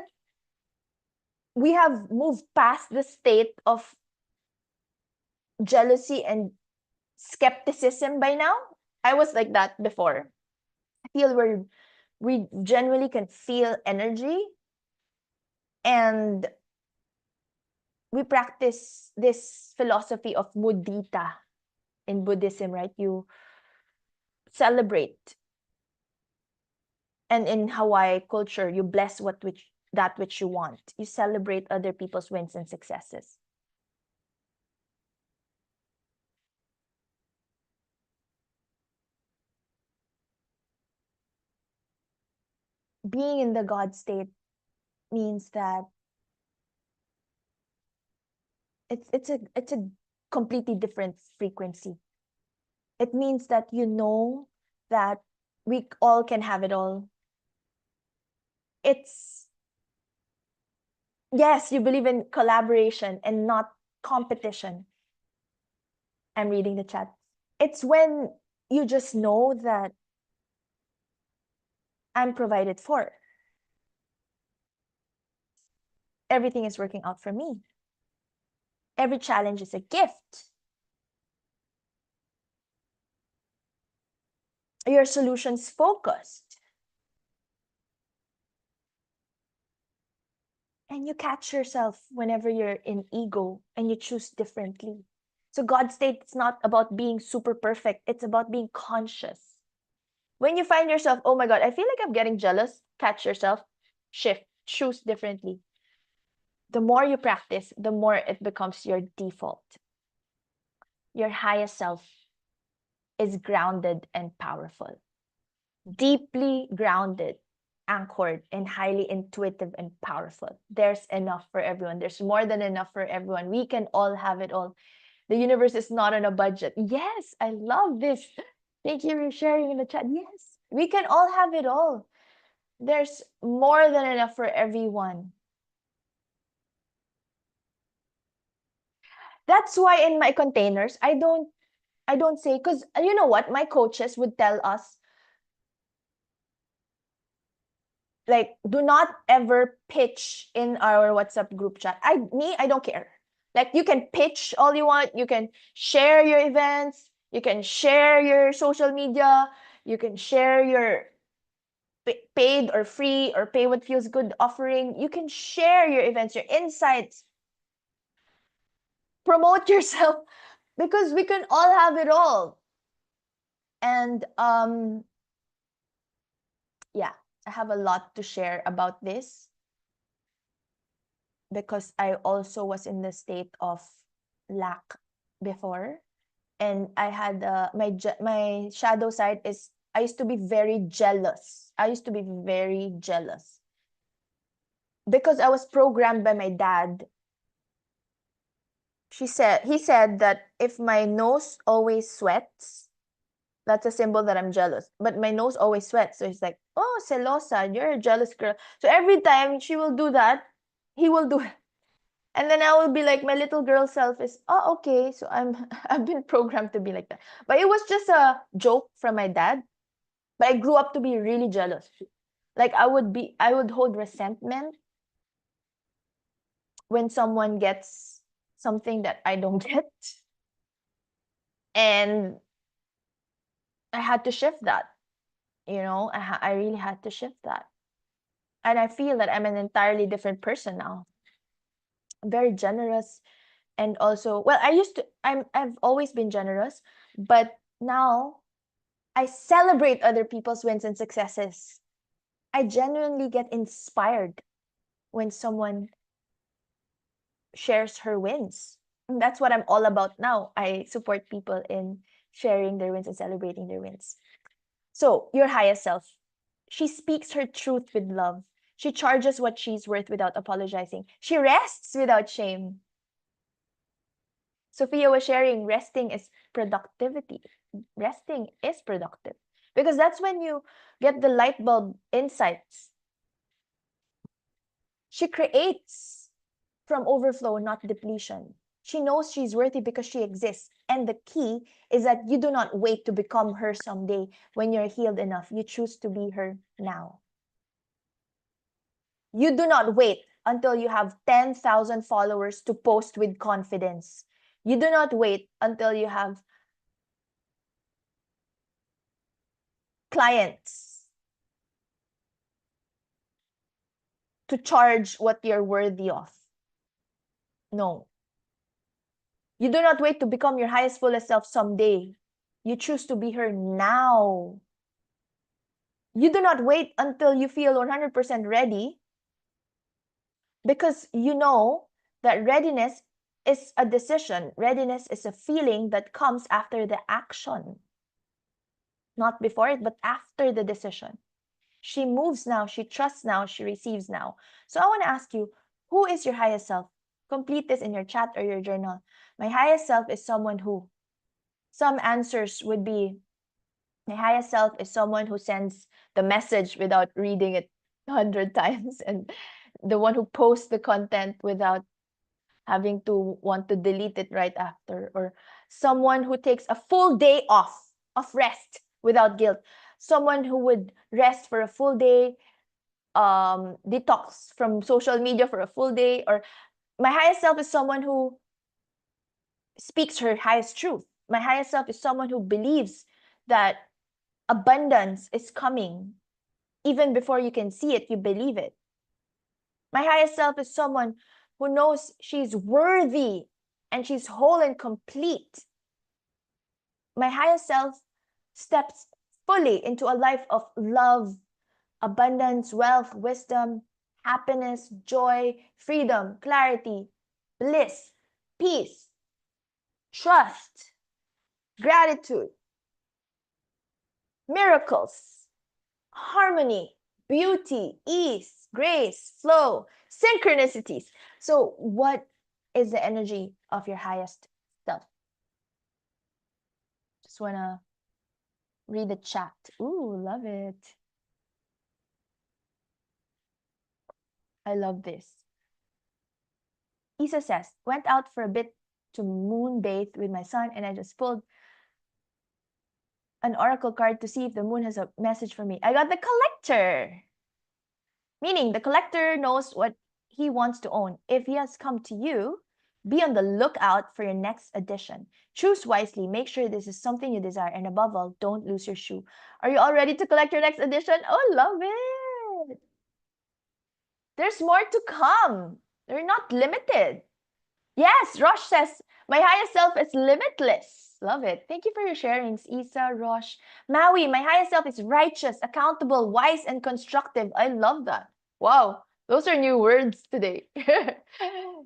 we have moved past the state of jealousy and skepticism by now. I was like that before. I feel we genuinely can feel energy, and we practice this philosophy of mudita in Buddhism, right? You celebrate, and in Hawaii culture, you bless that which you want. You celebrate other people's wins and successes. Being in the God state means that it's a completely different frequency. It means that you know that we all can have it all. It's, yes, you believe in collaboration and not competition. I'm reading the chat. It's when you just know that I'm provided for. Everything is working out for me. Every challenge is a gift. Your solutions focused. And you catch yourself whenever you're in ego and you choose differently. So God state, it's not about being super perfect. It's about being conscious. When you find yourself, oh my God, I feel like I'm getting jealous, catch yourself, shift, choose differently. The more you practice, the more it becomes your default. Your highest self is grounded and powerful, deeply grounded, anchored, and highly intuitive and powerful. There's enough for everyone. There's more than enough for everyone. We can all have it all. The universe is not on a budget. Yes, I love this. Thank you for sharing in the chat. Yes, we can all have it all. There's more than enough for everyone. That's why in my containers, I don't say, because you know what? My coaches would tell us, like, do not ever pitch in our WhatsApp group chat. I don't care. Like, you can pitch all you want. You can share your events. You can share your social media. You can share your paid or free or pay what feels good offering. You can share your events, your insights. Promote yourself because we can all have it all. And yeah, I have a lot to share about this because I also was in the state of lack before, and I had my shadow side is I used to be very jealous. I used to be very jealous because I was programmed by my dad. He said that if my nose always sweats, that's a symbol that I'm jealous. But my nose always sweats. So he's like, oh, celosa, you're a jealous girl. So every time she will do that, he will do it. And then I will be like, my little girl self is, oh, okay. So I've been programmed to be like that. But it was just a joke from my dad. But I grew up to be really jealous. Like I would hold resentment when someone gets something that I don't get. And I had to shift that. I really had to shift that. And I feel that I'm an entirely different person now. I'm very generous, and also, well, I've always been generous, but now I celebrate other people's wins and successes. I genuinely get inspired when someone shares her wins. And that's what I'm all about now. I support people in sharing their wins and celebrating their wins. So, your highest self, she speaks her truth with love. She charges what she's worth without apologizing. She rests without shame. Sophia was sharing resting is productivity. Resting is productive because that's when you get the light bulb insights. She creates from overflow, not depletion. She knows she's worthy because she exists. And the key is that you do not wait to become her someday when you're healed enough. You choose to be her now. You do not wait until you have 10,000 followers to post with confidence. You do not wait until you have clients to charge what you're worthy of. No. You do not wait to become your highest, fullest self someday. You choose to be her now. You do not wait until you feel 100% ready because you know that readiness is a decision. Readiness is a feeling that comes after the action. Not before it, but after the decision. She moves now, she trusts now, she receives now. So I want to ask you, who is your highest self? Complete this in your chat or your journal. My highest self is someone who. Some answers would be, my highest self is someone who sends the message without reading it 100 times, and the one who posts the content without having to want to delete it right after, or someone who takes a full day off of rest without guilt, someone who would rest for a full day, detox from social media for a full day. Or my highest self is someone who speaks her highest truth. My highest self is someone who believes that abundance is coming. Even before you can see it, you believe it. My highest self is someone who knows she's worthy and she's whole and complete. My highest self steps fully into a life of love, abundance, wealth, wisdom, happiness, joy, freedom, clarity, bliss, peace, trust, gratitude, miracles, harmony, beauty, ease, grace, flow, synchronicities. So, what is the energy of your highest self? Just want to read the chat. Ooh, love it. I love this. Isa says, went out for a bit to moon bathe with my son, and I just pulled an oracle card to see if the moon has a message for me. I got the collector. Meaning the collector knows what he wants to own. If he has come to you, be on the lookout for your next edition. Choose wisely. Make sure this is something you desire. And above all, don't lose your shoe. Are you all ready to collect your next edition? Oh, love it. There's more to come. They're not limited. Yes, Rosh says, my highest self is limitless. Love it. Thank you for your sharings, Isa, Rosh. Maui, my highest self is righteous, accountable, wise, and constructive. I love that. Wow, those are new words today.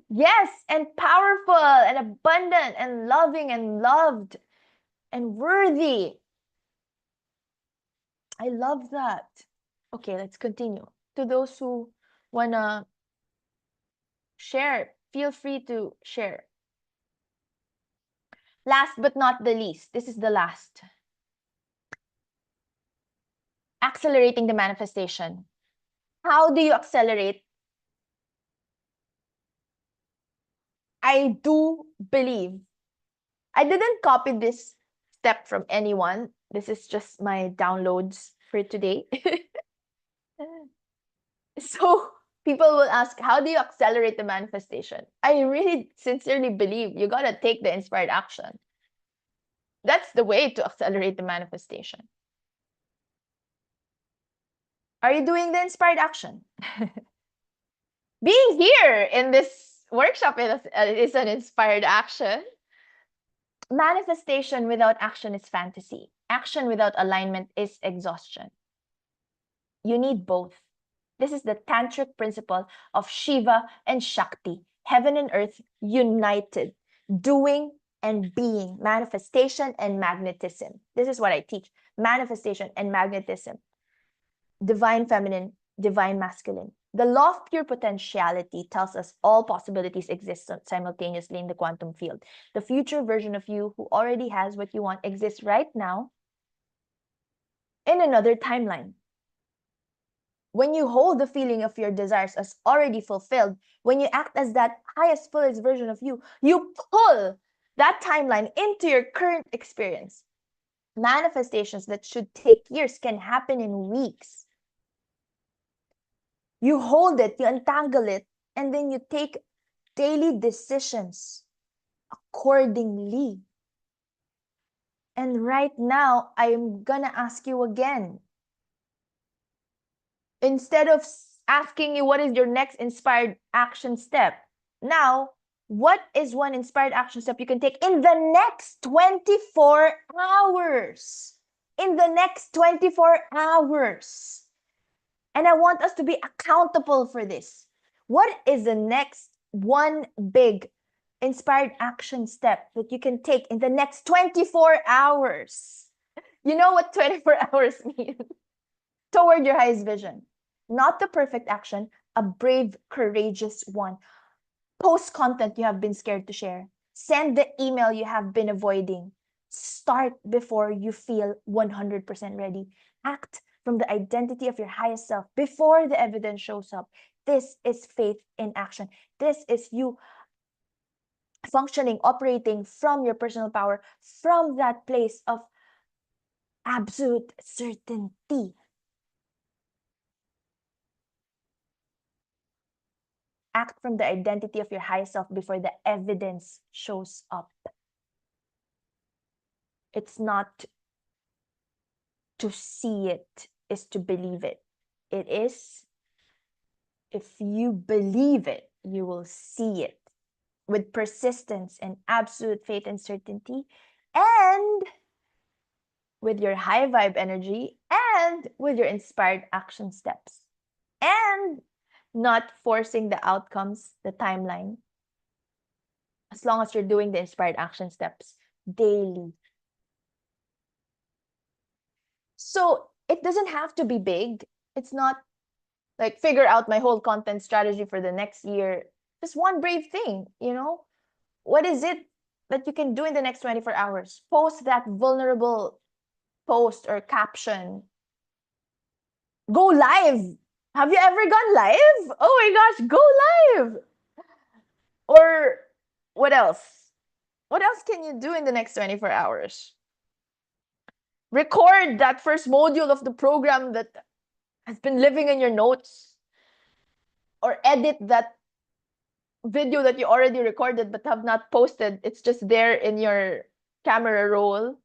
Yes, and powerful, and abundant, and loving, and loved, and worthy. I love that. Okay, let's continue. To those who want to share, feel free to share. Last but not the least, this is the last. Accelerating the manifestation. How do you accelerate? I do believe. I didn't copy this step from anyone. This is just my downloads for today. So people will ask, how do you accelerate the manifestation? I really sincerely believe you got to take the inspired action. That's the way to accelerate the manifestation. Are you doing the inspired action? Being here in this workshop is an inspired action. Manifestation without action is fantasy. Action without alignment is exhaustion. You need both. This is the tantric principle of Shiva and Shakti, heaven and earth united, doing and being, manifestation and magnetism. This is what I teach, manifestation and magnetism, divine feminine, divine masculine. The law of pure potentiality tells us all possibilities exist simultaneously in the quantum field. The future version of you who already has what you want exists right now in another timeline. When you hold the feeling of your desires as already fulfilled, when you act as that highest, fullest version of you, you pull that timeline into your current experience. Manifestations that should take years can happen in weeks. You hold it, you untangle it, and then you take daily decisions accordingly. And right now, I'm gonna ask you again. Instead of asking you what is your next inspired action step, now, what is one inspired action step you can take in the next 24 hours? In the next 24 hours. And I want us to be accountable for this. What is the next one big inspired action step that you can take in the next 24 hours? You know what 24 hours means? Toward your highest vision. Not the perfect action, a brave, courageous one. Post content you have been scared to share. Send the email you have been avoiding. Start before you feel 100% ready. Act from the identity of your highest self before the evidence shows up. This is faith in action. This is you functioning, operating from your personal power, from that place of absolute certainty. Act from the identity of your highest self before the evidence shows up. It's not to see it, is to believe it. It is, if you believe it, you will see it with persistence and absolute faith and certainty. And with your high vibe energy, and with your inspired action steps. And not forcing the outcomes, the timeline, as long as you're doing the inspired action steps daily. So it doesn't have to be big. It's not like figure out my whole content strategy for the next year. Just one brave thing, you know? What is it that you can do in the next 24 hours? Post that vulnerable post or caption. Go live. Have you ever gone live? Oh my gosh, go live. Or what else? What else can you do in the next 24 hours? Record that first module of the program that has been living in your notes. Or edit that video that you already recorded but have not posted. It's just there in your camera roll.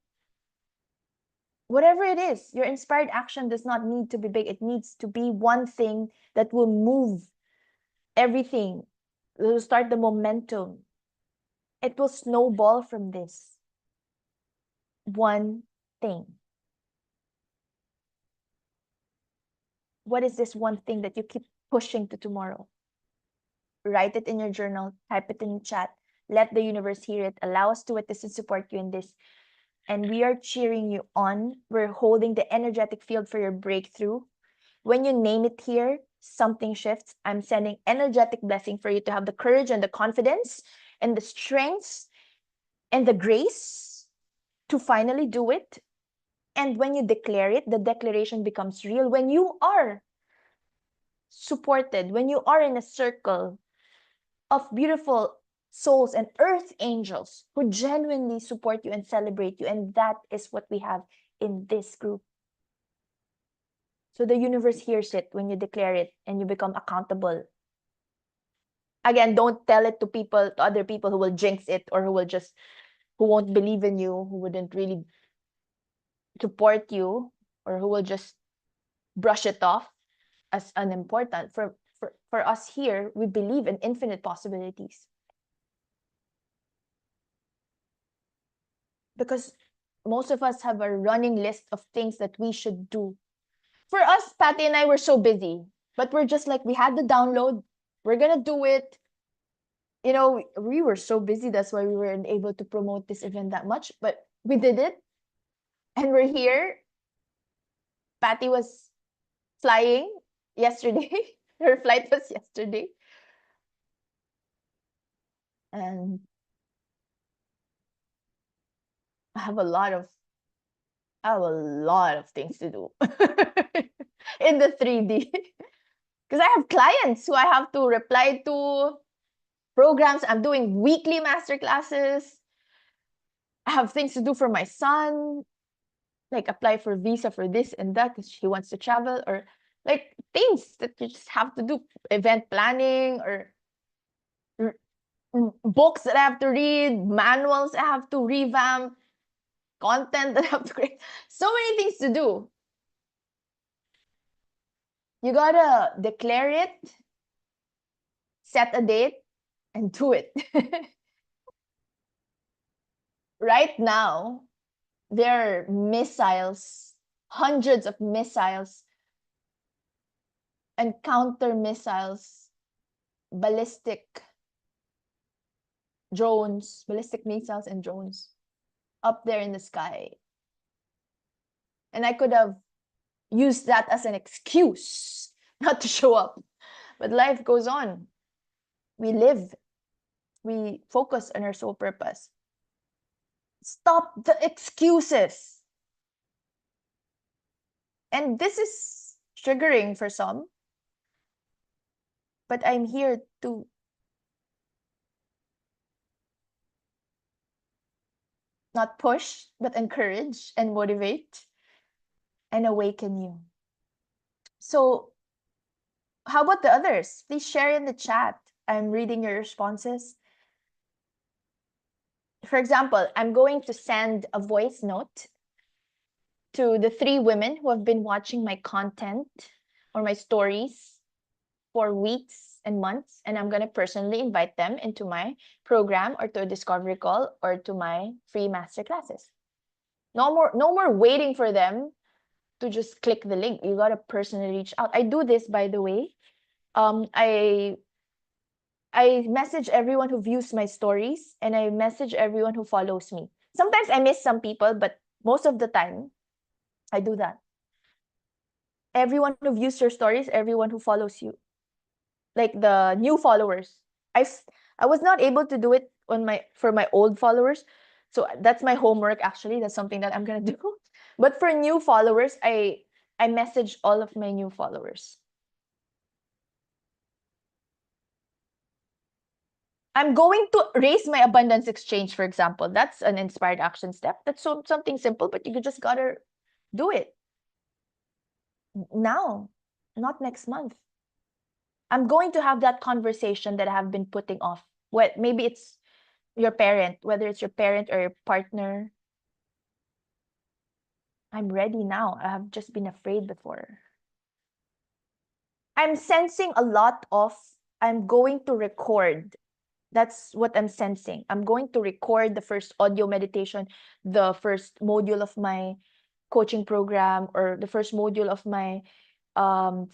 Whatever it is, your inspired action does not need to be big. It needs to be one thing that will move everything. It will start the momentum. It will snowball from this one thing. What is this one thing that you keep pushing to tomorrow? Write it in your journal, type it in the chat, let the universe hear it, allow us to witness and support you in this. And we are cheering you on. We're holding the energetic field for your breakthrough. When you name it here, something shifts. I'm sending energetic blessing for you to have the courage and the confidence and the strength and the grace to finally do it. And when you declare it, the declaration becomes real. When you are supported, when you are in a circle of beautiful souls and earth angels who genuinely support you and celebrate you. And that is what we have in this group. So the universe hears it when you declare it and you become accountable. Again, don't tell it to people, to other people who will jinx it or who won't believe in you, who wouldn't really support you, or who will just brush it off as unimportant. For us here, we believe in infinite possibilities. Because most of us have a running list of things that we should do. For us, Patty and I were so busy, but we're just like, we had the download, we're gonna do it. You know, we were so busy, that's why we weren't able to promote this event that much, but we did it. And we're here. Patty was flying yesterday. Her flight was yesterday. And I have a lot of things to do in the 3D. Because I have clients who I have to reply to, programs. I'm doing weekly master classes. I have things to do for my son, like apply for visa for this and that because he wants to travel, or like things that you just have to do, event planning, or books that I have to read, manuals I have to revamp, content that I have to create. So many things to do. You gotta declare it, set a date, and do it. Right now, there are missiles, hundreds of missiles and counter missiles, ballistic drones, ballistic missiles and drones up there in the sky. And I could have used that as an excuse not to show up. But life goes on. We live. We focus on our sole purpose. Stop the excuses. And this is triggering for some. But I'm here to not push, but encourage and motivate and awaken you. So how about the others? Please share in the chat. I'm reading your responses. For example, I'm going to send a voice note to the 3 women who have been watching my content or my stories for weeks and months, and I'm going to personally invite them into my program or to a discovery call or to my free master classes. No more waiting for them to just click the link. You gotta personally reach out. I do this, by the way. I message everyone who views my stories, and I message everyone who follows me. Sometimes I miss some people, but most of the time I do that. Everyone who views your stories, everyone who follows you, like the new followers. I I was not able to do it on for my old followers. So that's my homework actually. That's something that I'm going to do. But for new followers, I message all of my new followers. I'm going to raise my abundance exchange, for example. That's an inspired action step. That's something simple, but you just gotta do it now, not next month. I'm going to have that conversation that I have been putting off. What maybe it's your parent, whether it's your parent or your partner. I'm ready now. I have just been afraid before. I'm sensing a lot of I'm going to record. That's what I'm sensing. I'm going to record the first audio meditation, the first module of my coaching program, or the first module of my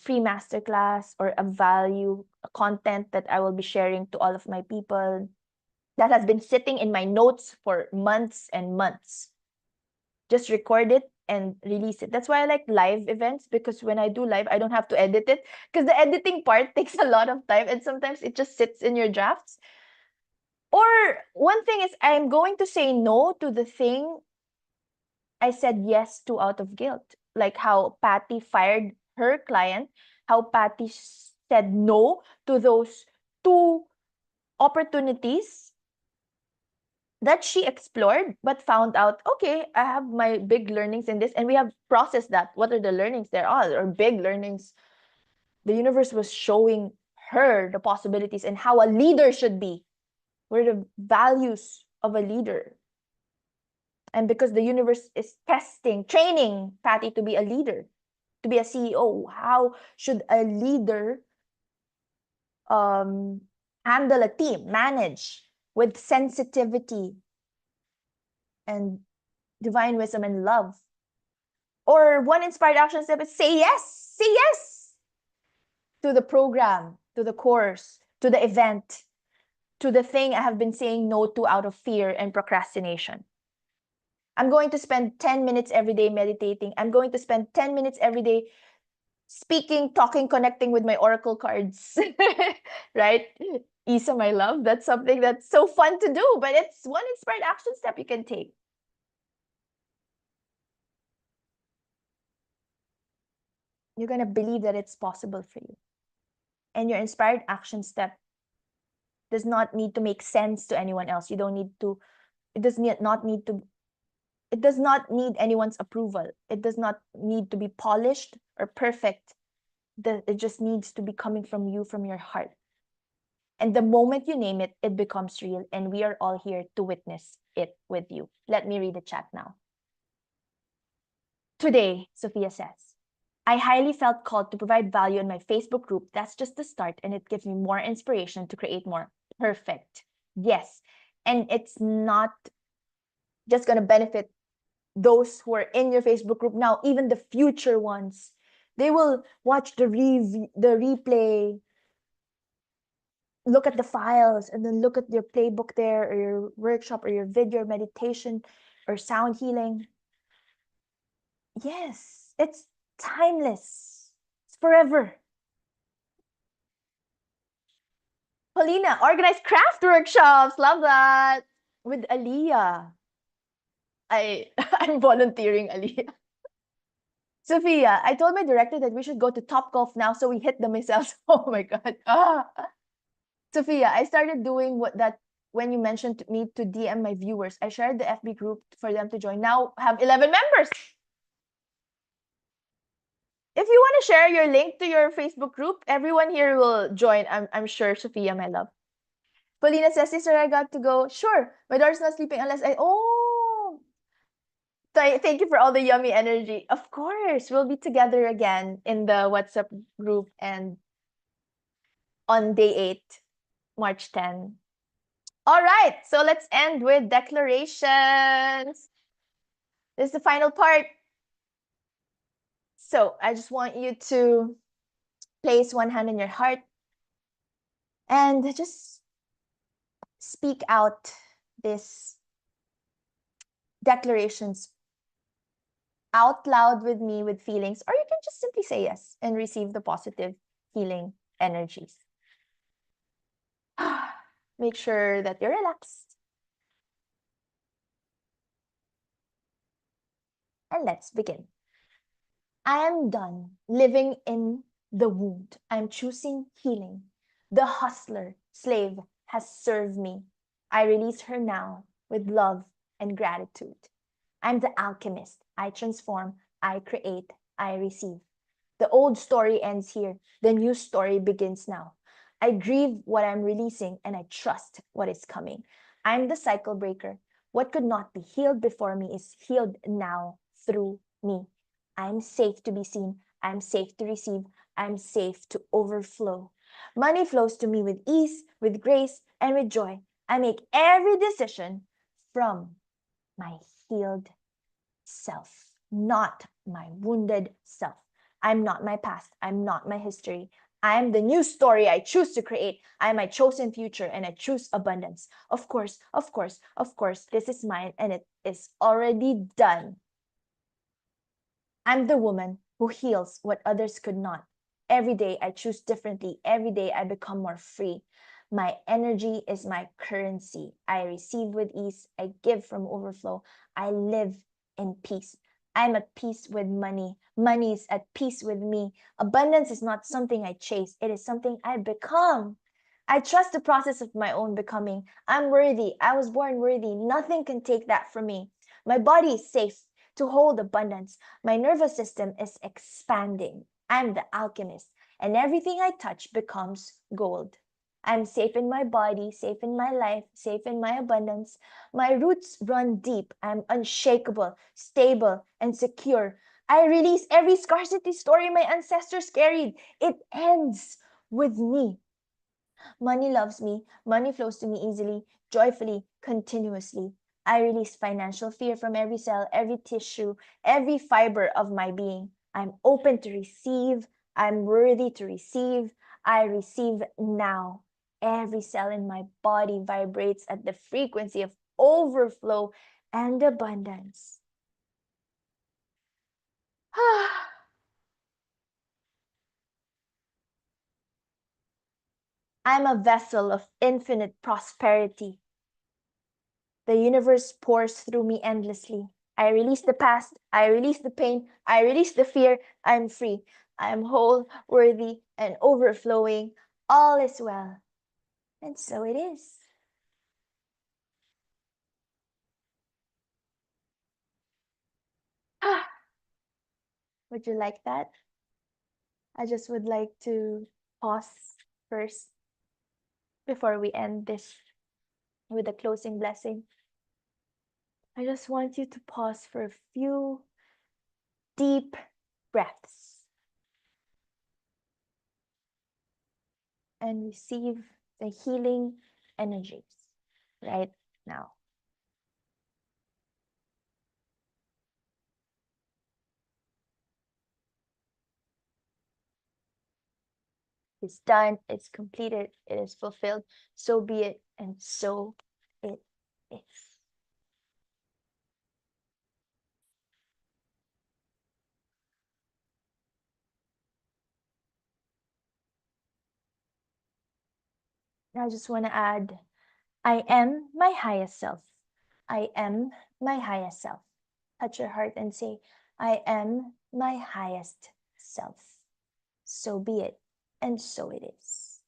free masterclass, or a value a content that I will be sharing to all of my people that has been sitting in my notes for months and months. Just record it and release it. That's why I like live events, because when I do live, I don't have to edit it, because the editing part takes a lot of time and sometimes it just sits in your drafts. Or one thing is, I'm going to say no to the thing I said yes to out of guilt. Like how Pattie fired her client, how Pattie said no to those two opportunities that she explored, but found out, okay, I have my big learnings in this, and we have processed that. What are the learnings there are, or big learnings? The universe was showing her the possibilities and how a leader should be. What are the values of a leader? And because the universe is testing, training Pattie to be a leader, to be a CEO, how should a leader handle a team, manage with sensitivity and divine wisdom and love? Or one inspired action step is say yes to the program, to the course, to the event, to the thing I have been saying no to out of fear and procrastination. I'm going to spend 10 minutes every day meditating. I'm going to spend 10 minutes every day speaking, talking, connecting with my oracle cards. Right? Isa, my love, that's something that's so fun to do, but it's one inspired action step you can take. You're going to believe that it's possible for you. And your inspired action step does not need to make sense to anyone else. You don't need to, it does not need to, it does not need anyone's approval. It does not need to be polished or perfect. It just needs to be coming from you, from your heart. And the moment you name it, it becomes real. And we are all here to witness it with you. Let me read the chat now. Today, Sophia says, I highly felt called to provide value in my Facebook group. That's just the start, and it gives me more inspiration to create more. Perfect. Yes. And it's not just going to benefit those who are in your Facebook group now, even the future ones. They will watch the replay, look at the files, and then look at your playbook there, or your workshop, or your video meditation, or sound healing. Yes, it's timeless. It's forever. Paulina, organized craft workshops. Love that. With Aliyah. I'm volunteering, Aliyah. Sophia, I told my director that we should go to Top Golf now, so we hit the missiles. Oh my God. Sophia, I started doing when you mentioned to me to DM my viewers. I shared the FB group for them to join. Now have 11 members. If you want to share your link to your Facebook group, everyone here will join. I'm sure, Sophia, my love. Paulina says, sister, I got to go. Sure. My daughter's not sleeping unless thank you for all the yummy energy. Of course, we'll be together again in the WhatsApp group and on day 8, March 10. All right, so let's end with declarations. This is the final part. So I just want you to place one hand on your heart and just speak out these declarations out loud with me with feelings, or you can just simply say yes and receive the positive healing energies. Make sure that you're relaxed. And let's begin. I am done living in the wound. I'm choosing healing. The hustler, slave, has served me. I release her now with love and gratitude. I'm the alchemist. I transform, I create, I receive. The old story ends here. The new story begins now. I grieve what I'm releasing and I trust what is coming. I'm the cycle breaker. What could not be healed before me is healed now through me. I'm safe to be seen. I'm safe to receive. I'm safe to overflow. Money flows to me with ease, with grace, and with joy. I make every decision from my healed self, not my wounded self. I'm not my past. I'm not my history. I'm the new story I choose to create. I'm my chosen future and I choose abundance. Of course, of course, of course, this is mine and it is already done. I'm the woman who heals what others could not. Every day I choose differently. Every day I become more free. My energy is my currency. I receive with ease. I give from overflow. I live in peace. I'm at peace with money. Money is at peace with me. Abundance is not something I chase. It is something I become. I trust the process of my own becoming. I'm worthy. I was born worthy. Nothing can take that from me. My body is safe to hold abundance. My nervous system is expanding. I'm the alchemist, and everything I touch becomes gold. I'm safe in my body, safe in my life, safe in my abundance. My roots run deep. I'm unshakable, stable, and secure. I release every scarcity story my ancestors carried. It ends with me. Money loves me. Money flows to me easily, joyfully, continuously. I release financial fear from every cell, every tissue, every fiber of my being. I'm open to receive. I'm worthy to receive. I receive now. Every cell in my body vibrates at the frequency of overflow and abundance. I'm a vessel of infinite prosperity. The universe pours through me endlessly. I release the past. I release the pain. I release the fear. I'm free. I am whole, worthy, and overflowing. All is well. And so it is. Would you like that? I just would like to pause first before we end this with a closing blessing. I just want you to pause for a few deep breaths and receive the healing energies right now. It's done, it's completed, it is fulfilled. So be it, and so it is. Now I just want to add, I am my highest self. I am my highest self. Touch your heart and say, I am my highest self. So be it, and so it is.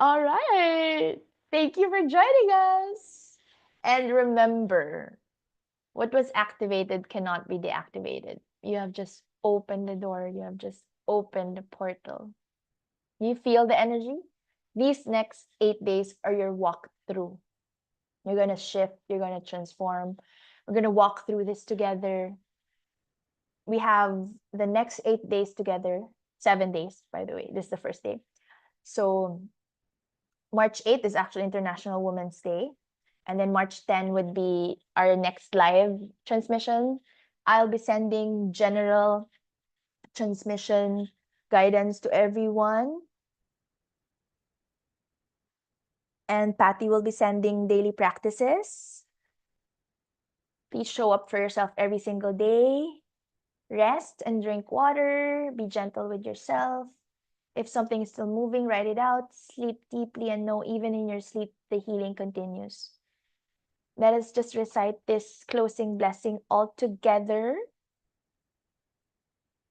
All right. Thank you for joining us. And remember, what was activated cannot be deactivated. You have just opened the door. You have just opened the portal. You feel the energy? These next 8 days are your walkthrough. You're going to shift. You're going to transform. We're going to walk through this together. We have the next 8 days together. 7 days, by the way. This is the first day. So March 8th is actually International Women's Day. And then March 10 would be our next live transmission. I'll be sending general transmission guidance to everyone. And Pattie will be sending daily practices. Please show up for yourself every single day. Rest and drink water. Be gentle with yourself. If something is still moving, write it out. Sleep deeply and know even in your sleep, the healing continues. Let us just recite this closing blessing all together.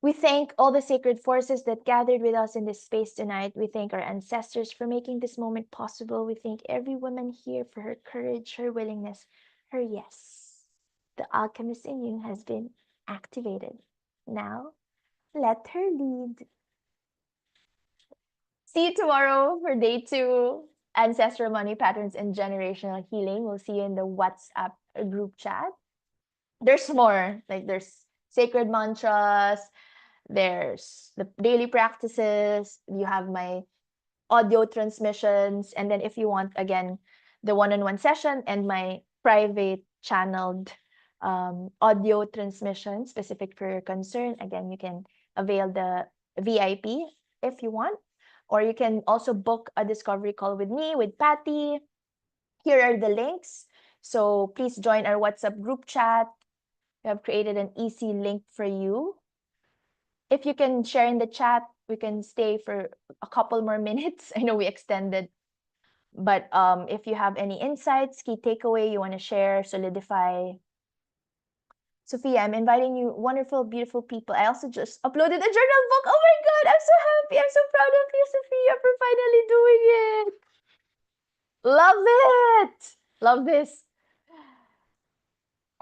We thank all the sacred forces that gathered with us in this space tonight. We thank our ancestors for making this moment possible. We thank every woman here for her courage, her willingness, her yes. The alchemist in you has been activated. Now, let her lead. See you tomorrow for day 2, Ancestral Money Patterns and Generational Healing. We'll see you in the WhatsApp group chat. There's more, like there's sacred mantras, there's the daily practices, you have my audio transmissions, and then if you want, again, the one-on-one session and my private channeled audio transmission specific for your concern, again, you can avail the VIP if you want, or you can also book a discovery call with me, with Pattie. Here are the links. So please join our WhatsApp group chat. We have created an easy link for you. If you can share in the chat, we can stay for a couple more minutes. I know we extended, but if you have any insights, key takeaway you want to share, solidify. Sophia, I'm inviting you, wonderful, beautiful people. I also just uploaded a journal book. Oh my God, I'm so happy. I'm so proud of you, Sophia, for finally doing it. Love it. Love this.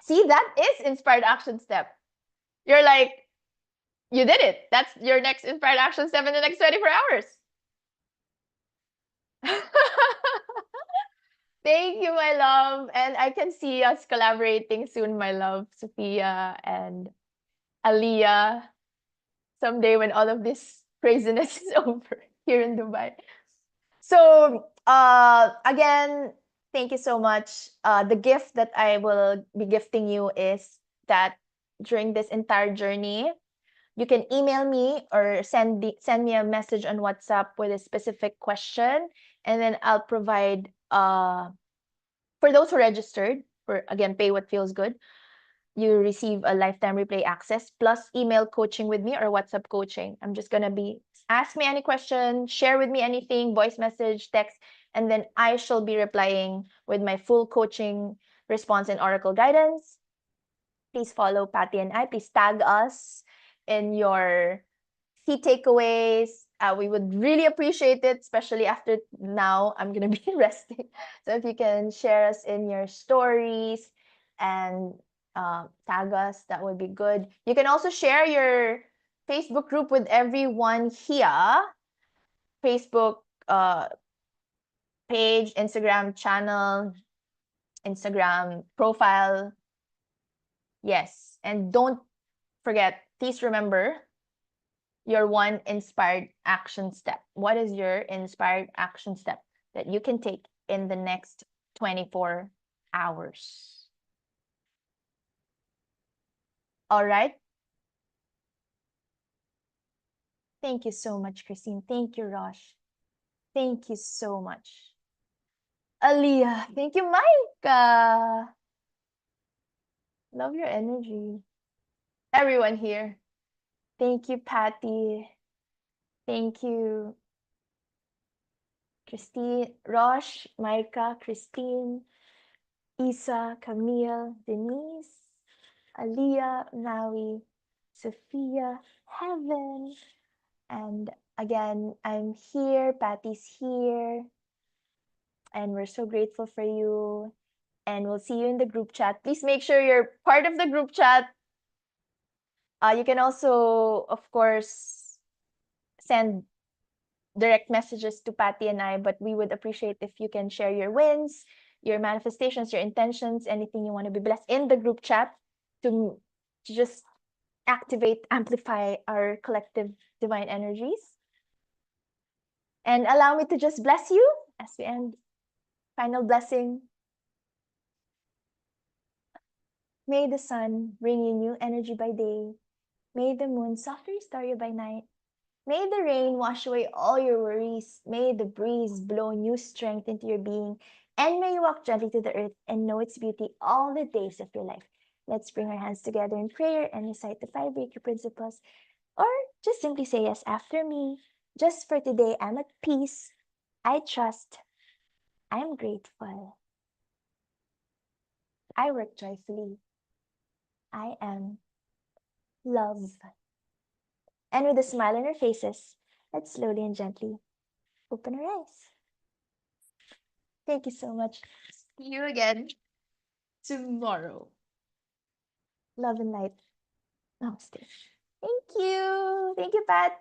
See, that is inspired action step. You're like, you did it. That's your next inspired action step in the next 24 hours. Thank you, my love. And I can see us collaborating soon, my love, Sophia and Aliyah, someday when all of this craziness is over here in Dubai. So, again, thank you so much. The gift that I will be gifting you is that during this entire journey, you can email me or send me a message on WhatsApp with a specific question, and then I'll provide for those who registered, for again, pay what feels good, you receive a lifetime replay access plus email coaching with me or WhatsApp coaching. I'm just gonna be ask me any question, share with me anything, voice message, text, and then I shall be replying with my full coaching response and oracle guidance. Please follow Pattie and I. Please tag us in your key takeaways. We would really appreciate it, especially after now I'm going to be resting. So if you can share us in your stories and tag us, that would be good. You can also share your Facebook group with everyone here. Facebook page, Instagram channel, Instagram profile. Yes. And don't forget, please remember your one inspired action step. What is your inspired action step that you can take in the next 24 hours? All right. Thank you so much, Christine. Thank you, Rosh. Thank you so much. Aliyah. Thank you, Micah. Love your energy. Everyone here. Thank you, Pattie. Thank you, Christine, Rosh, Micah, Christine, Isa, Camille, Denise, Aliyah, Nawi, Sophia, Heaven. And again, I'm here, Pattie's here. And we're so grateful for you. And we'll see you in the group chat. Please make sure you're part of the group chat. You can also, of course, send direct messages to Pattie and I, but we would appreciate if you can share your wins, your manifestations, your intentions, anything you want to be blessed in the group chat to just activate, amplify our collective divine energies. And allow me to just bless you as we end. Final blessing. May the sun bring you new energy by day. May the moon softly restore you by night. May the rain wash away all your worries. May the breeze blow new strength into your being. And may you walk gently to the earth and know its beauty all the days of your life. Let's bring our hands together in prayer and recite the 5 breakthrough principles. Or just simply say yes after me. Just for today, I'm at peace. I trust. I'm grateful. I work joyfully. I am love. And with a smile on our faces, let's slowly and gently open our eyes. Thank you so much. See you again tomorrow. Love and light. Namaste. Thank you. Thank you, Pattie.